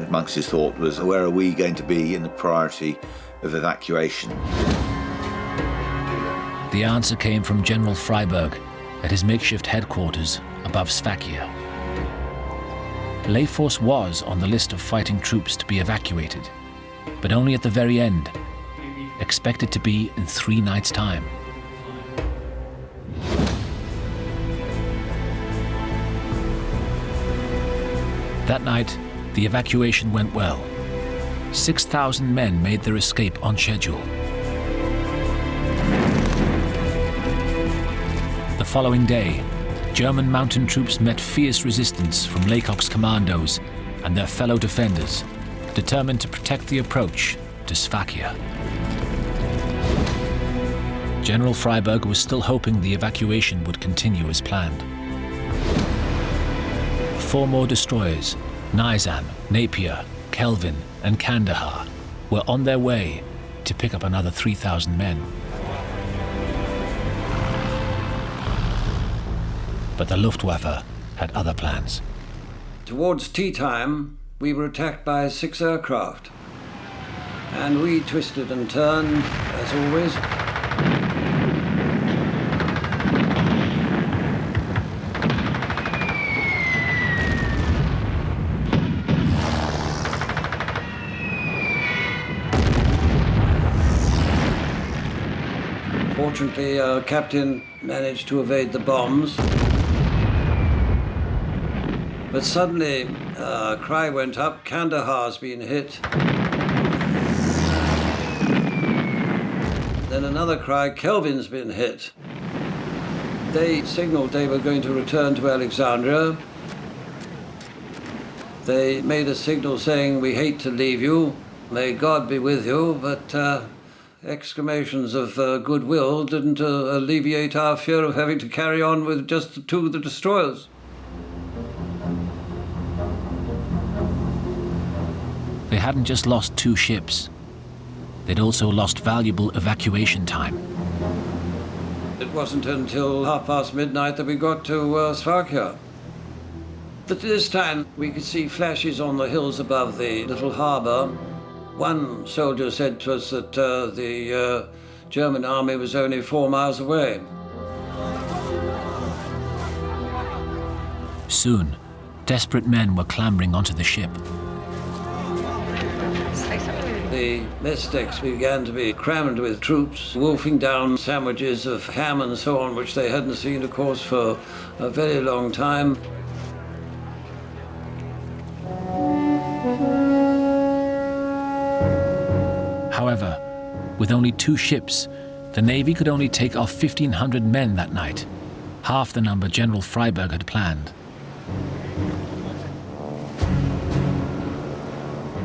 amongst his thought was, where are we going to be in the priority of evacuation? The answer came from General Freiberg at his makeshift headquarters above Sfakia. Leyforce was on the list of fighting troops to be evacuated, but only at the very end, expected to be in 3 nights' time. That night, the evacuation went well. 6,000 men made their escape on schedule. The following day, German mountain troops met fierce resistance from Laycock's commandos and their fellow defenders, determined to protect the approach to Sfakia. General Freiberg was still hoping the evacuation would continue as planned. 4 more destroyers, Nizam, Napier, Kelvin, and Kandahar, were on their way to pick up another 3,000 men. But the Luftwaffe had other plans. Towards tea time, we were attacked by 6 aircraft. And we twisted and turned, as always. Fortunately, our captain managed to evade the bombs. But suddenly, a cry went up, Kandahar's been hit. Then another cry, Kelvin's been hit. They signaled they were going to return to Alexandria. They made a signal saying, "We hate to leave you, may God be with you," but exclamations of goodwill didn't alleviate our fear of having to carry on with just the 2 of the destroyers. They hadn't just lost 2 ships. They'd also lost valuable evacuation time. It wasn't until midnight that we got to Sfakia. But this time we could see flashes on the hills above the little harbour. One soldier said to us that the German army was only 4 miles away. Soon, desperate men were clambering onto the ship. The mess decks began to be crammed with troops, wolfing down sandwiches of ham and so on, which they hadn't seen, of course, for a very long time. However, with only 2 ships, the Navy could only take off 1,500 men that night, half the number General Freiberg had planned.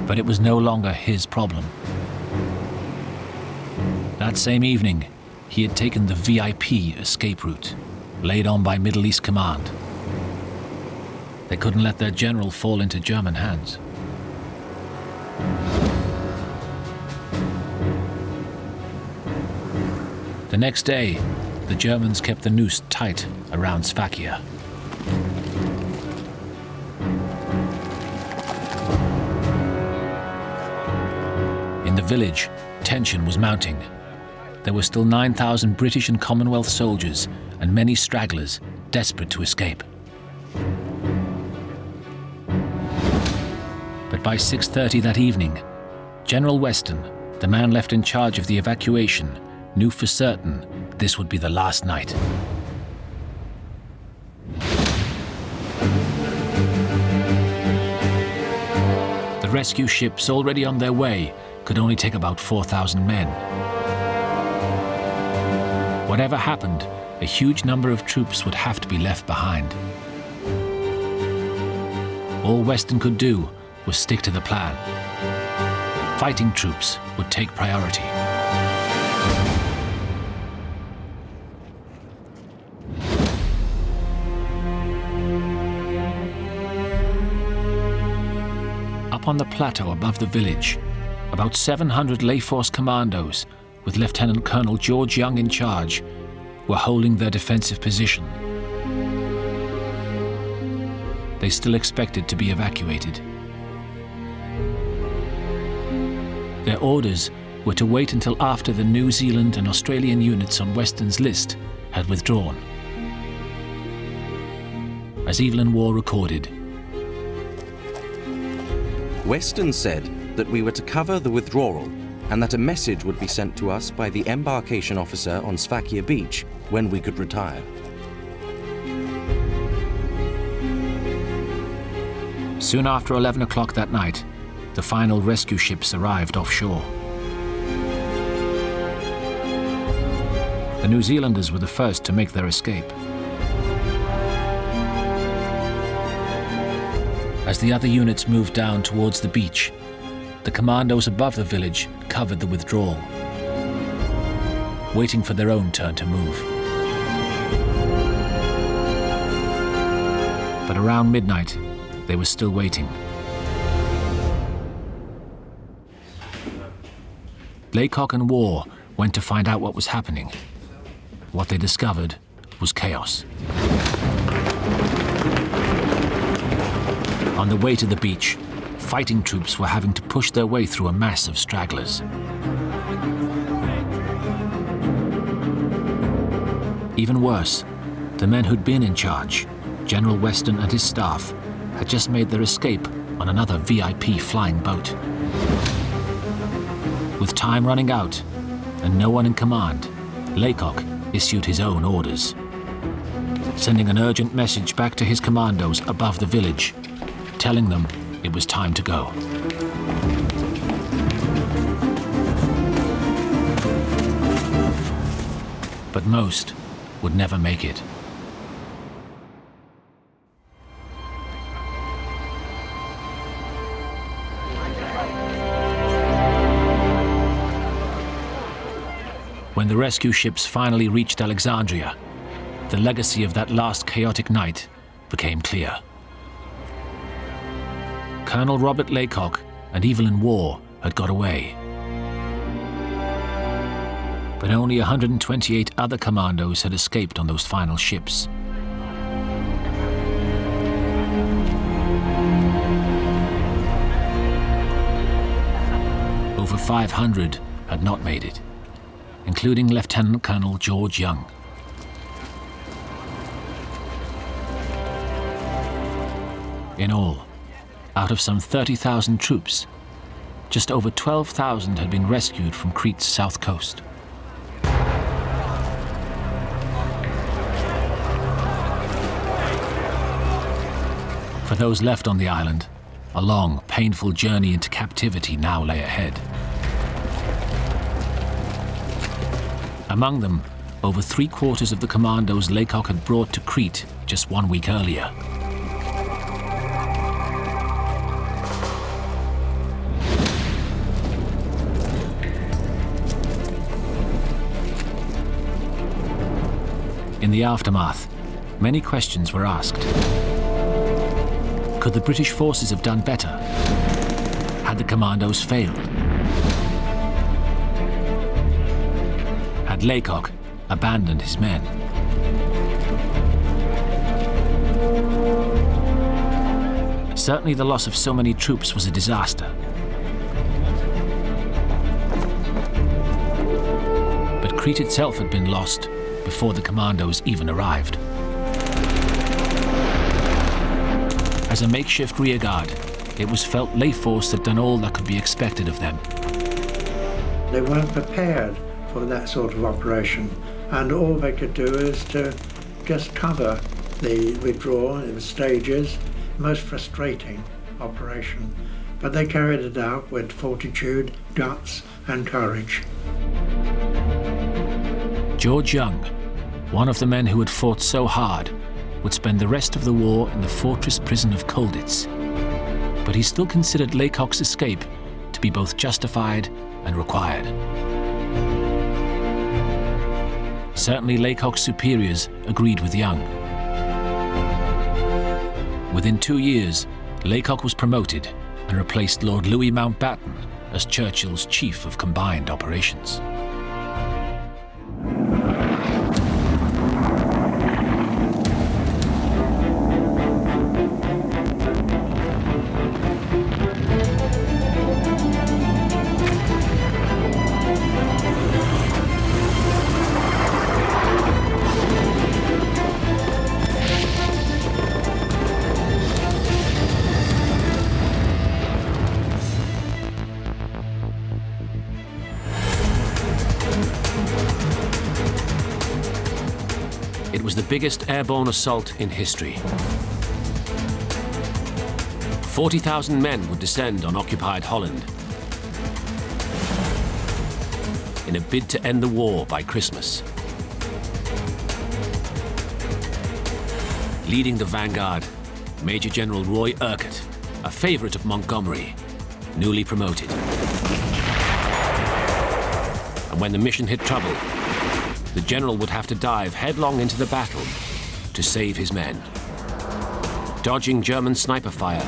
But it was no longer his problem. That same evening, he had taken the VIP escape route, laid on by Middle East Command. They couldn't let their general fall into German hands. The next day, the Germans kept the noose tight around Sfakia. In the village, tension was mounting. There were still 9,000 British and Commonwealth soldiers and many stragglers desperate to escape. But by 6:30 that evening, General Weston, the man left in charge of the evacuation, knew for certain this would be the last night. The rescue ships already on their way could only take about 4,000 men. Whatever happened, a huge number of troops would have to be left behind. All Weston could do was stick to the plan. Fighting troops would take priority. Up on the plateau above the village, about 700 Leyforce commandos, with Lieutenant Colonel George Young in charge, were holding their defensive position. They still expected to be evacuated. Their orders were to wait until after the New Zealand and Australian units on Weston's list had withdrawn. As Evelyn Waugh recorded, Weston said that we were to cover the withdrawal and that a message would be sent to us by the embarkation officer on Sfakia Beach when we could retire. Soon after 11 o'clock that night, the final rescue ships arrived offshore. The New Zealanders were the first to make their escape. As the other units moved down towards the beach, the commandos above the village covered the withdrawal, waiting for their own turn to move. But around midnight, they were still waiting. Laycock and Waugh went to find out what was happening. What they discovered was chaos. On the way to the beach, fighting troops were having to push their way through a mass of stragglers. Even worse, the men who'd been in charge, General Weston and his staff, had just made their escape on another VIP flying boat. With time running out and no one in command, Laycock issued his own orders, sending an urgent message back to his commandos above the village, telling them it was time to go. But most would never make it. When the rescue ships finally reached Alexandria, the legacy of that last chaotic night became clear. Colonel Robert Laycock and Evelyn Waugh had got away. But only 128 other commandos had escaped on those final ships. Over 500 had not made it, including Lieutenant Colonel George Young. In all, out of some 30,000 troops, just over 12,000 had been rescued from Crete's south coast. For those left on the island, a long, painful journey into captivity now lay ahead. Among them, over 3/4 of the commandos Laycock had brought to Crete just 1 week earlier. In the aftermath, many questions were asked. Could the British forces have done better? Had the commandos failed? Had Laycock abandoned his men? Certainly the loss of so many troops was a disaster. But Crete itself had been lost before the commandos even arrived. As a makeshift rearguard, it was felt Layforce had done all that could be expected of them. They weren't prepared for that sort of operation, and all they could do is to just cover the withdrawal in stages. Most frustrating operation, but they carried it out with fortitude, guts and courage. George Young, one of the men who had fought so hard, would spend the rest of the war in the fortress prison of Colditz. But he still considered Laycock's escape to be both justified and required. Certainly Laycock's superiors agreed with Young. Within 2 years, Laycock was promoted and replaced Lord Louis Mountbatten as Churchill's Chief of Combined Operations. It was the biggest airborne assault in history. 40,000 men would descend on occupied Holland in a bid to end the war by Christmas. Leading the vanguard, Major General Roy Urquhart, a favorite of Montgomery, newly promoted. And when the mission hit trouble, the general would have to dive headlong into the battle to save his men. Dodging German sniper fire,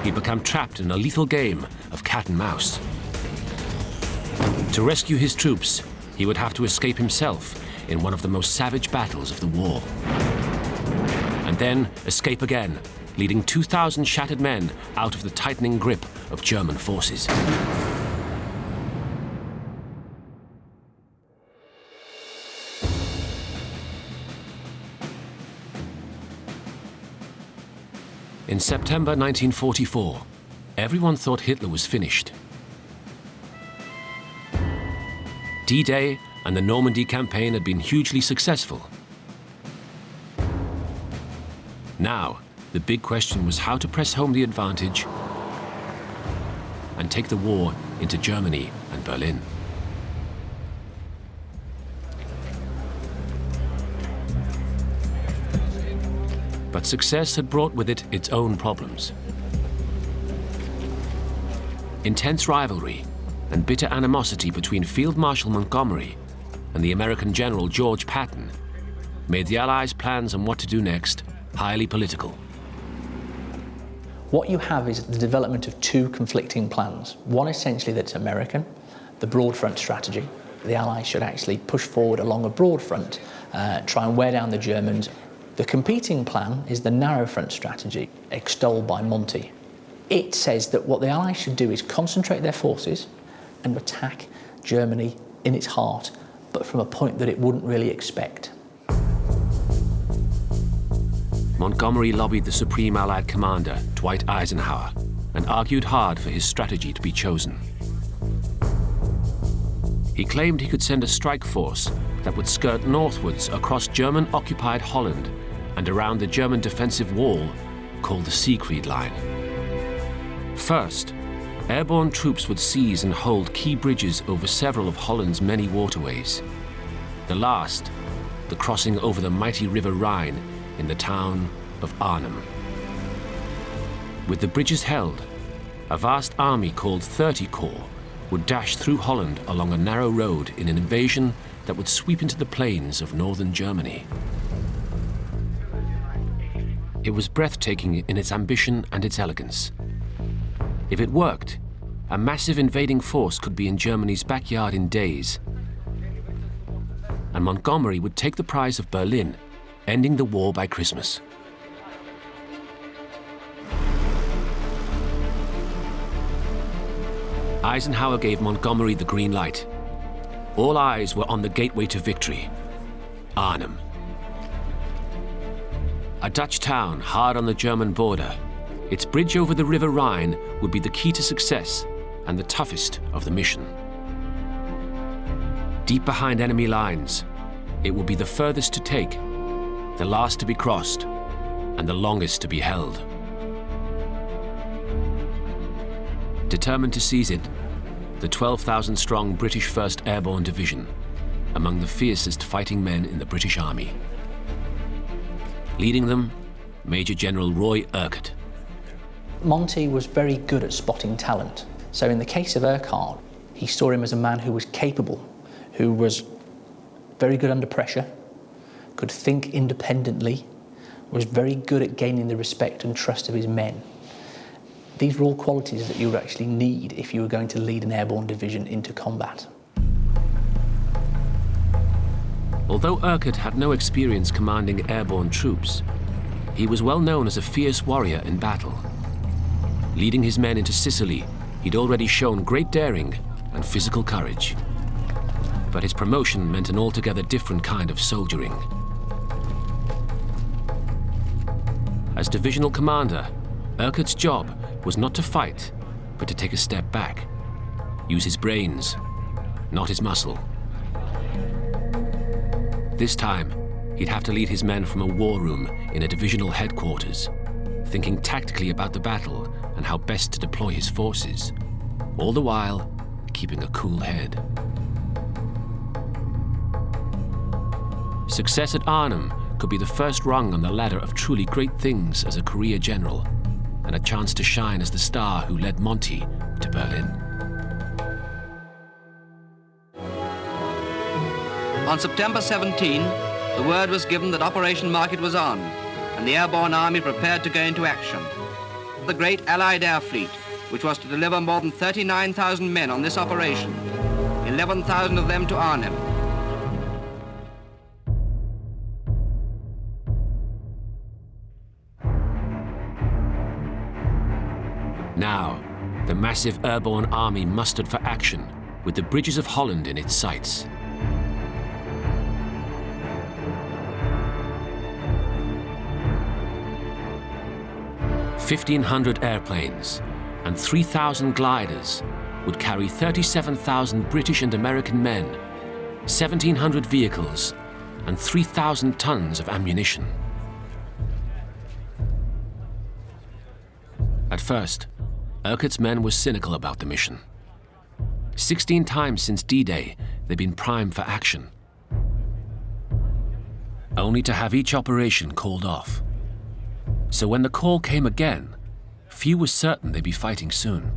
he'd become trapped in a lethal game of cat and mouse. To rescue his troops, he would have to escape himself in one of the most savage battles of the war. And then escape again, leading 2,000 shattered men out of the tightening grip of German forces. In September 1944, everyone thought Hitler was finished. D-Day and the Normandy campaign had been hugely successful. Now, the big question was how to press home the advantage and take the war into Germany and Berlin. But success had brought with it its own problems. Intense rivalry and bitter animosity between Field Marshal Montgomery and the American General George Patton made the Allies' plans on what to do next highly political. What you have is the development of two conflicting plans. One essentially that's American, the broad front strategy. The Allies should actually push forward along a broad front, try and wear down the Germans. The competing plan is the narrow front strategy, extolled by Monty. It says that what the Allies should do is concentrate their forces and attack Germany in its heart, but from a point that it wouldn't really expect. Montgomery lobbied the Supreme Allied Commander, Dwight Eisenhower, and argued hard for his strategy to be chosen. He claimed he could send a strike force that would skirt northwards across German-occupied Holland and around the German defensive wall called the Siegfried Line. First, airborne troops would seize and hold key bridges over several of Holland's many waterways. The last, the crossing over the mighty River Rhine in the town of Arnhem. With the bridges held, a vast army called 30 Corps would dash through Holland along a narrow road in an invasion that would sweep into the plains of northern Germany. It was breathtaking in its ambition and its elegance. If it worked, a massive invading force could be in Germany's backyard in days, and Montgomery would take the prize of Berlin, ending the war by Christmas. Eisenhower gave Montgomery the green light. All eyes were on the gateway to victory, Arnhem. A Dutch town hard on the German border, its bridge over the River Rhine would be the key to success and the toughest of the mission. Deep behind enemy lines, it would be the furthest to take, the last to be crossed, and the longest to be held. Determined to seize it, the 12,000-strong British 1st Airborne Division, among the fiercest fighting men in the British Army. Leading them, Major General Roy Urquhart. Monty was very good at spotting talent. So in the case of Urquhart, he saw him as a man who was capable, who was very good under pressure, could think independently, was very good at gaining the respect and trust of his men. These were all qualities that you would actually need if you were going to lead an airborne division into combat. Although Urquhart had no experience commanding airborne troops, he was well known as a fierce warrior in battle. Leading his men into Sicily, he'd already shown great daring and physical courage. But his promotion meant an altogether different kind of soldiering. As divisional commander, Urquhart's job was not to fight, but to take a step back. Use his brains, not his muscle. This time, he'd have to lead his men from a war room in a divisional headquarters, thinking tactically about the battle and how best to deploy his forces, all the while keeping a cool head. Success at Arnhem could be the first rung on the ladder of truly great things as a career general, and a chance to shine as the star who led Monty to Berlin. On September 17, the word was given that Operation Market was on, and the airborne army prepared to go into action. The great Allied air fleet, which was to deliver more than 39,000 men on this operation, 11,000 of them to Arnhem. Now, the massive airborne army mustered for action, with the bridges of Holland in its sights. "1,500 airplanes and 3,000 gliders would carry 37,000 British and American men, 1,700 vehicles, and 3,000 tons of ammunition." At first, Urquhart's men were cynical about the mission. 16 times since D-Day, they'd been primed for action, only to have each operation called off. So when the call came again, few were certain they'd be fighting soon.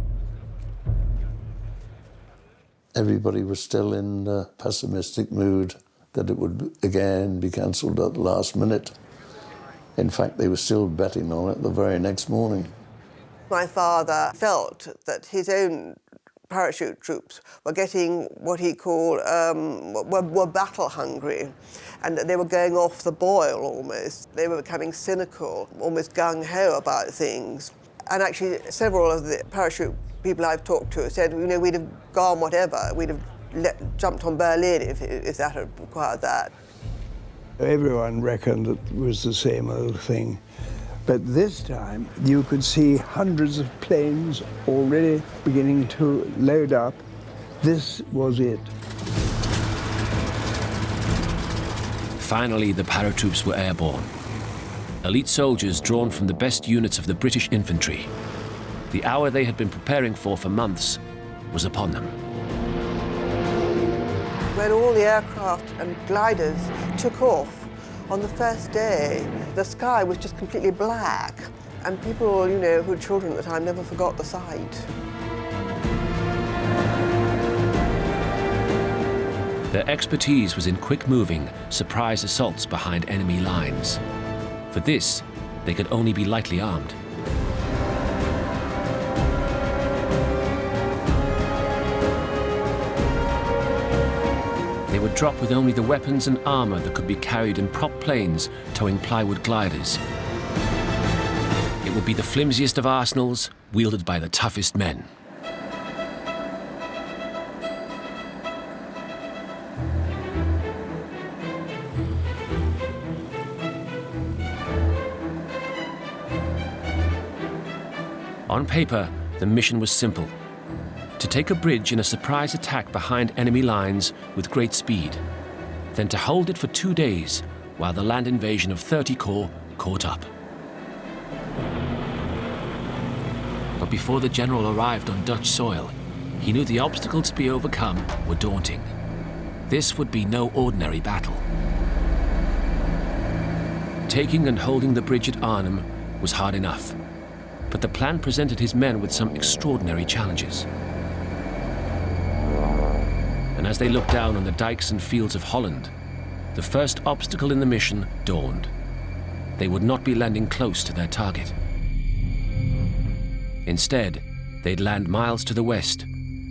Everybody was still in a pessimistic mood that it would again be cancelled at the last minute. In fact, they were still betting on it the very next morning. My father felt that his own parachute troops were getting what he called, were battle hungry, and that they were going off the boil almost. They were becoming cynical, almost gung-ho about things. And actually, several of the parachute people I've talked to said, you know, we'd have gone whatever, we'd have jumped on Berlin if that had required that. Everyone reckoned it was the same old thing. But this time, you could see hundreds of planes already beginning to load up. This was it. Finally, the paratroops were airborne. Elite soldiers drawn from the best units of the British infantry. The hour they had been preparing for months was upon them. When all the aircraft and gliders took off, on the first day, the sky was just completely black, and people, you know, who were children at the time never forgot the sight. Their expertise was in quick-moving, surprise assaults behind enemy lines. For this, they could only be lightly armed. They would drop with only the weapons and armor that could be carried in prop planes towing plywood gliders. It would be the flimsiest of arsenals, wielded by the toughest men. On paper, the mission was simple: to take a bridge in a surprise attack behind enemy lines with great speed, then to hold it for 2 days while the land invasion of 30 Corps caught up. But before the general arrived on Dutch soil, he knew the obstacles to be overcome were daunting. This would be no ordinary battle. Taking and holding the bridge at Arnhem was hard enough, but the plan presented his men with some extraordinary challenges. And as they looked down on the dikes and fields of Holland, the first obstacle in the mission dawned. They would not be landing close to their target. Instead, they'd land miles to the west,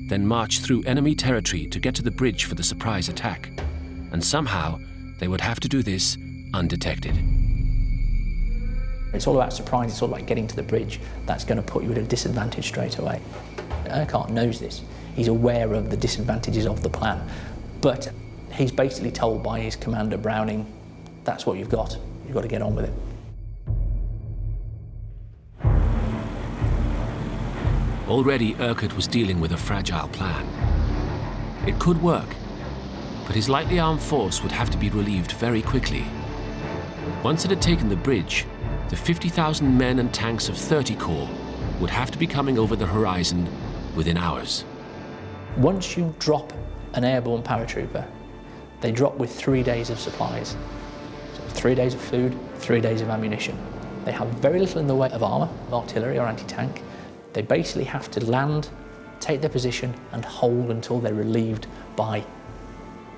then march through enemy territory to get to the bridge for the surprise attack. And somehow, they would have to do this undetected. It's all about surprise, it's all about getting to the bridge. That's going to put you at a disadvantage straight away. Urquhart knows this. He's aware of the disadvantages of the plan, but he's basically told by his commander, Browning, that's what you've got to get on with it. Already, Urquhart was dealing with a fragile plan. It could work, but his lightly armed force would have to be relieved very quickly, Once it had taken the bridge, the 50,000 men and tanks of 30 Corps would have to be coming over the horizon within hours. Once you drop an airborne paratrooper, they drop with 3 days of supplies. So 3 days of food, 3 days of ammunition. They have very little in the way of armour, artillery or anti-tank. They basically have to land, take their position and hold until they're relieved by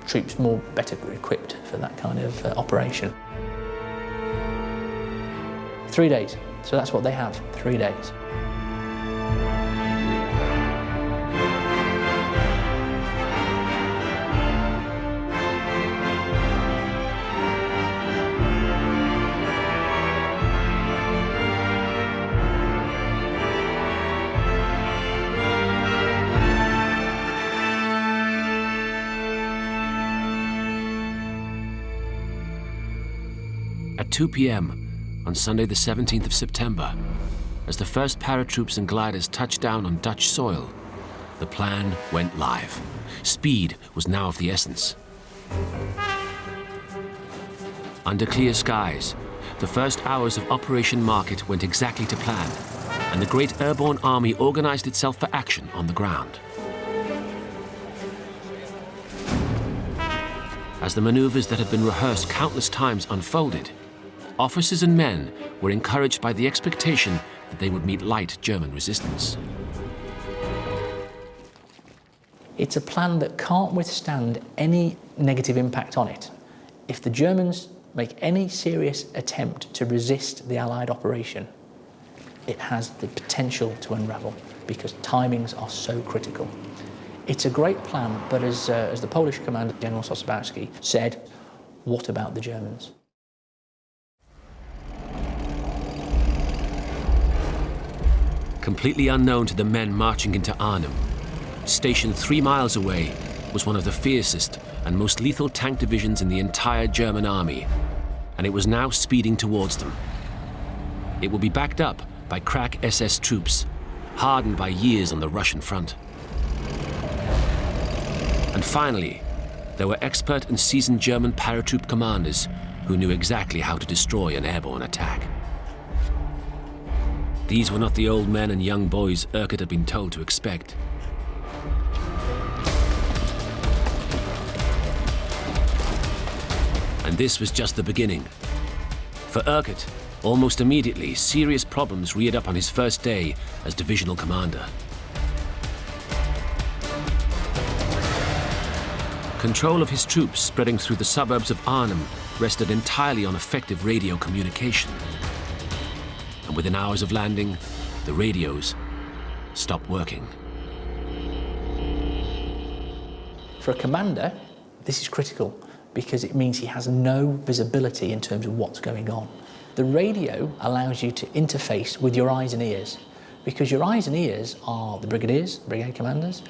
troops better equipped for that kind of operation. 3 days, so that's what they have, 3 days. At 2 p.m. on Sunday the 17th of September, as the first paratroops and gliders touched down on Dutch soil, the plan went live. Speed was now of the essence. Under clear skies, the first hours of Operation Market went exactly to plan, and the great airborne army organized itself for action on the ground. As the maneuvers that had been rehearsed countless times unfolded, officers and men were encouraged by the expectation that they would meet light German resistance. It's a plan that can't withstand any negative impact on it. If the Germans make any serious attempt to resist the Allied operation, it has the potential to unravel because timings are so critical. It's a great plan, but as the Polish commander, General Sosabowski, said, what about the Germans? Completely unknown to the men marching into Arnhem, stationed 3 miles away was one of the fiercest and most lethal tank divisions in the entire German army, and it was now speeding towards them. It would be backed up by crack SS troops, hardened by years on the Russian front. And finally, there were expert and seasoned German paratroop commanders who knew exactly how to destroy an airborne attack. These were not the old men and young boys Urquhart had been told to expect. And this was just the beginning. For Urquhart, almost immediately, serious problems reared up on his first day as divisional commander. Control of his troops spreading through the suburbs of Arnhem rested entirely on effective radio communication. And within hours of landing, the radios stopped working. For a commander, this is critical because it means he has no visibility in terms of what's going on. The radio allows you to interface with your eyes and ears because your eyes and ears are the brigadiers, brigade commanders,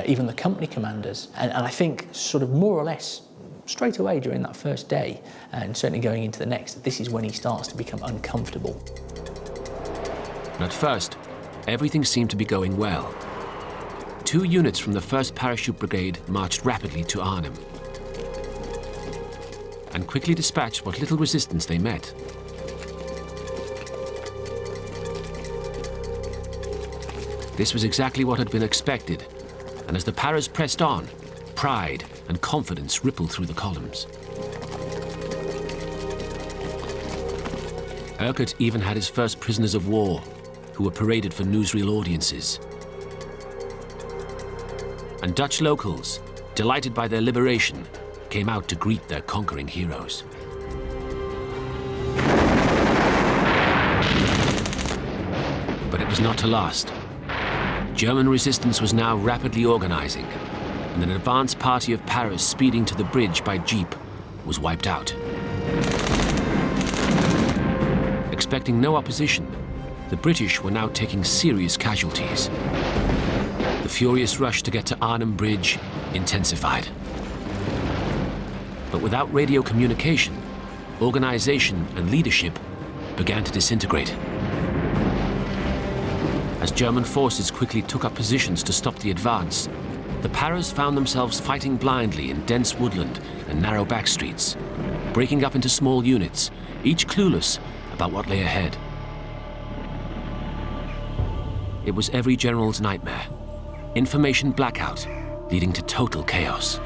even the company commanders. And I think sort of more or less straight away during that first day, and certainly going into the next, this is when he starts to become uncomfortable. At first, everything seemed to be going well. 2 units from the 1st Parachute Brigade marched rapidly to Arnhem and quickly dispatched what little resistance they met. This was exactly what had been expected, and as the Paras pressed on, pride and confidence rippled through the columns. Urquhart even had his first prisoners of war, who were paraded for newsreel audiences. And Dutch locals, delighted by their liberation, came out to greet their conquering heroes. But it was not to last. German resistance was now rapidly organizing, and an advance party of Paras speeding to the bridge by jeep was wiped out. Expecting no opposition, the British were now taking serious casualties. The furious rush to get to Arnhem Bridge intensified. But without radio communication, organization and leadership began to disintegrate. As German forces quickly took up positions to stop the advance, the Paras found themselves fighting blindly in dense woodland and narrow back streets, breaking up into small units, each clueless about what lay ahead. It was every general's nightmare. Information blackout, leading to total chaos.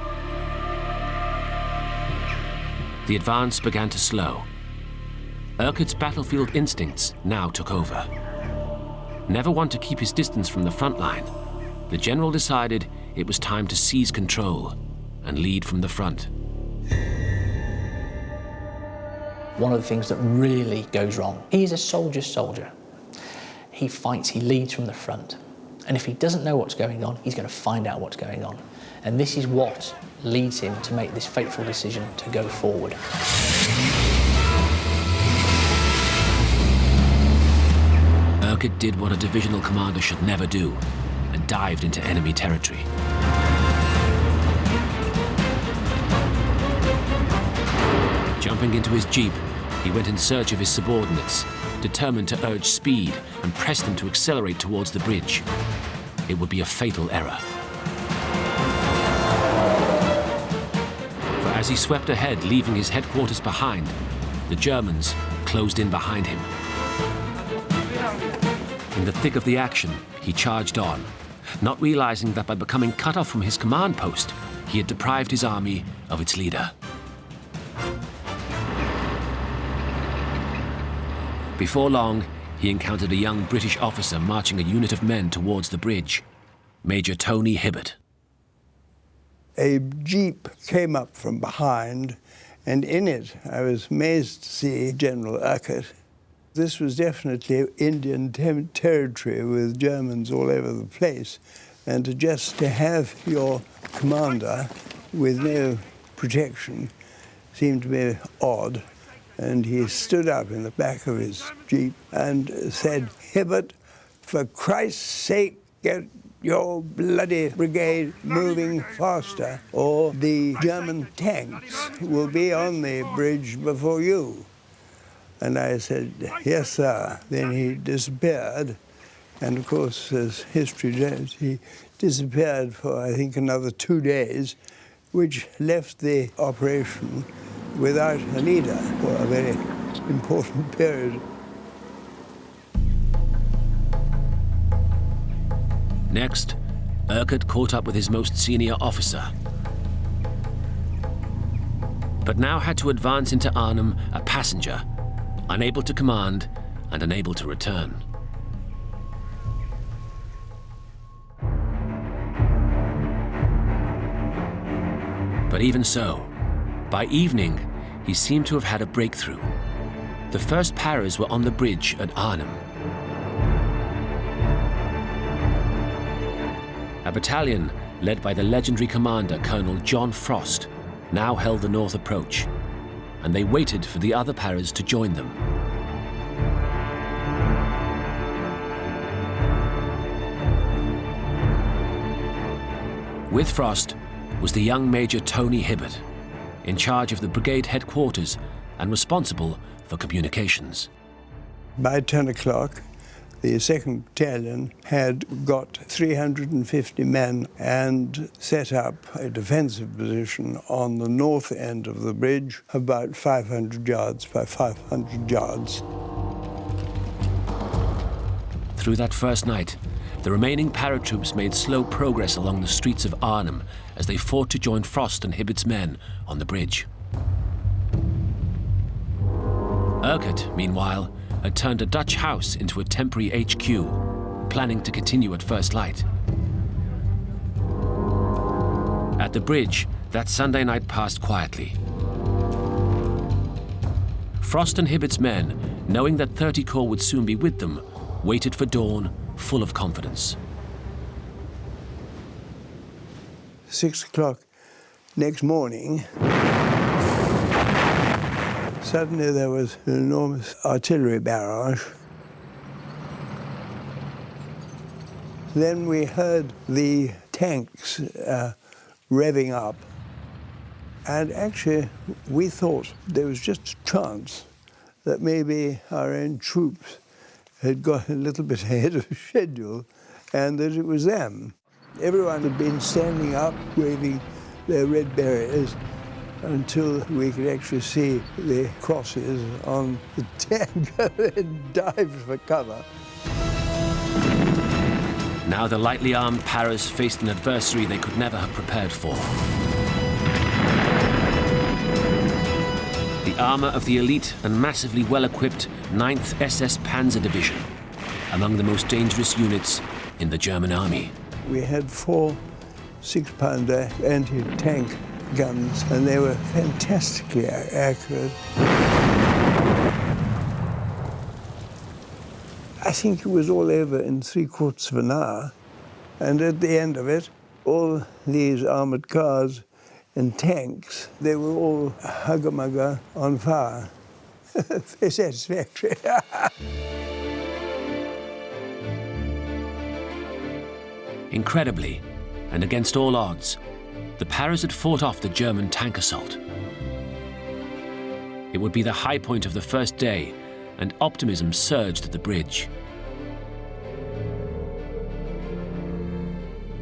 The advance began to slow. Urquhart's battlefield instincts now took over. Never one to keep his distance from the front line, the general decided it was time to seize control and lead from the front. One of the things that really goes wrong, he is a soldier's soldier. He fights, he leads from the front. And if he doesn't know what's going on, he's going to find out what's going on. And this is what leads him to make this fateful decision to go forward. Urquhart did what a divisional commander should never do and dived into enemy territory. Jumping into his jeep, he went in search of his subordinates, determined to urge speed and press them to accelerate towards the bridge. It would be a fatal error. For as he swept ahead, leaving his headquarters behind, the Germans closed in behind him. In the thick of the action, he charged on, not realizing that by becoming cut off from his command post, he had deprived his army of its leader. Before long, he encountered a young British officer marching a unit of men towards the bridge, Major Tony Hibbert. A jeep came up from behind, and in it I was amazed to see General Urquhart. This was definitely Indian territory with Germans all over the place, and to have your commander with no protection seemed to be odd. And he stood up in the back of his jeep and said, "Hibbert, for Christ's sake, get your bloody brigade moving faster, or the German tanks will be on the bridge before you." And I said, "Yes, sir." Then he disappeared. And of course, as history says, he disappeared for, I think, another 2 days, which left the operation without a leader for a very important period. Next, Urquhart caught up with his most senior officer, but now had to advance into Arnhem a passenger, unable to command and unable to return. But even so, by evening, he seemed to have had a breakthrough. The first paras were on the bridge at Arnhem. A battalion led by the legendary commander, Colonel John Frost, now held the north approach, and they waited for the other paras to join them. With Frost was the young Major Tony Hibbert, in charge of the brigade headquarters and responsible for communications. By 10 o'clock, the 2nd Battalion had got 350 men and set up a defensive position on the north end of the bridge, about 500 yards by 500 yards. Through that first night, the remaining paratroops made slow progress along the streets of Arnhem as they fought to join Frost and Hibbert's men on the bridge. Urquhart, meanwhile, had turned a Dutch house into a temporary HQ, planning to continue at first light. At the bridge, that Sunday night passed quietly. Frost and Hibbert's men, knowing that 30 Corps would soon be with them, waited for dawn, full of confidence. 6 o'clock next morning, suddenly there was an enormous artillery barrage. Then we heard the tanks revving up. And actually, we thought there was just a chance that maybe our own troops had got a little bit ahead of schedule and that it was them. Everyone had been standing up, waving their red berets, until we could actually see the crosses on the tank and dive for cover. Now the lightly armed paras faced an adversary they could never have prepared for. The armour of the elite and massively well-equipped 9th SS Panzer Division, among the most dangerous units in the German army. We had 4 6-pounder anti-tank guns, and they were fantastically accurate. I think it was all over in 3/4 of an hour, and at the end of it, all these armoured cars and tanks, they were all hugger-mugger on fire. Very satisfactory. Incredibly, and against all odds, the paras had fought off the German tank assault. It would be the high point of the first day, and optimism surged at the bridge.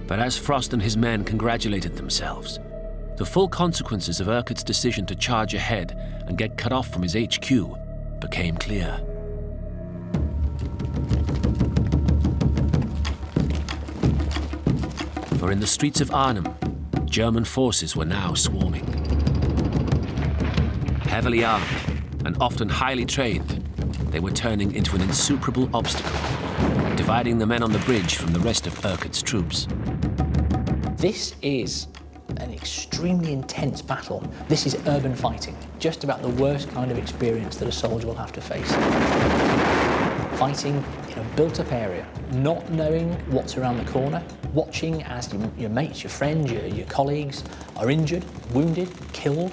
But as Frost and his men congratulated themselves, the full consequences of Urquhart's decision to charge ahead and get cut off from his HQ became clear. For in the streets of Arnhem, German forces were now swarming. Heavily armed and often highly trained, they were turning into an insuperable obstacle, dividing the men on the bridge from the rest of Urquhart's troops. This is an extremely intense battle. This is urban fighting, just about the worst kind of experience that a soldier will have to face. Fighting in a built-up area, not knowing what's around the corner, watching as your mates, your friends, your colleagues are injured, wounded, killed,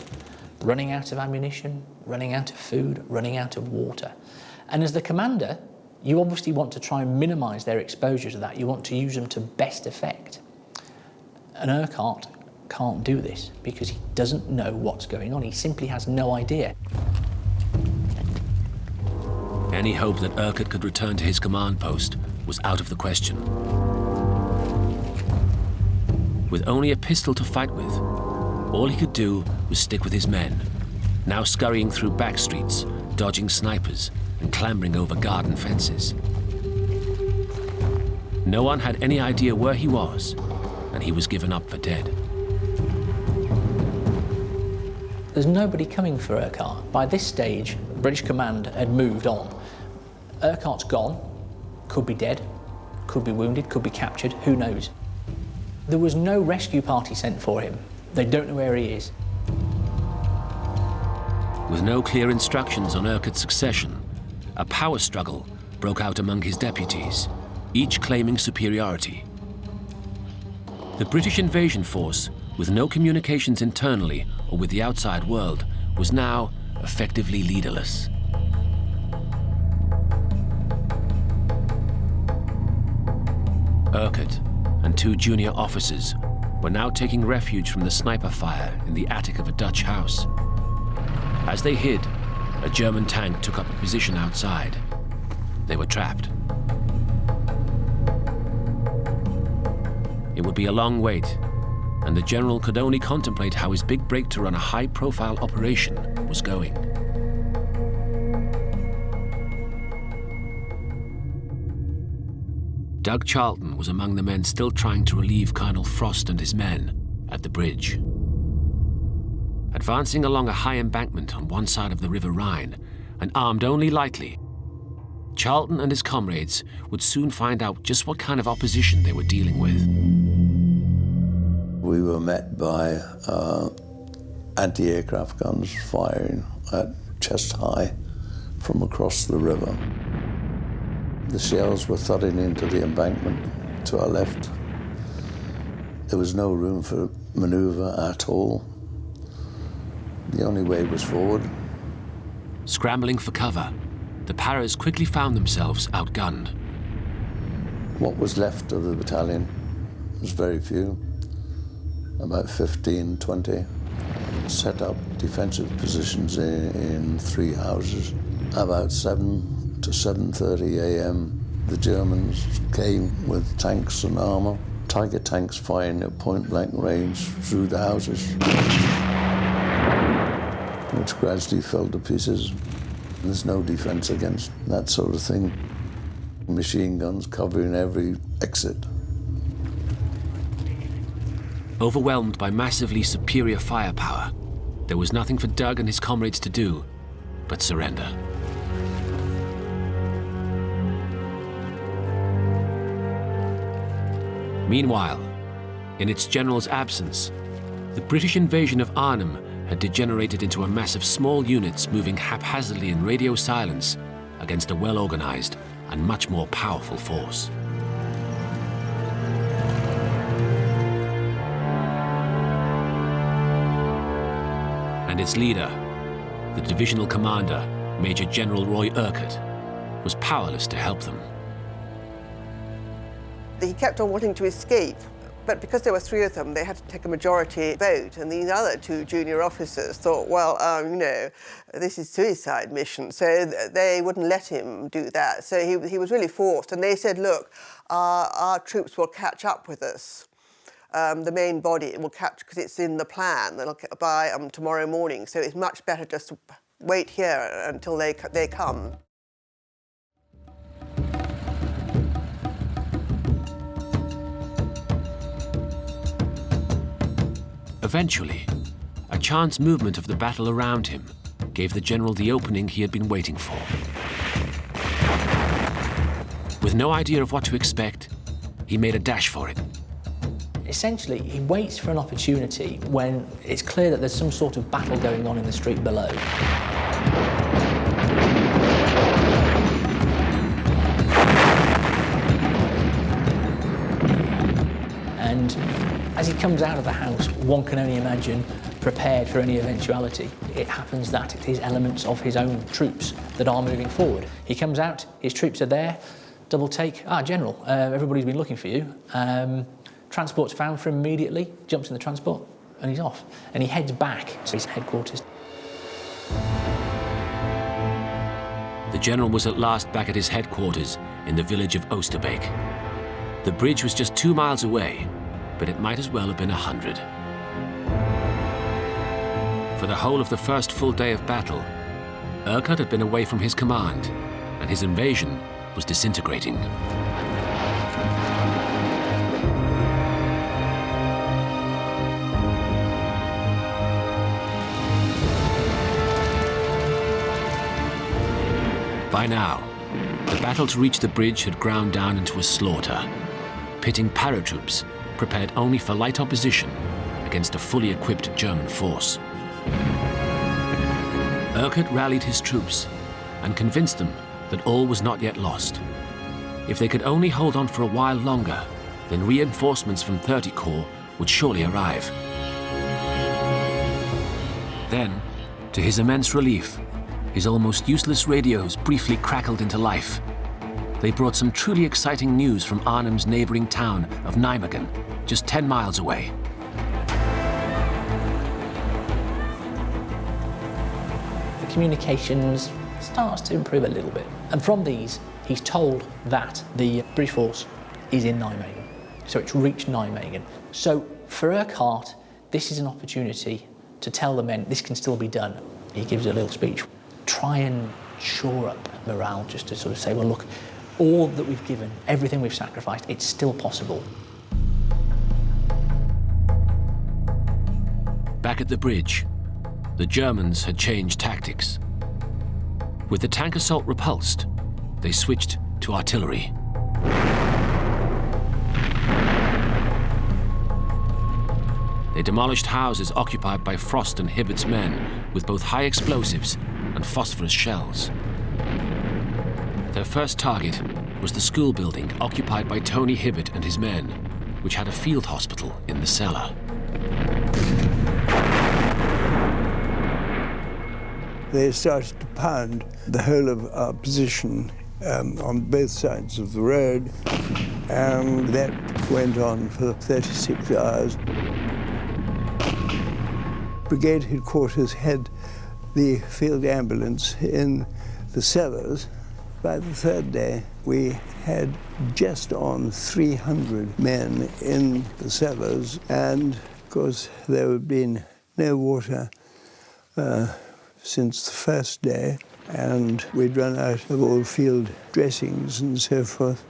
running out of ammunition, running out of food, running out of water. And as the commander, you obviously want to try and minimise their exposure to that. You want to use them to best effect. And Urquhart can't do this because he doesn't know what's going on. He simply has no idea. Any hope that Urquhart could return to his command post was out of the question. With only a pistol to fight with, all he could do was stick with his men, now scurrying through back streets, dodging snipers, and clambering over garden fences. No one had any idea where he was, and he was given up for dead. There's nobody coming for Urquhart. By this stage, British command had moved on. Urquhart's gone, could be dead, could be wounded, could be captured, who knows. There was no rescue party sent for him. They don't know where he is. With no clear instructions on Urquhart's succession, a power struggle broke out among his deputies, each claiming superiority. The British invasion force, with no communications internally or with the outside world, was now effectively leaderless. Urquhart and 2 junior officers were now taking refuge from the sniper fire in the attic of a Dutch house. As they hid, a German tank took up a position outside. They were trapped. It would be a long wait, and the general could only contemplate how his big break to run a high-profile operation was going. Doug Charlton was among the men still trying to relieve Colonel Frost and his men at the bridge. Advancing along a high embankment on one side of the River Rhine, and armed only lightly, Charlton and his comrades would soon find out just what kind of opposition they were dealing with. We were met by anti-aircraft guns firing at chest high from across the river. The shells were thudding into the embankment to our left. There was no room for manoeuvre at all. The only way was forward. Scrambling for cover, the paras quickly found themselves outgunned. What was left of the battalion was very few, about 15, 20, set up defensive positions in 3 houses. About 7 to 7:30 a.m., the Germans came with tanks and armour, Tiger tanks firing at point-blank range through the houses. which gradually fell to pieces. There's no defense against that sort of thing. Machine guns covering every exit. Overwhelmed by massively superior firepower, there was nothing for Doug and his comrades to do but surrender. Meanwhile, in its general's absence, the British invasion of Arnhem had degenerated into a mass of small units moving haphazardly in radio silence against a well-organized and much more powerful force. And its leader, the divisional commander, Major General Roy Urquhart, was powerless to help them. He kept on wanting to escape, but because there were three of them, they had to take a majority vote, and these other two junior officers thought, well, you know, this is suicide mission, so they wouldn't let him do that. So he was really forced, and they said, look, our troops will catch up with us. The main body will catch, because it's in the plan, they'll get by tomorrow morning, so it's much better just to wait here until they come. Eventually, a chance movement of the battle around him gave the general the opening he had been waiting for. With no idea of what to expect, he made a dash for it. Essentially, he waits for an opportunity when it's clear that there's some sort of battle going on in the street below. And as he comes out of the house, one can only imagine, prepared for any eventuality. It happens that it is elements of his own troops that are moving forward. He comes out, his troops are there, double take. General, everybody's been looking for you. Transport's found for him immediately, jumps in the transport, and he's off. And he heads back to his headquarters. The general was at last back at his headquarters in the village of Oosterbeek. The bridge was just 2 miles away, but it might as well have been 100. For the whole of the first full day of battle, Urquhart had been away from his command, and his invasion was disintegrating. By now, the battle to reach the bridge had ground down into a slaughter, pitting paratroops prepared only for light opposition against a fully equipped German force. Urquhart rallied his troops and convinced them that all was not yet lost. If they could only hold on for a while longer, then reinforcements from 30 Corps would surely arrive. Then, to his immense relief, his almost useless radios briefly crackled into life. They brought some truly exciting news from Arnhem's neighboring town of Nijmegen, just 10 miles away. The communications starts to improve a little bit. And from these, he's told that the British force is in Nijmegen. So it's reached Nijmegen. So for Urquhart, this is an opportunity to tell the men this can still be done. He gives a little speech. Try and shore up morale, just to sort of say, well, look, all that we've given, everything we've sacrificed, it's still possible. Back at the bridge, the Germans had changed tactics. With the tank assault repulsed, they switched to artillery. They demolished houses occupied by Frost and Hibbert's men with both high explosives and phosphorus shells. Their first target was the school building occupied by Tony Hibbert and his men, which had a field hospital in the cellar. They started to pound the whole of our position on both sides of the road, and that went on for 36 hours. Brigade headquarters had the field ambulance in the cellars. By the third day, we had just on 300 men in the cellars, and of course there had been no water, since the first day, and we'd run out of all field dressings and so forth.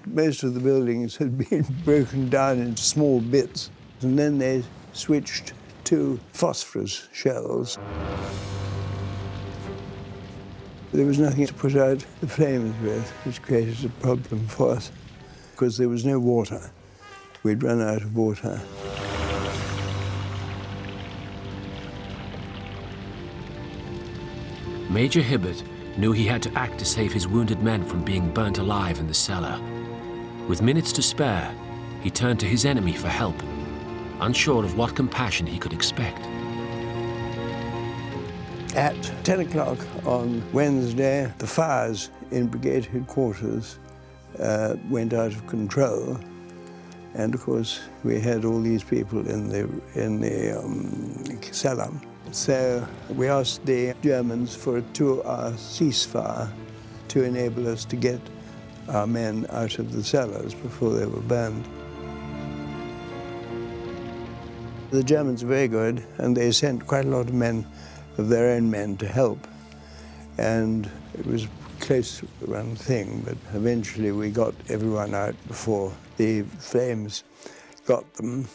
Most of the buildings had been broken down into small bits, and then they switched to phosphorus shells. There was nothing to put out the flames with, which created a problem for us, because there was no water. We'd run out of water. Major Hibbert knew he had to act to save his wounded men from being burnt alive in the cellar. With minutes to spare, he turned to his enemy for help, unsure of what compassion he could expect. At 10 o'clock on Wednesday, the fires in brigade headquarters went out of control. And of course, we had all these people in the cellar. So we asked the Germans for a 2-hour ceasefire to enable us to get our men out of the cellars before they were burned. The Germans are very good, and they sent quite a lot of men, of their own men, to help. And it was a close run thing, but eventually we got everyone out before the flames got them.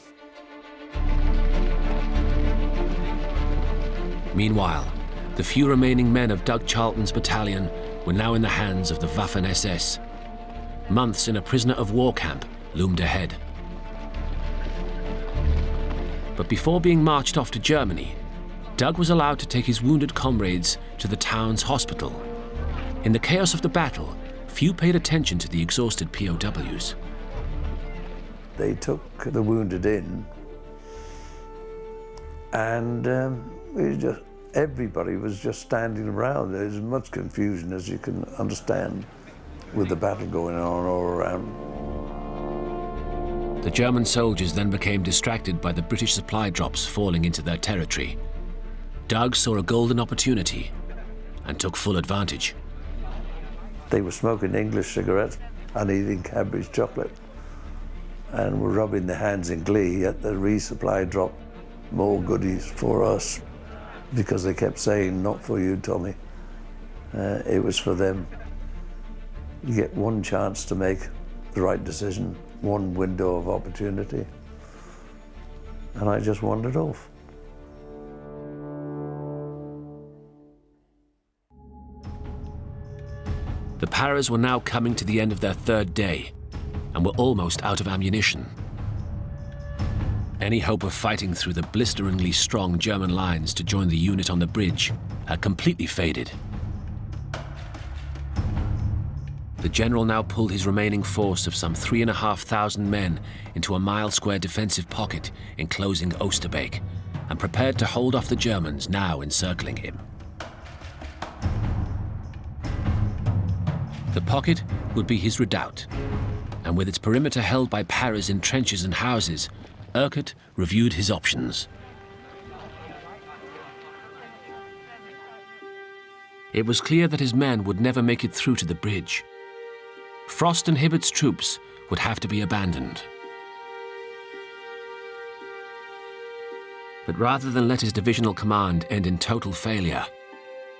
Meanwhile, the few remaining men of Doug Charlton's battalion were now in the hands of the Waffen-SS. Months in a prisoner of war camp loomed ahead. But before being marched off to Germany, Doug was allowed to take his wounded comrades to the town's hospital. In the chaos of the battle, few paid attention to the exhausted POWs. They took the wounded in, and everybody was just standing around. There was as much confusion as you can understand with the battle going on all around. The German soldiers then became distracted by the British supply drops falling into their territory. Doug saw a golden opportunity and took full advantage. They were smoking English cigarettes and eating Cadbury's chocolate, and were rubbing their hands in glee at the resupply drop. More goodies for us, because they kept saying, "Not for you, Tommy." It was for them. You get one chance to make the right decision, one window of opportunity, and I just wandered off. The Paras were now coming to the end of their third day and were almost out of ammunition. Any hope of fighting through the blisteringly strong German lines to join the unit on the bridge had completely faded. The general now pulled his remaining force of some 3,500 men into a mile-square defensive pocket enclosing Oosterbeek and prepared to hold off the Germans now encircling him. The pocket would be his redoubt, and with its perimeter held by Paras in trenches and houses, Urquhart reviewed his options. It was clear that his men would never make it through to the bridge. Frost and Hibbert's troops would have to be abandoned. But rather than let his divisional command end in total failure,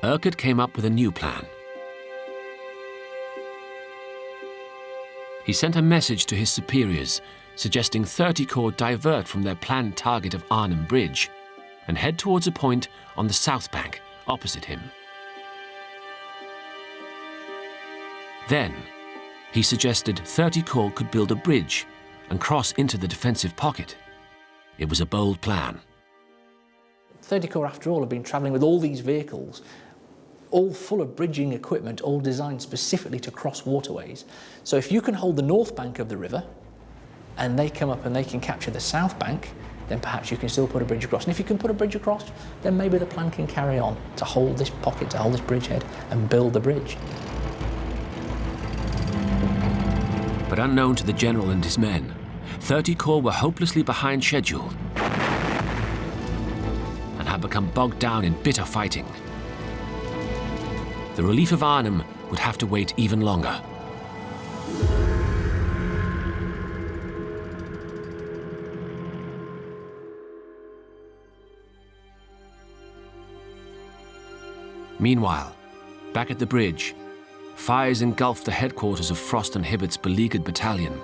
Urquhart came up with a new plan. He sent a message to his superiors suggesting 30 Corps divert from their planned target of Arnhem Bridge and head towards a point on the south bank opposite him. Then, he suggested 30 Corps could build a bridge and cross into the defensive pocket. It was a bold plan. 30 Corps, after all, have been travelling with all these vehicles, all full of bridging equipment, all designed specifically to cross waterways. So if you can hold the north bank of the river, and they come up and they can capture the south bank, then perhaps you can still put a bridge across. And if you can put a bridge across, then maybe the plan can carry on to hold this pocket, to hold this bridgehead, and build the bridge. But unknown to the general and his men, 30 Corps were hopelessly behind schedule and had become bogged down in bitter fighting. The relief of Arnhem would have to wait even longer. Meanwhile, back at the bridge, fires engulfed the headquarters of Frost and Hibbert's beleaguered battalion.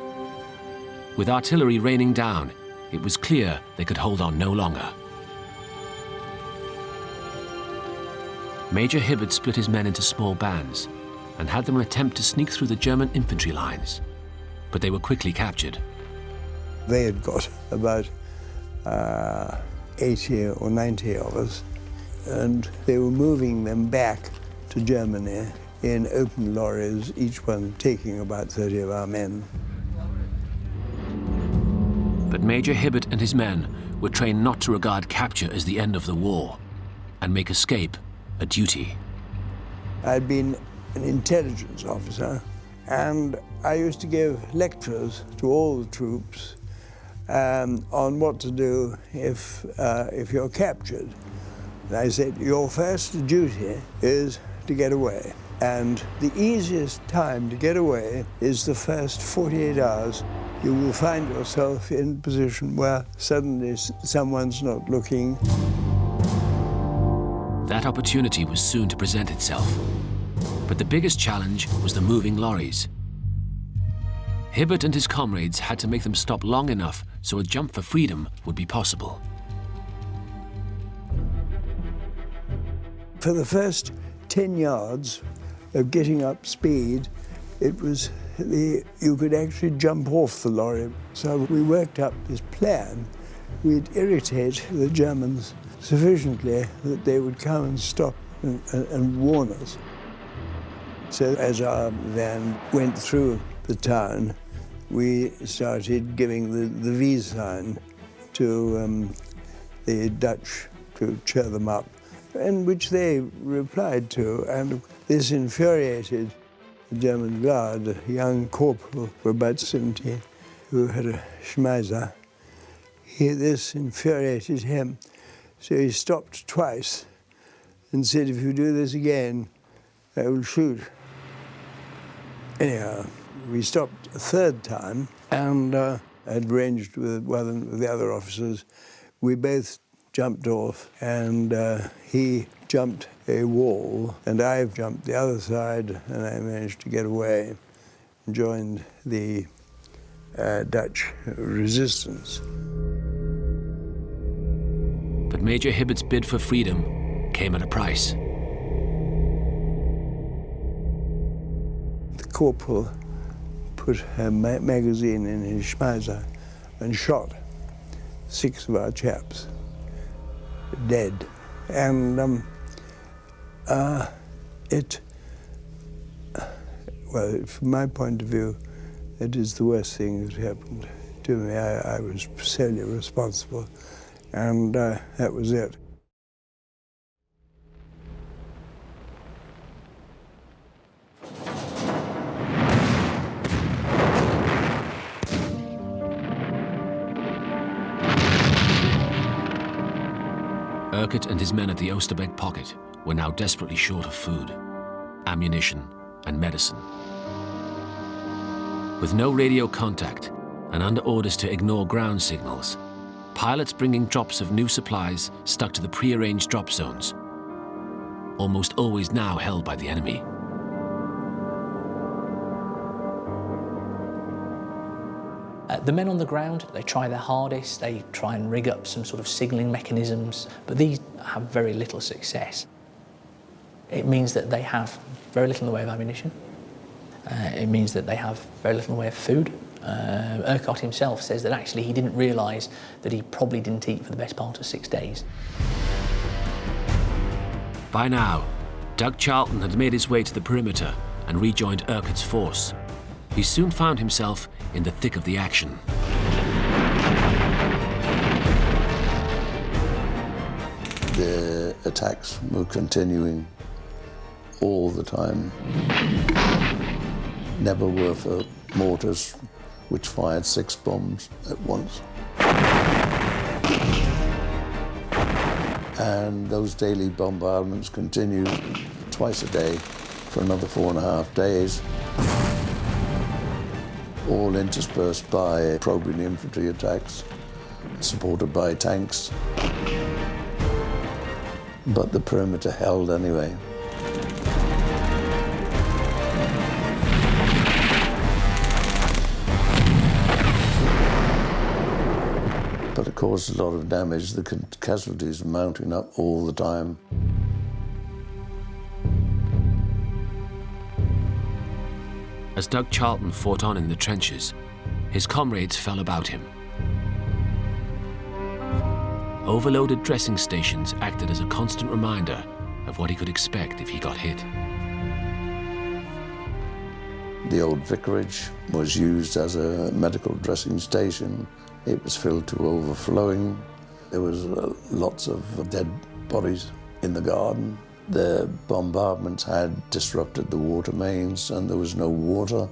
With artillery raining down, it was clear they could hold on no longer. Major Hibbert split his men into small bands and had them attempt to sneak through the German infantry lines, but they were quickly captured. They had got about 80 or 90 of us, and they were moving them back to Germany in open lorries, each one taking about 30 of our men. But Major Hibbert and his men were trained not to regard capture as the end of the war and make escape a duty. I'd been an intelligence officer, and I used to give lectures to all the troops on what to do if you're captured. And I said, your first duty is to get away. And the easiest time to get away is the first 48 hours. You will find yourself in a position where suddenly someone's not looking. That opportunity was soon to present itself. But the biggest challenge was the moving lorries. Hibbert and his comrades had to make them stop long enough so a jump for freedom would be possible. For the first 10 yards of getting up speed, it was you could actually jump off the lorry. So we worked up this plan. We'd irritate the Germans sufficiently that they would come and stop and warn us. So as our van went through the town, we started giving the V sign to the Dutch to cheer them up, and which they replied to, and this infuriated the German guard, a young corporal for about 17, who had a Schmeiser. This infuriated him, so he stopped twice and said, if you do this again, I will shoot. Anyhow, we stopped a third time, and I'd arranged with one of the other officers. We both jumped off, and he jumped a wall, and I jumped the other side, and I managed to get away and joined the Dutch resistance. But Major Hibbert's bid for freedom came at a price. The corporal put a magazine in his Schmeiser and shot 6 of our chaps dead. And well, from my point of view, it is the worst thing that happened to me. I was solely responsible, and that was it. Urquhart and his men at the Oosterbeek pocket were now desperately short of food, ammunition, and medicine. With no radio contact and under orders to ignore ground signals, pilots bringing drops of new supplies stuck to the pre-arranged drop zones, almost always now held by the enemy. The men on the ground, they try their hardest, they try and rig up some sort of signalling mechanisms, but these have very little success. It means that they have very little in the way of ammunition. It means that they have very little in the way of food. Urquhart himself says that actually he didn't realise that he probably didn't eat for the best part of 6 days. By now, Doug Charlton had made his way to the perimeter and rejoined Urquhart's force. He soon found himself in the thick of the action. The attacks were continuing all the time. Never were for mortars which fired 6 bombs at once. And those daily bombardments continued twice a day for another 4.5 days, all interspersed by probing infantry attacks, supported by tanks. But the perimeter held anyway. but it caused a lot of damage. The casualties were mounting up all the time. As Doug Charlton fought on in the trenches, his comrades fell about him. Overloaded dressing stations acted as a constant reminder of what he could expect if he got hit. The old vicarage was used as a medical dressing station. It was filled to overflowing. There was lots of dead bodies in the garden. The bombardments had disrupted the water mains and there was no water.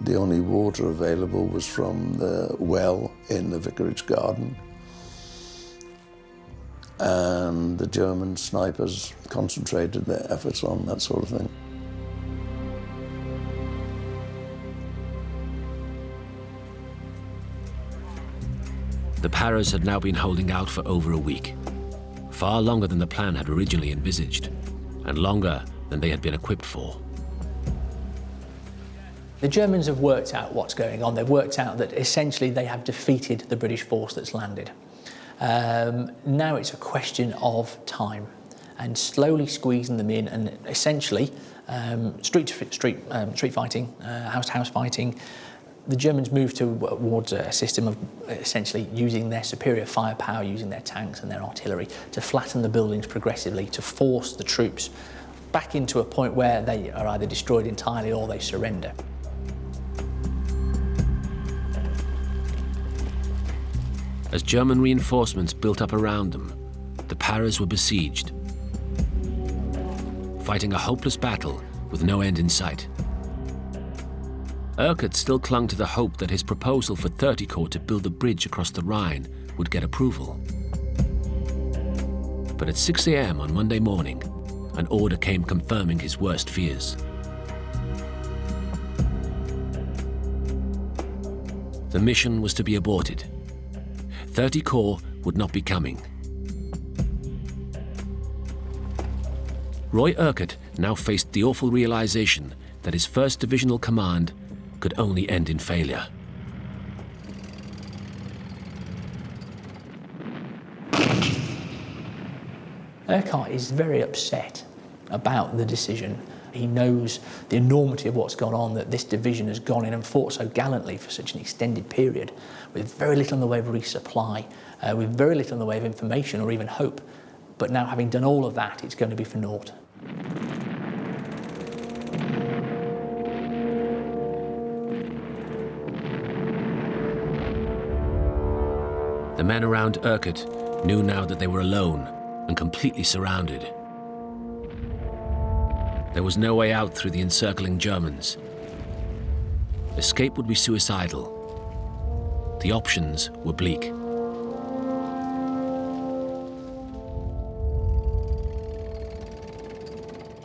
The only water available was from the well in the vicarage garden. And the German snipers concentrated their efforts on that sort of thing. The Paras had now been holding out for over a week, far longer than the plan had originally envisaged, and longer than they had been equipped for. The Germans have worked out what's going on. They've worked out that essentially they have defeated the British force that's landed. Now it's a question of time and slowly squeezing them in and essentially street fighting, house-to-house fighting. The Germans moved towards a system of essentially using their superior firepower, using their tanks and their artillery to flatten the buildings progressively, to force the troops back into a point where they are either destroyed entirely or they surrender. As German reinforcements built up around them, the Paras were besieged, fighting a hopeless battle with no end in sight. Urquhart still clung to the hope that his proposal for 30 Corps to build a bridge across the Rhine would get approval. But at 6 a.m. on Monday morning, an order came confirming his worst fears. The mission was to be aborted. 30 Corps would not be coming. Roy Urquhart now faced the awful realization that his 1st Divisional Command could only end in failure. Urquhart is very upset about the decision. He knows the enormity of what's gone on, that this division has gone in and fought so gallantly for such an extended period, with very little in the way of resupply, with very little in the way of information or even hope. But now, having done all of that, it's going to be for naught. The men around Urquhart knew now that they were alone and completely surrounded. There was no way out through the encircling Germans. Escape would be suicidal. The options were bleak.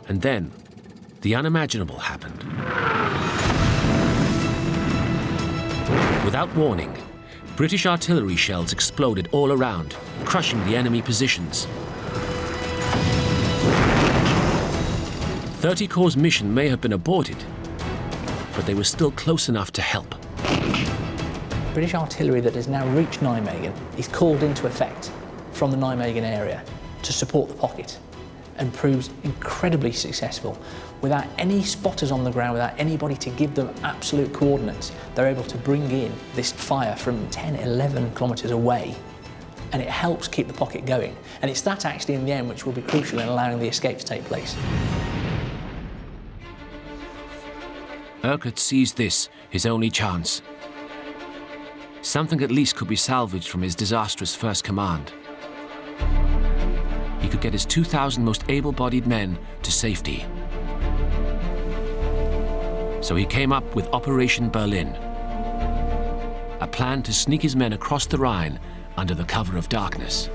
And then, the unimaginable happened. Without warning, British artillery shells exploded all around, crushing the enemy positions. 30 Corps' mission may have been aborted, but they were still close enough to help. British artillery that has now reached Nijmegen is called into effect from the Nijmegen area to support the pocket and proves incredibly successful. Without any spotters on the ground, without anybody to give them absolute coordinates, they're able to bring in this fire from 10, 11 kilometres away, and it helps keep the pocket going. And it's that actually in the end which will be crucial in allowing the escape to take place. Urquhart sees this his only chance. Something at least could be salvaged from his disastrous first command. He could get his 2,000 most able-bodied men to safety. So he came up with Operation Berlin, a plan to sneak his men across the Rhine under the cover of darkness.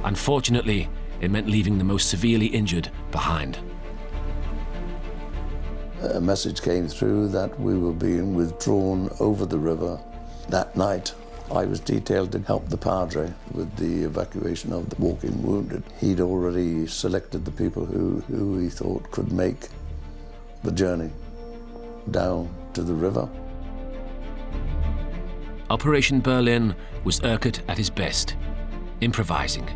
Unfortunately, it meant leaving the most severely injured behind. A message came through that we were being withdrawn over the river. That night, I was detailed to help the Padre with the evacuation of the walking wounded. He'd already selected the people who he thought could make the journey down to the river. Operation Berlin was Urquhart at his best, improvising,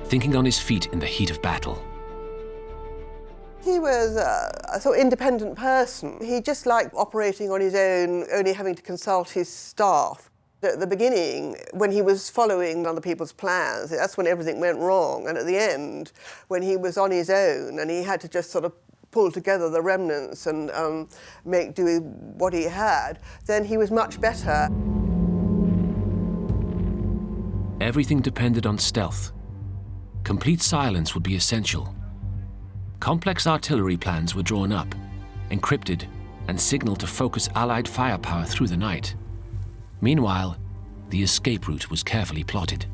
thinking on his feet in the heat of battle. He was a sort of independent person. He just liked operating on his own, only having to consult his staff. At the beginning, when he was following other people's plans, that's when everything went wrong. And at the end, when he was on his own and he had to just sort of pull together the remnants and make do with what he had, then he was much better. Everything depended on stealth. Complete silence would be essential. Complex artillery plans were drawn up, encrypted, and signaled to focus Allied firepower through the night. Meanwhile, the escape route was carefully plotted.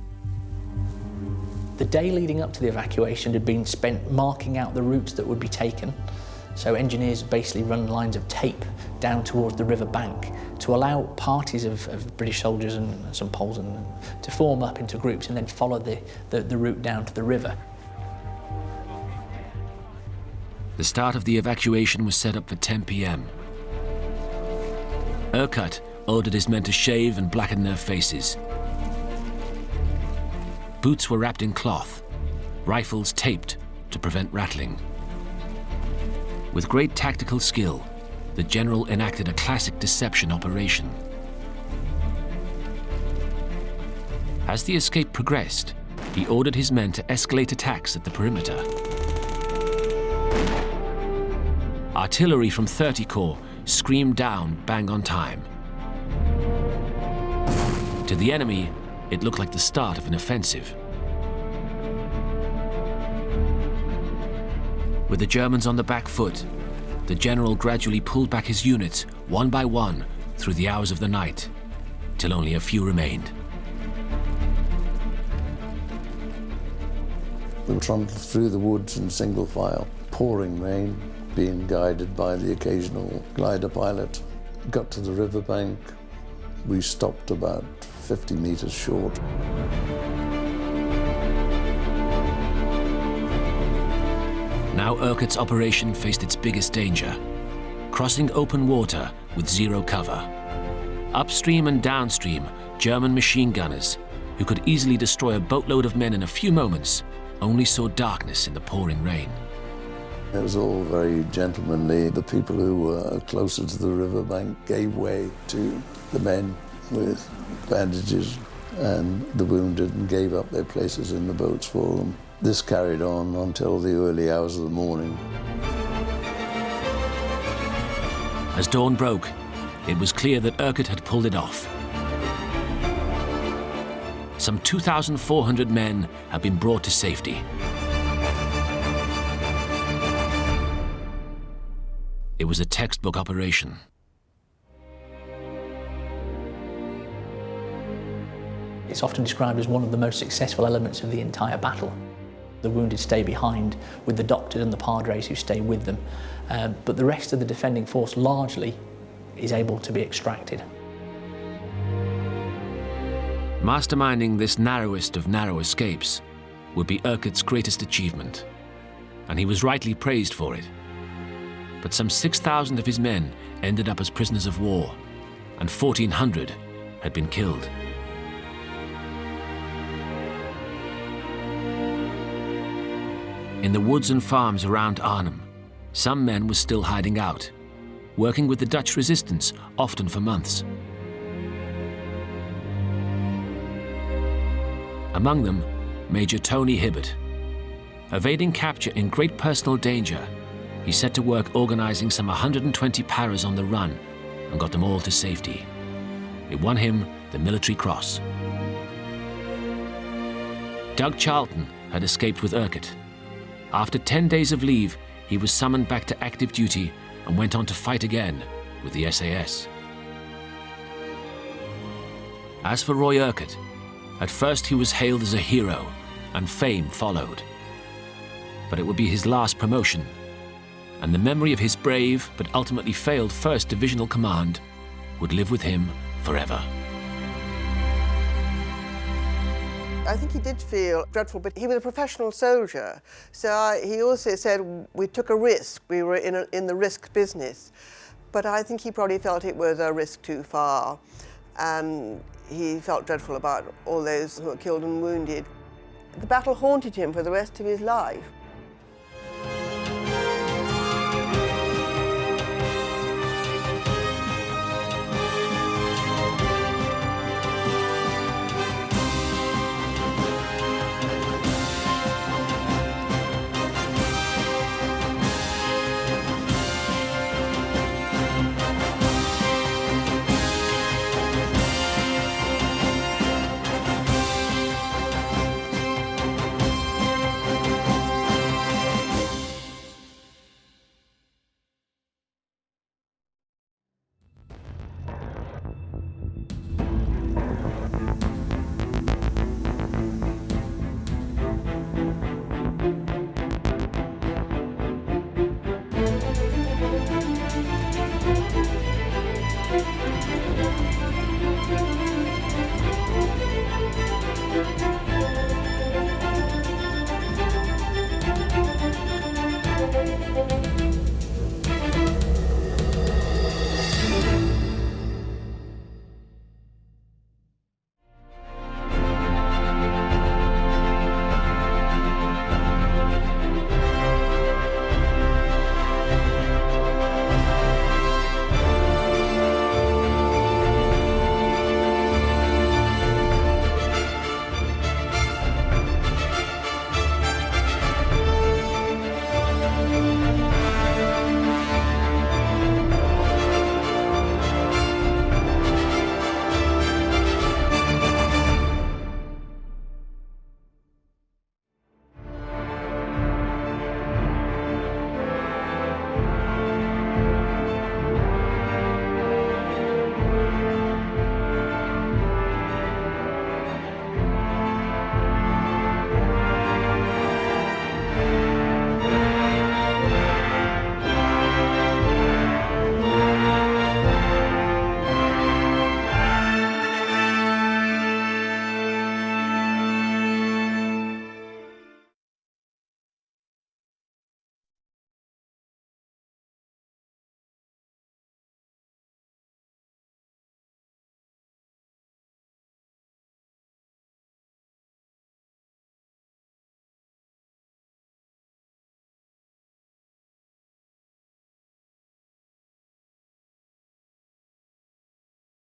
The day leading up to the evacuation had been spent marking out the routes that would be taken. So engineers basically run lines of tape down towards the river bank to allow parties of British soldiers and some Poles to form up into groups and then follow the route down to the river. The start of the evacuation was set up for 10 p.m. Urquhart ordered his men to shave and blacken their faces. Boots were wrapped in cloth, rifles taped to prevent rattling. With great tactical skill, the general enacted a classic deception operation. As the escape progressed, he ordered his men to escalate attacks at the perimeter. Artillery from 30 Corps screamed down bang on time. To the enemy, it looked like the start of an offensive. With the Germans on the back foot, the general gradually pulled back his units one by one through the hours of the night, till only a few remained. We trundled through the woods in single file, pouring rain, being guided by the occasional glider pilot. Got to the riverbank. We stopped about 50 meters short. Now Urquhart's operation faced its biggest danger, crossing open water with zero cover. Upstream and downstream, German machine gunners, who could easily destroy a boatload of men in a few moments, only saw darkness in the pouring rain. It was all very gentlemanly. The people who were closer to the riverbank gave way to the men with bandages and the wounded and gave up their places in the boats for them. This carried on until the early hours of the morning. As dawn broke, it was clear that Urquhart had pulled it off. Some 2,400 men had been brought to safety. It was a textbook operation. It's often described as one of the most successful elements of the entire battle. The wounded stay behind with the doctors and the padres who stay with them, but the rest of the defending force largely is able to be extracted. Masterminding this narrowest of narrow escapes would be Urquhart's greatest achievement, and he was rightly praised for it. But some 6,000 of his men ended up as prisoners of war, and 1,400 had been killed. In the woods and farms around Arnhem, some men were still hiding out, working with the Dutch resistance, often for months. Among them, Major Tony Hibbert. Evading capture in great personal danger, he set to work organizing some 120 paras on the run and got them all to safety. It won him the Military Cross. Doug Charlton had escaped with Urquhart. After 10 days of leave, he was summoned back to active duty and went on to fight again with the SAS. As for Roy Urquhart, at first he was hailed as a hero and fame followed. But it would be his last promotion, and the memory of his brave but ultimately failed 1st Divisional Command would live with him forever. I think he did feel dreadful, but he was a professional soldier. So he also said we took a risk. We were in the risk business. But I think he probably felt it was a risk too far. and he felt dreadful about all those who were killed and wounded. The battle haunted him for the rest of his life.